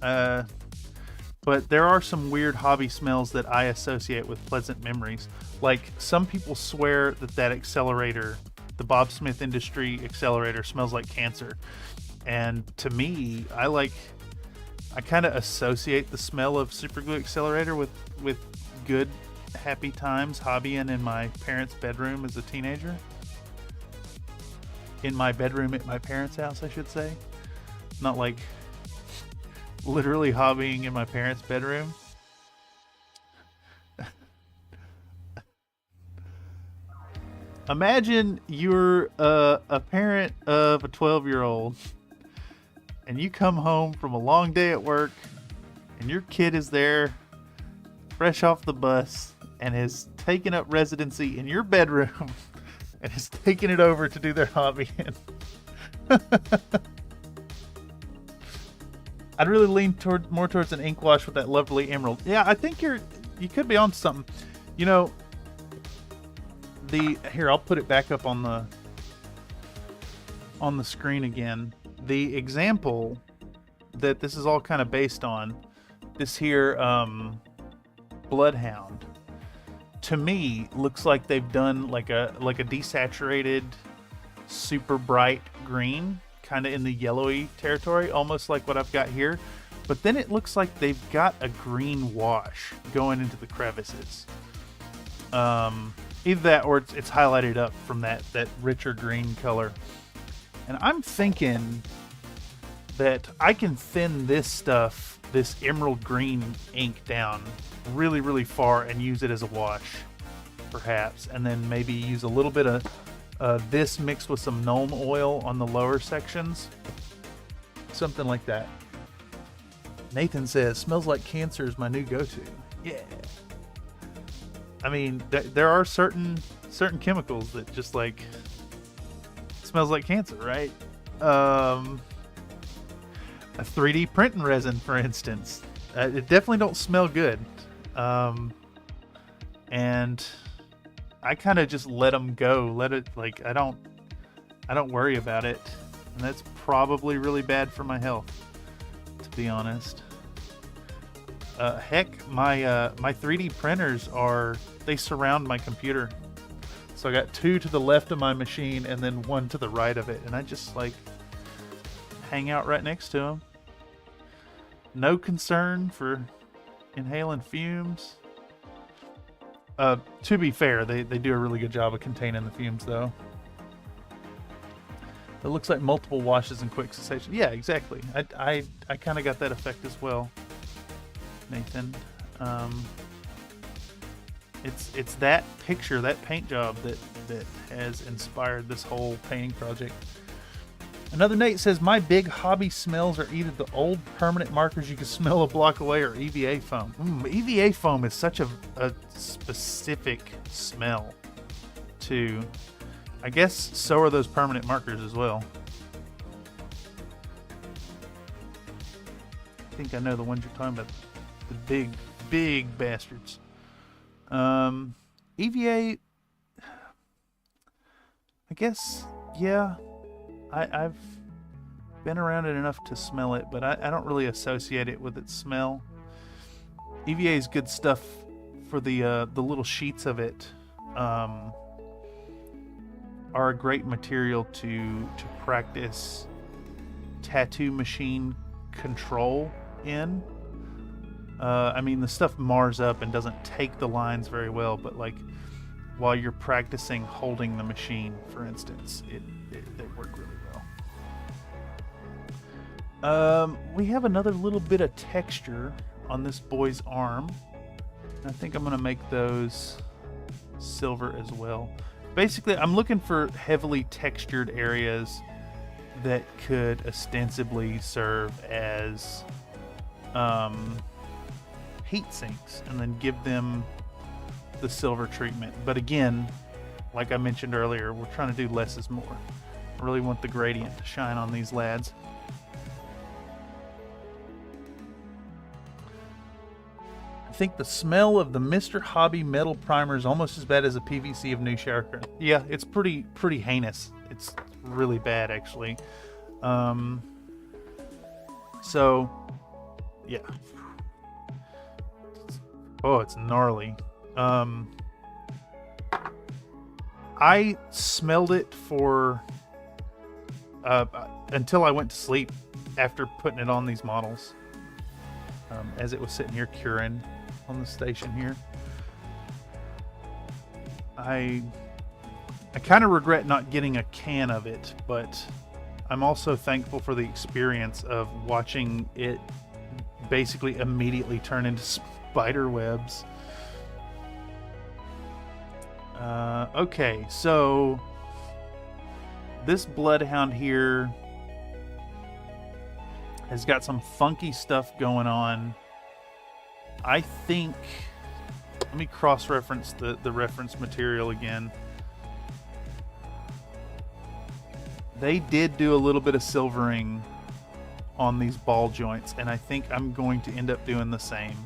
But there are some weird hobby smells that I associate with pleasant memories. Like, some people swear that accelerator, the Bob Smith Industry accelerator, smells like cancer. And to me, I kind of associate the smell of superglue accelerator with good, happy times hobbying in my parents' bedroom as a teenager. In my bedroom at my parents' house, I should say. Not like literally hobbying in my parents' bedroom. Imagine you're a parent of a 12-year-old and you come home from a long day at work and your kid is there fresh off the bus and has taken up residency in your bedroom and has taken it over to do their hobby in. I'd really lean more towards an ink wash with that lovely emerald. Yeah, I think you could be onto something. You know, here, I'll put it back up on the screen again. The example that this is all kind of based on, this here Bloodhound, to me looks like they've done like a desaturated super bright green, kind of in the yellowy territory, almost like what I've got here, but then it looks like they've got a green wash going into the crevices. Either that or it's highlighted up from that richer green color. And I'm thinking that I can thin this emerald green ink down really, really far and use it as a wash, perhaps. And then maybe use a little bit of this mixed with some gnome oil on the lower sections. Something like that. Nathan says, smells like cancer is my new go-to. Yeah. I mean, there are certain chemicals that just like smells like cancer, right? A 3D printing resin, for instance, it definitely don't smell good. And I kind of just let them go. Let it, like, I don't worry about it. And that's probably really bad for my health, to be honest. Heck, my 3D printers they surround my computer. So I got 2 to the left of my machine and then 1 to the right of it. And I just like hang out right next to them. No concern for inhaling fumes. To be fair, they do a really good job of containing the fumes though. It looks like multiple washes in quick succession. Yeah, exactly. I kind of got that effect as well, Nathan. It's that picture, that paint job that has inspired this whole painting project. Another Nate says, my big hobby smells are either the old permanent markers you can smell a block away or EVA foam. EVA foam is such a specific smell too. I guess so are those permanent markers as well. I think I know the ones you're talking about. The big bastards. EVA, I guess, yeah. I've been around it enough to smell it, but I don't really associate it with its smell. EVA is good stuff for the little sheets of it. Are a great material to practice tattoo machine control in. I mean, the stuff mars up and doesn't take the lines very well, but like while you're practicing holding the machine, for instance, they work really well. We have another little bit of texture on this boy's arm. I think I'm going to make those silver as well. Basically, I'm looking for heavily textured areas that could ostensibly serve as heat sinks and then give them the silver treatment. But again, like I mentioned earlier, we're trying to do less is more. I really want the gradient to shine on these lads. I think the smell of the Mr. Hobby metal primer is almost as bad as a PVC of new shower curtain. Yeah, it's pretty heinous. It's really bad, actually. So, yeah. Oh, it's gnarly. I smelled it for until I went to sleep after putting it on these models. As it was sitting here curing on the station here. I kind of regret not getting a can of it, but I'm also thankful for the experience of watching it basically immediately turn into spider webs. Okay, so this bloodhound here has got some funky stuff going on. I think, let me cross-reference the reference material again. They did do a little bit of silvering on these ball joints, and I think I'm going to end up doing the same.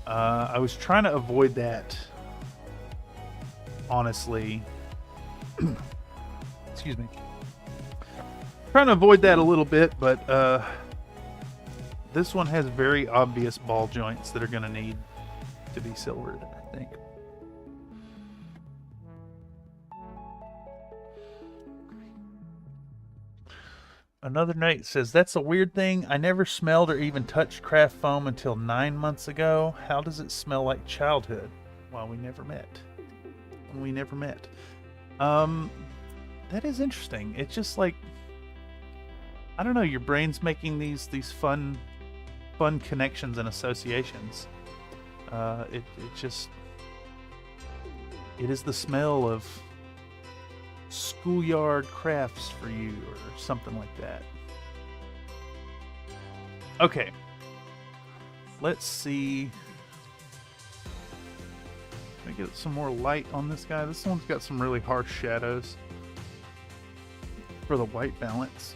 I was trying to avoid that, honestly. Excuse me. Trying to avoid that a little bit, but this one has very obvious ball joints that are going to need to be silvered, I think. Another Nate says, that's a weird thing. I never smelled or even touched craft foam until 9 months ago. How does it smell like childhood? Well, we never met. We never met. That is interesting. It's just like, I don't know, your brain's making these fun connections and associations. It is the smell of schoolyard crafts for you or something like that. Okay. Let's see. Let me get some more light on this guy. This one's got some really harsh shadows for the white balance.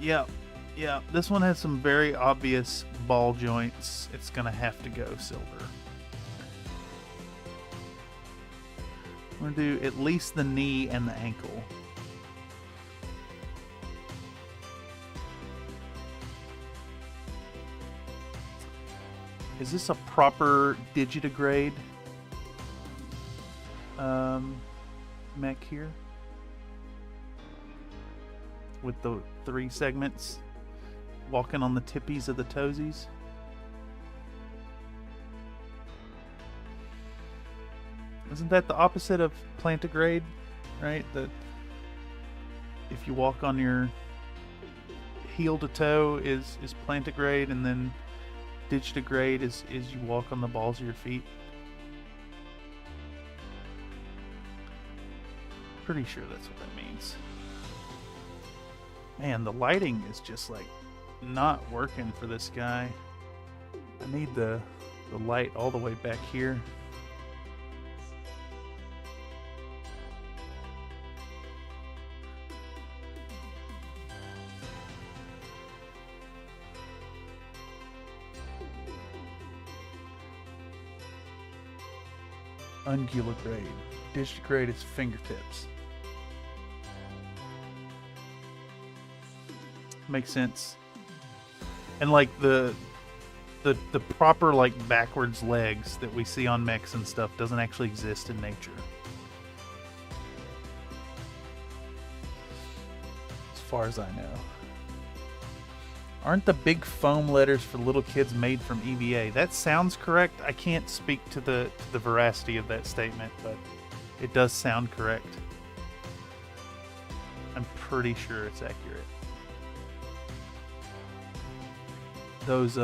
Yeah, this one has some very obvious ball joints. It's gonna have to go silver. We're going to do at least the knee and the ankle. Is this a proper digitigrade mech here? With the 3 segments walking on the tippies of the toesies? Isn't that the opposite of plantigrade, right? That if you walk on your heel to toe is plantigrade, and then digitigrade is you walk on the balls of your feet. Pretty sure that's what that means. Man, the lighting is just like not working for this guy. I need the light all the way back here. Unguligrade. Digitigrade is fingertips. Makes sense. And like the proper like backwards legs that we see on mechs and stuff doesn't actually exist in nature. As far as I know. Aren't the big foam letters for little kids made from EVA? That sounds correct. I can't speak to the veracity of that statement, but it does sound correct. I'm pretty sure it's accurate. Those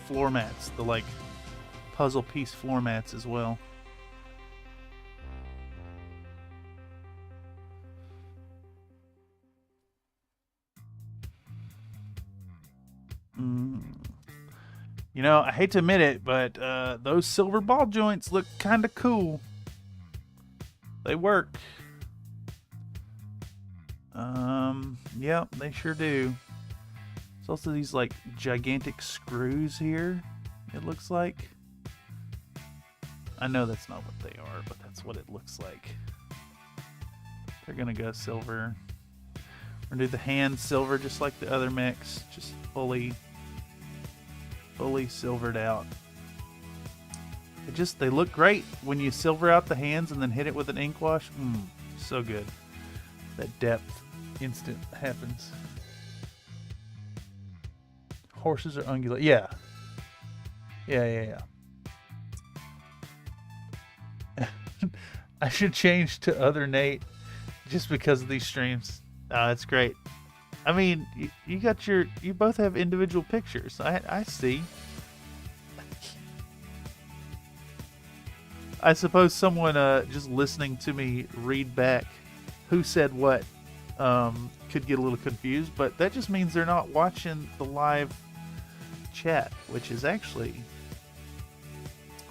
floor mats, the like puzzle piece floor mats as well. You know, I hate to admit it, but those silver ball joints look kind of cool. They work. Yep, they sure do. There's also these like gigantic screws here, it looks like. I know that's not what they are, but that's what it looks like. They're gonna go silver. We're gonna do the hand silver just like the other mechs, just fully silvered out. They look great when you silver out the hands and then hit it with an ink wash. So good. That depth instant happens. Horses are ungulate. Yeah. I should change to other Nate just because of these streams. That's great. I mean, you both have individual pictures. I see. I suppose someone just listening to me read back who said what could get a little confused, but that just means they're not watching the live chat, which is actually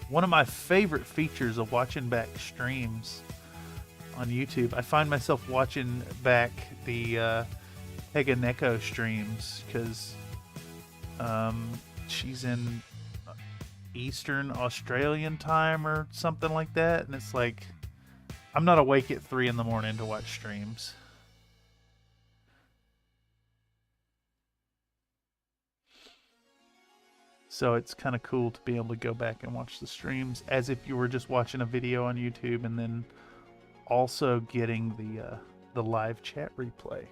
one of my favorite features of watching back streams on YouTube. I find myself watching back the Heganeko streams because she's in Eastern Australian time or something like that, and it's like I'm not awake at 3 in the morning to watch streams. So it's kind of cool to be able to go back and watch the streams as if you were just watching a video on YouTube and then also getting the live chat replay.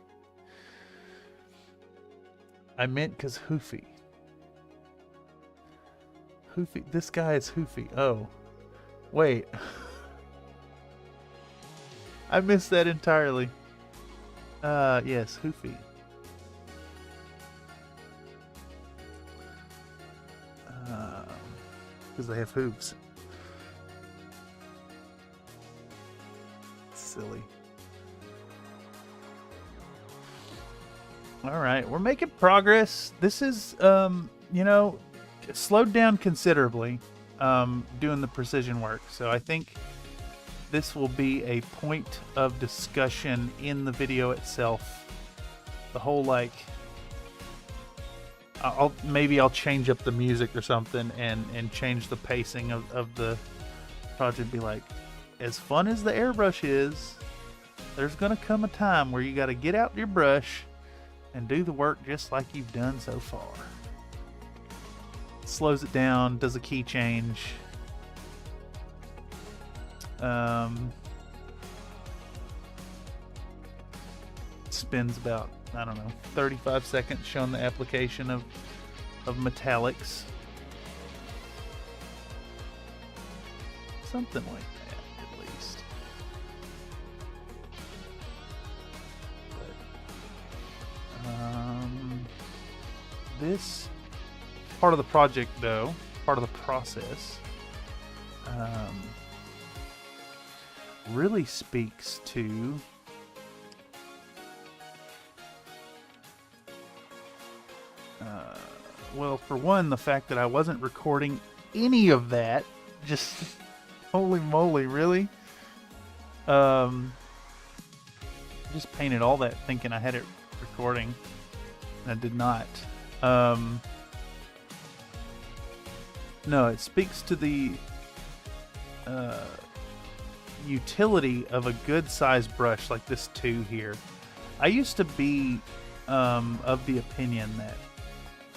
I meant because Hoofy. This guy is Hoofy. Oh, wait. I missed that entirely. Yes, Hoofy. Because they have hooves. Silly. All right, we're making progress. This is, you know, slowed down considerably doing the precision work. So I think this will be a point of discussion in the video itself. The whole like, maybe I'll change up the music or something and change the pacing of the project. Be like, as fun as the airbrush is, there's going to come a time where you got to get out your brush and do the work just like you've done so far. Slows it down, does a key change. Spends about, I don't know, 35 seconds showing the application of metallics. Something like that, at least. But, this part of the project, though, part of the process, really speaks to well, for one, the fact that I wasn't recording any of that. Just holy moly, really? Just painted all that thinking I had it recording. And I did not. No, it speaks to the utility of a good sized brush like this 2 here. I used to be of the opinion that,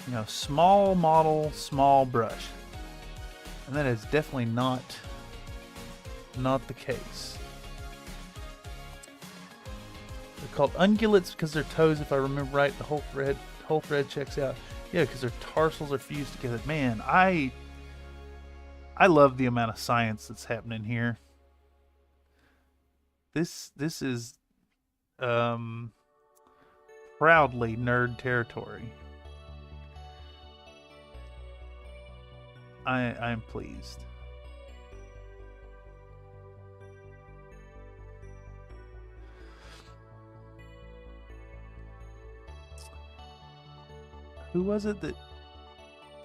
you know, small model, small brush. And that is definitely not the case. They're called ungulates because their toes, if I remember right, the whole thread checks out. Yeah, because their tarsals are fused together. Man, I love the amount of science that's happening here. This is proudly nerd territory. I am pleased. Who was it that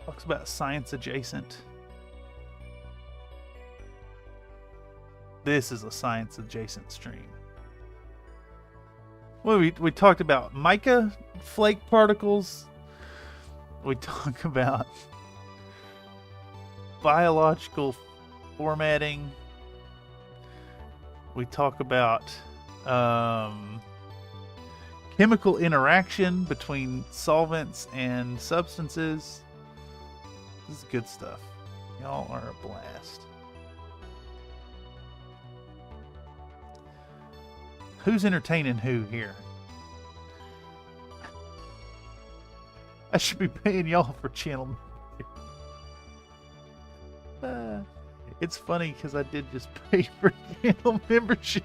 talks about science adjacent? This is a science adjacent stream. Well, we talked about mica flake particles. We talk about biological formatting. We talk about chemical interaction between solvents and substances. This is good stuff. Y'all are a blast. Who's entertaining who here? I should be paying y'all for channel. It's funny because I did just pay for channel membership.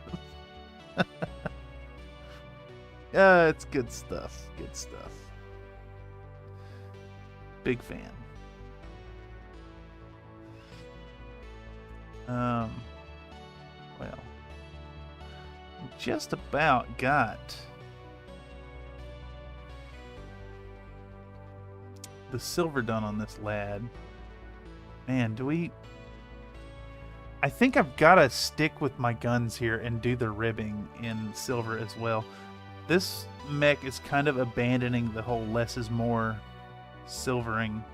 It's good stuff. Good stuff. Big fan. Well, just about got the silver done on this lad. Man, I think I've got to stick with my guns here and do the ribbing in silver as well. This mech is kind of abandoning the whole less is more silvering.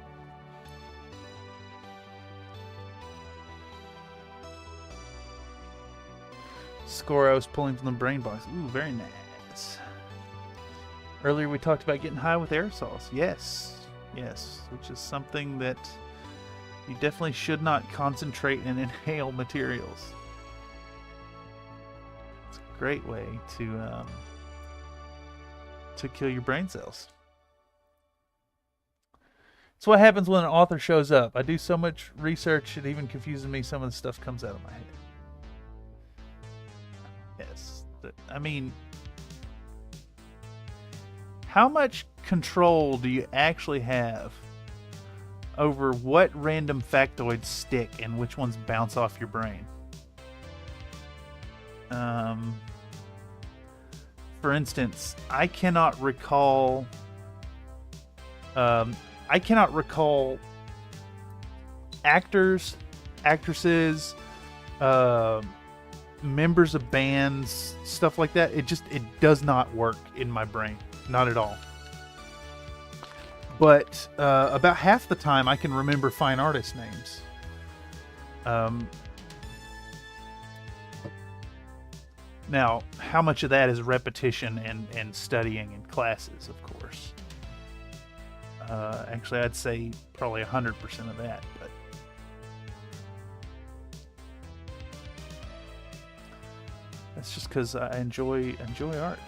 Scoros pulling from the brain box. Ooh, very nice. Earlier we talked about getting high with aerosols. Yes, which is something that you definitely should not concentrate and inhale materials. It's a great way to kill your brain cells. It's what happens when an author shows up. I do so much research, it even confuses me. Some of the stuff comes out of my head. Yes. I mean, how much control do you actually have over what random factoids stick and which ones bounce off your brain? For instance, I cannot recall actors, actresses, members of bands, stuff like that. It does not work in my brain. Not at all. But about half the time I can remember fine artist names. Now, how much of that is repetition and studying in classes, of course. Actually, I'd say probably 100% of that, but that's just because I enjoy art.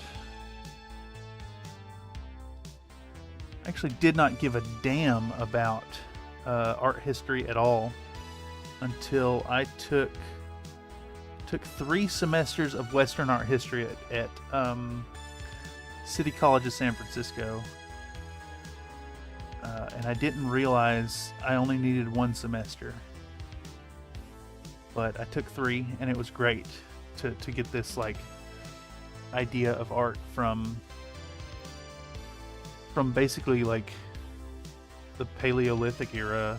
I actually did not give a damn about art history at all until I took 3 semesters of Western art history at City College of San Francisco. And I didn't realize I only needed 1 semester. But I took 3, and it was great to get this like idea of art from basically like the Paleolithic era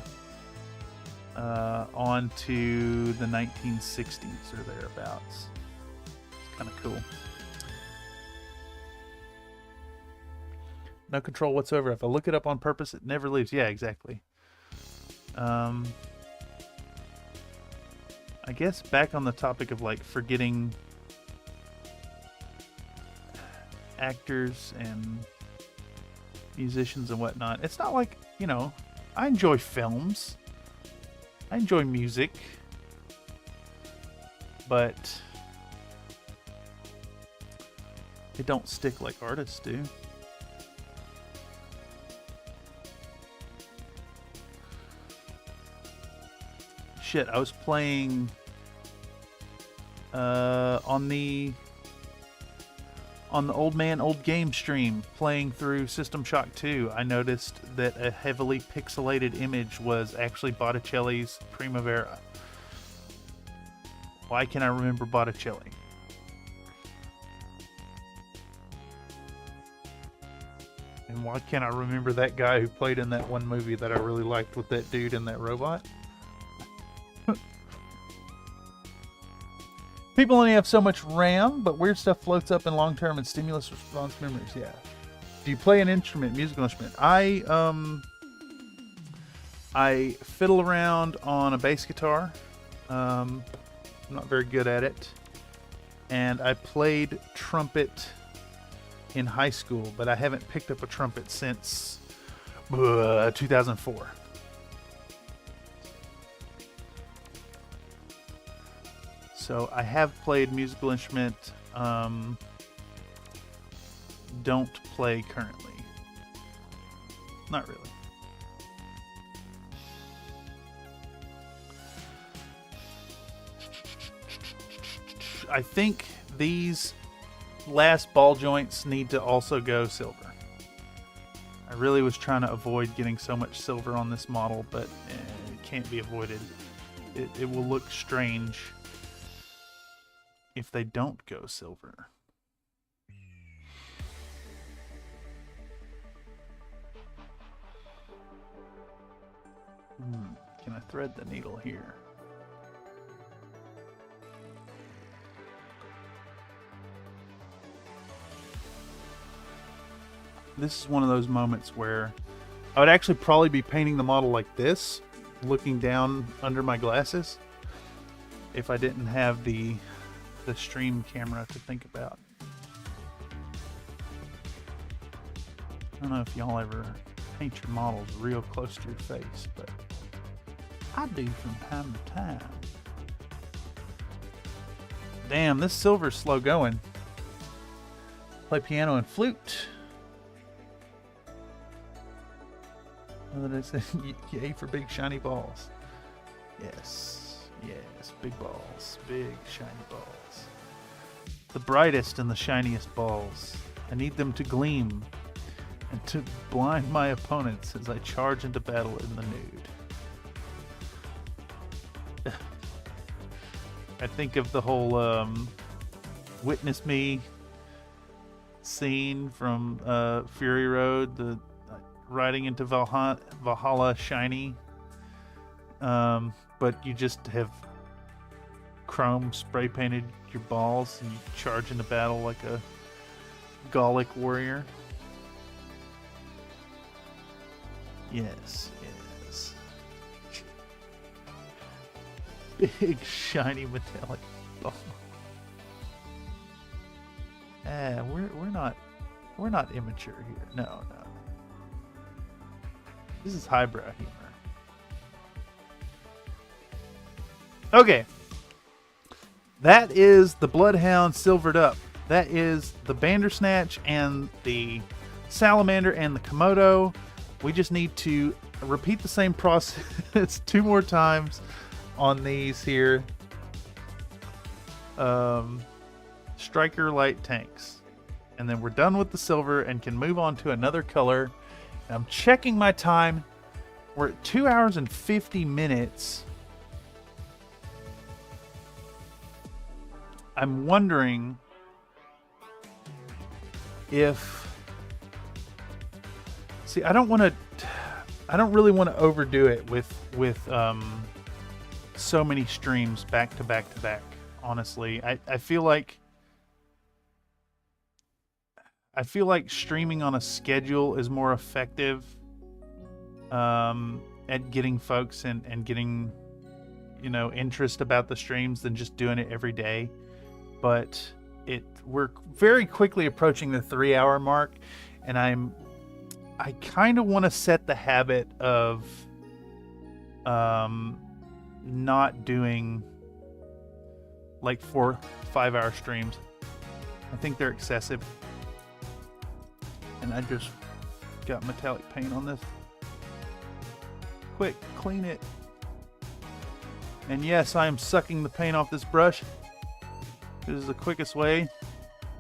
on to the 1960s or thereabouts. It's kind of cool. No control whatsoever. If I look it up on purpose, it never leaves. Yeah, exactly. I guess back on the topic of like forgetting actors and musicians and whatnot. It's not like, you know, I enjoy films. I enjoy music. But they don't stick like artists do. Shit, I was playing on the Old Man Old Game stream, playing through System Shock 2. I noticed that a heavily pixelated image was actually Botticelli's Primavera. Why can I remember Botticelli? And why can't I remember that guy who played in that one movie that I really liked with that dude and that robot? People only have so much RAM, but weird stuff floats up in long-term and stimulus response memories. Yeah. Do you play an instrument, musical instrument? I fiddle around on a bass guitar. I'm not very good at it. And I played trumpet in high school, but I haven't picked up a trumpet since 2004. So I have played musical instrument, don't play currently. Not really. I think these last ball joints need to also go silver. I really was trying to avoid getting so much silver on this model, but it can't be avoided. It will look strange if they don't go silver. Can I thread the needle here? This is one of those moments where I would actually probably be painting the model like this, looking down under my glasses, if I didn't have the stream camera to think about. I don't know if y'all ever paint your models real close to your face, but I do from time to time. Damn, this silver's slow going. Play piano and flute. Yay for big shiny balls. Yes, big balls, big shiny balls. The brightest and the shiniest balls. I need them to gleam and to blind my opponents as I charge into battle in the nude. I think of the whole Witness Me scene from Fury Road, the riding into Valhalla shiny, but you just have chrome spray painted your balls and you charge into battle like a Gallic warrior. Yes. Big shiny metallic ball. we're not immature here. No, no. This is highbrow humor. Okay. That is the Bloodhound silvered up. That is the Bandersnatch and the Salamander and the Komodo. We just need to repeat the same process 2 more times on these here. Striker light tanks. And then we're done with the silver and can move on to another color. And I'm checking my time. We're at 2 hours and 50 minutes. I'm wondering if... See, I don't really want to overdo it with so many streams back to back to back. Honestly, I feel like streaming on a schedule is more effective at getting folks and getting, you know, interest about the streams than just doing it every day. But we're very quickly approaching the 3-hour mark, and I kind of want to set the habit of not doing like 4-5 hour streams. I think they're excessive. And I just got metallic paint on this. Quick, clean it. And yes, I am sucking the paint off this brush. This is the quickest way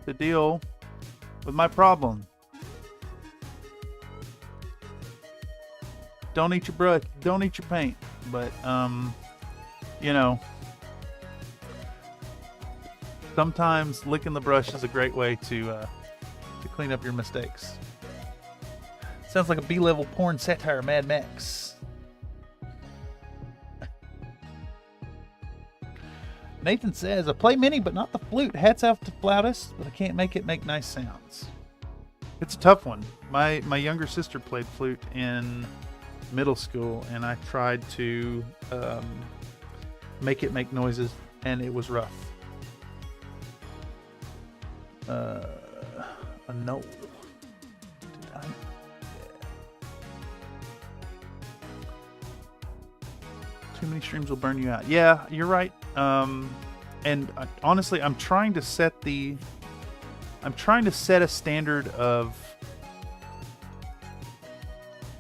to deal with my problem. Don't eat your brush, don't eat your paint. But, you know, sometimes licking the brush is a great way to clean up your mistakes. Sounds like a B-level porn satire, Mad Max. Nathan says, I play mini, but not the flute. Hats off to flautists, but I can't make it make nice sounds. It's a tough one. My younger sister played flute in middle school, and I tried to make it make noises, and it was rough. A no. Too many streams will burn you out. Yeah, you're right. And honestly, I'm trying to set a standard of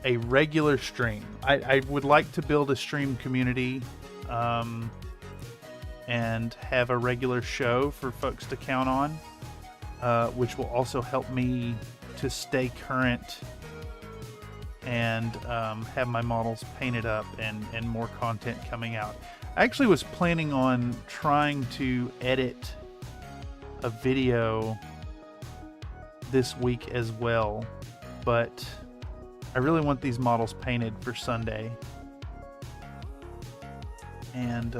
a regular stream. I would like to build a stream community, and have a regular show for folks to count on, which will also help me to stay current and have my models painted up and more content coming out. I actually was planning on trying to edit a video this week as well, but I really want these models painted for Sunday. And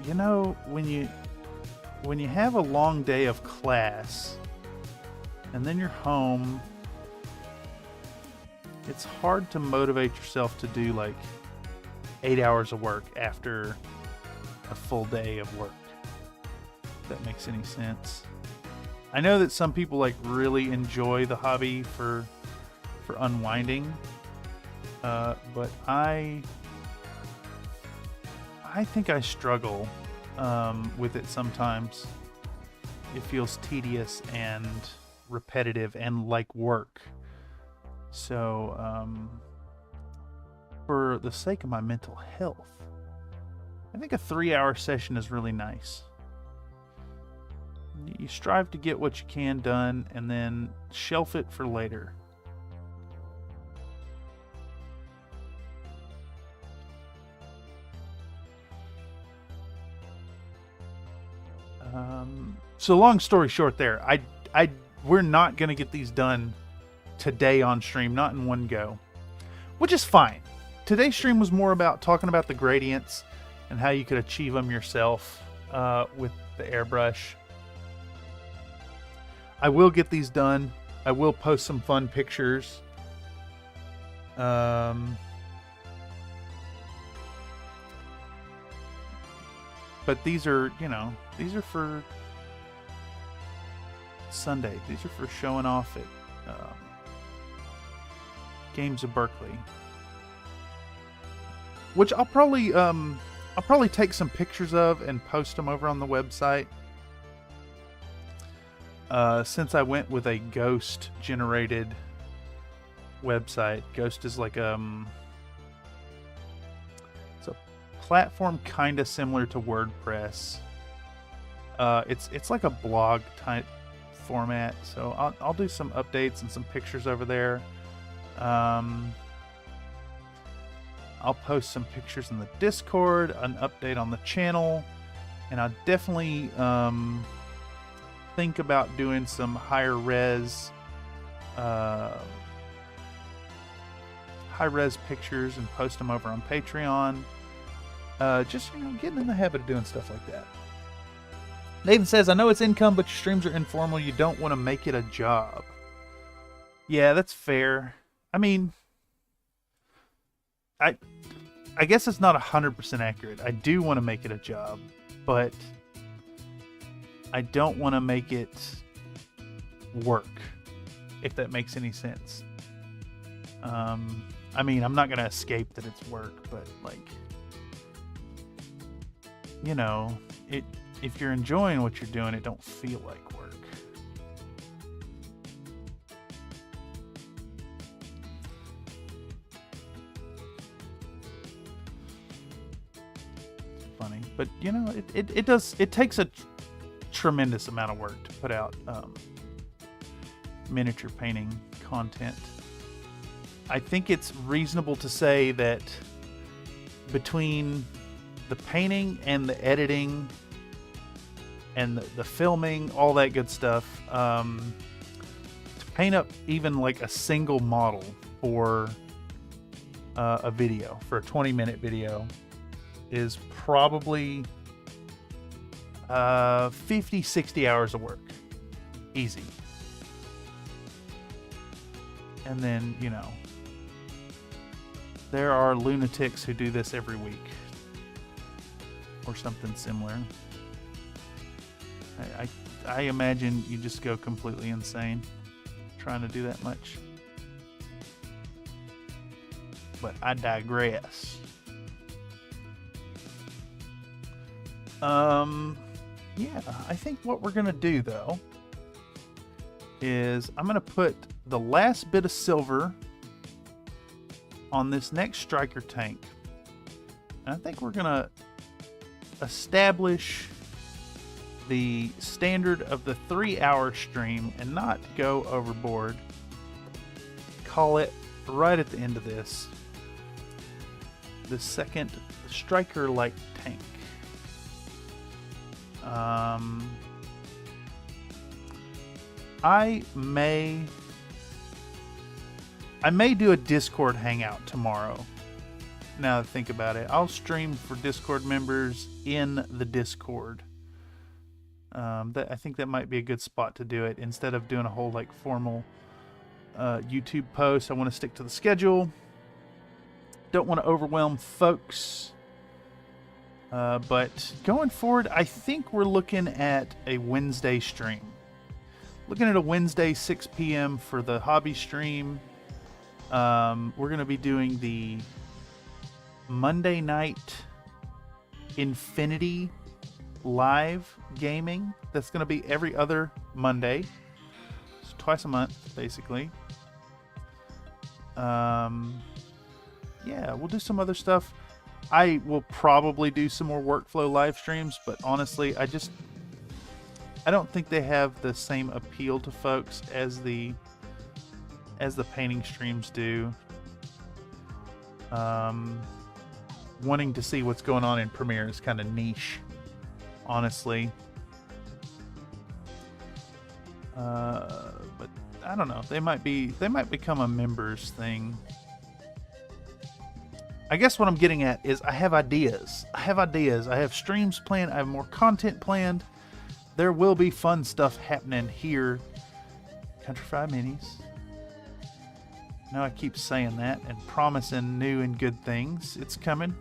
you know, when you have a long day of class and then you're home, it's hard to motivate yourself to do like 8 hours of work after a full day of work. If that makes any sense. I know that some people like really enjoy the hobby for unwinding, but I think I struggle with it sometimes. It feels tedious and repetitive and like work. So, for the sake of my mental health, I think a 3-hour session is really nice. You strive to get what you can done and then shelf it for later. So long story short there, we're not going to get these done today on stream, not in one go, which is fine. Today's stream was more about talking about the gradients and how you could achieve them yourself with the airbrush. I will get these done. I will post some fun pictures. But these are, you know, these are for Sunday. These are for showing off at Games of Berkeley. Which I'll probably take some pictures of and post them over on the website. Since I went with a ghost generated website. Ghost is like it's a platform kind of similar to WordPress. It's like a blog type format, so I'll do some updates and some pictures over there. I'll post some pictures in the Discord, an update on the channel, and I definitely think about doing some high res pictures and post them over on Patreon. Just getting in the habit of doing stuff like that. Nathan says, I know it's income, but your streams are informal. You don't want to make it a job. Yeah, that's fair. I mean, I guess it's not 100% accurate. I do want to make it a job, but I don't want to make it work, if that makes any sense. I mean, I'm not going to escape that it's work, but like, if you're enjoying what you're doing, it don't feel like work. Funny, but it takes a tremendous amount of work to put out miniature painting content. I think it's reasonable to say that between the painting and the editing and the filming, all that good stuff, to paint up even like a single model for a video, for a 20-minute video, is probably 50-60 hours of work. Easy. And then, there are lunatics who do this every week or something similar. I imagine you just go completely insane trying to do that much. But I digress. Yeah, I think what we're going to do, though, is I'm going to put the last bit of silver on this next striker tank. And I think we're going to establish the standard of the 3-hour stream and not go overboard. Call it right at the end of this the second striker-like tank. I may do a Discord hangout tomorrow. Now that I think about it, I'll stream for Discord members in the Discord. I think that might be a good spot to do it instead of doing a whole formal YouTube post. I want to stick to the schedule. Don't want to overwhelm folks. But going forward, I think we're looking at a Wednesday stream. Looking at a Wednesday 6 p.m. for the hobby stream. We're going to be doing the Monday night Infinity live gaming. That's going to be every other Monday. It's twice a month, basically. Yeah, we'll do some other stuff. I will probably do some more workflow live streams, but honestly, I don't think they have the same appeal to folks as the painting streams do. Wanting to see what's going on in Premiere is kind of niche, honestly. But I don't know. They might become a members thing. I guess what I'm getting at is I have ideas. I have streams planned. I have more content planned. There will be fun stuff happening here. Country Fried Minis. I know I keep saying that and promising new and good things. It's coming.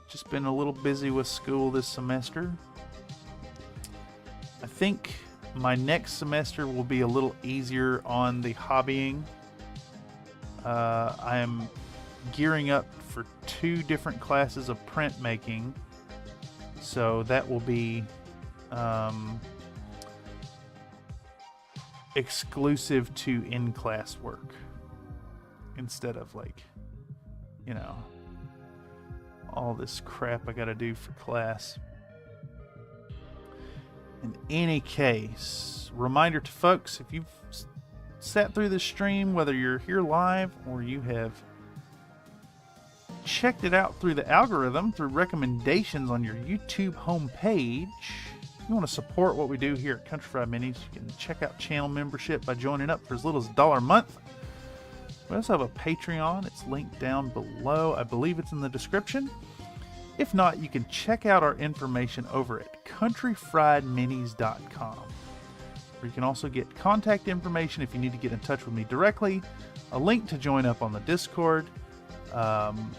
Just been a little busy with school this semester. I think My next semester will be a little easier on the hobbying. I am gearing up for 2 different classes of printmaking, so that will be exclusive to in-class work instead of, like, you know, all this crap I gotta do for class. In any case, reminder to folks, if you've sat through this stream, whether you're here live or you have checked it out through the algorithm, through recommendations on your YouTube homepage, if you want to support what we do here at Country Fried Minis, you can check out channel membership by joining up for as little as $1 a month. We also have a Patreon. It's linked down below. I believe it's in the description. If not, you can check out our information over at countryfriedminis.com, where you can also get contact information if you need to get in touch with me directly, a link to join up on the Discord,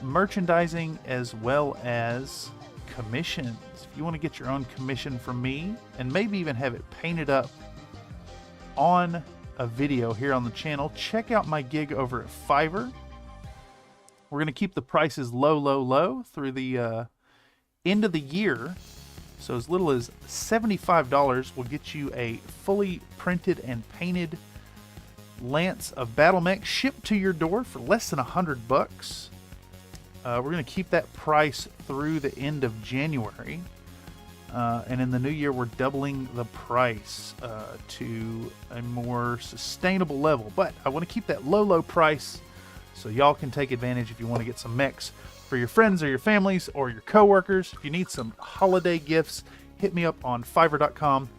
merchandising, as well as commissions. If you want to get your own commission from me and maybe even have it painted up on a video here on the channel, check out my gig over at Fiverr. We're going to keep the prices low through the end of the year. So as little as $75 will get you a fully printed and painted lance of battle mech shipped to your door for less than $100. We're going to keep that price through the end of January. And in the new year, we're doubling the price to a more sustainable level. But I want to keep that low price so y'all can take advantage if you want to get some mechs for your friends or your families or your coworkers. If you need some holiday gifts, hit me up on fiverr.com.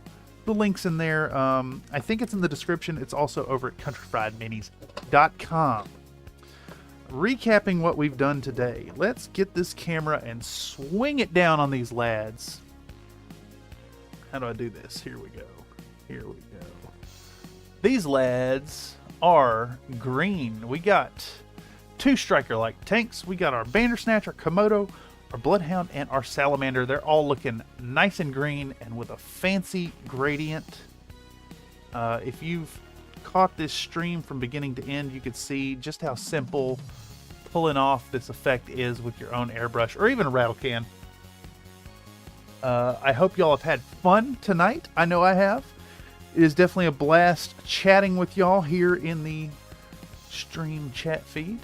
The link's in there. I think it's in the description. It's also over at countryfriedminis.com. Recapping what we've done today, let's get this camera and swing it down on these lads. How do I do this? Here we go. These lads are green. We got 2 striker-like tanks. We got our Bandersnatch, our Komodo, our Bloodhound, and our Salamander. They're all looking nice and green and with a fancy gradient. If you've caught this stream from beginning to end, you could see just how simple pulling off this effect is with your own airbrush or even a rattle can. I hope y'all have had fun tonight. I know I have. It is definitely a blast chatting with y'all here in the stream chat feed.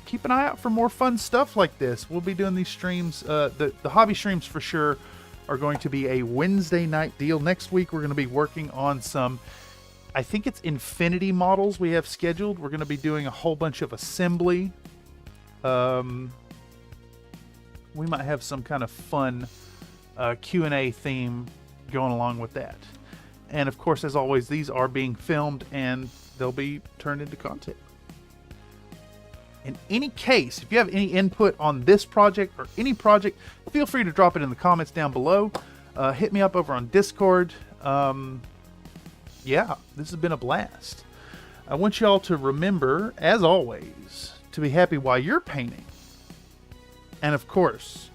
Keep an eye out for more fun stuff like this. We'll be doing these streams. The hobby streams for sure are going to be a Wednesday night deal. Next week we're going to be working on some, I think it's Infinity models we have scheduled. We're going to be doing a whole bunch of assembly. We might have some kind of fun Q&A theme going along with that. And of course, as always, these are being filmed and they'll be turned into content. In any case, if you have any input on this project or any project, feel free to drop it in the comments down below. Hit me up over on Discord. Yeah, this has been a blast. I want y'all to remember, as always, to be happy while you're painting. And of course,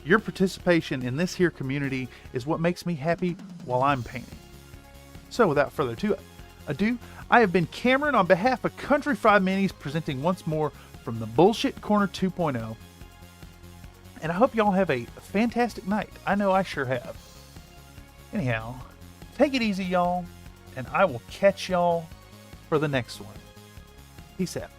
your participation in this here community is what makes me happy while I'm painting. So without further ado, I have been Cameron on behalf of Country Fried Minis, presenting once more from the Bullshit Corner 2.0. And I hope y'all have a fantastic night. I know I sure have. Anyhow, take it easy, y'all, and I will catch y'all for the next one. Peace out.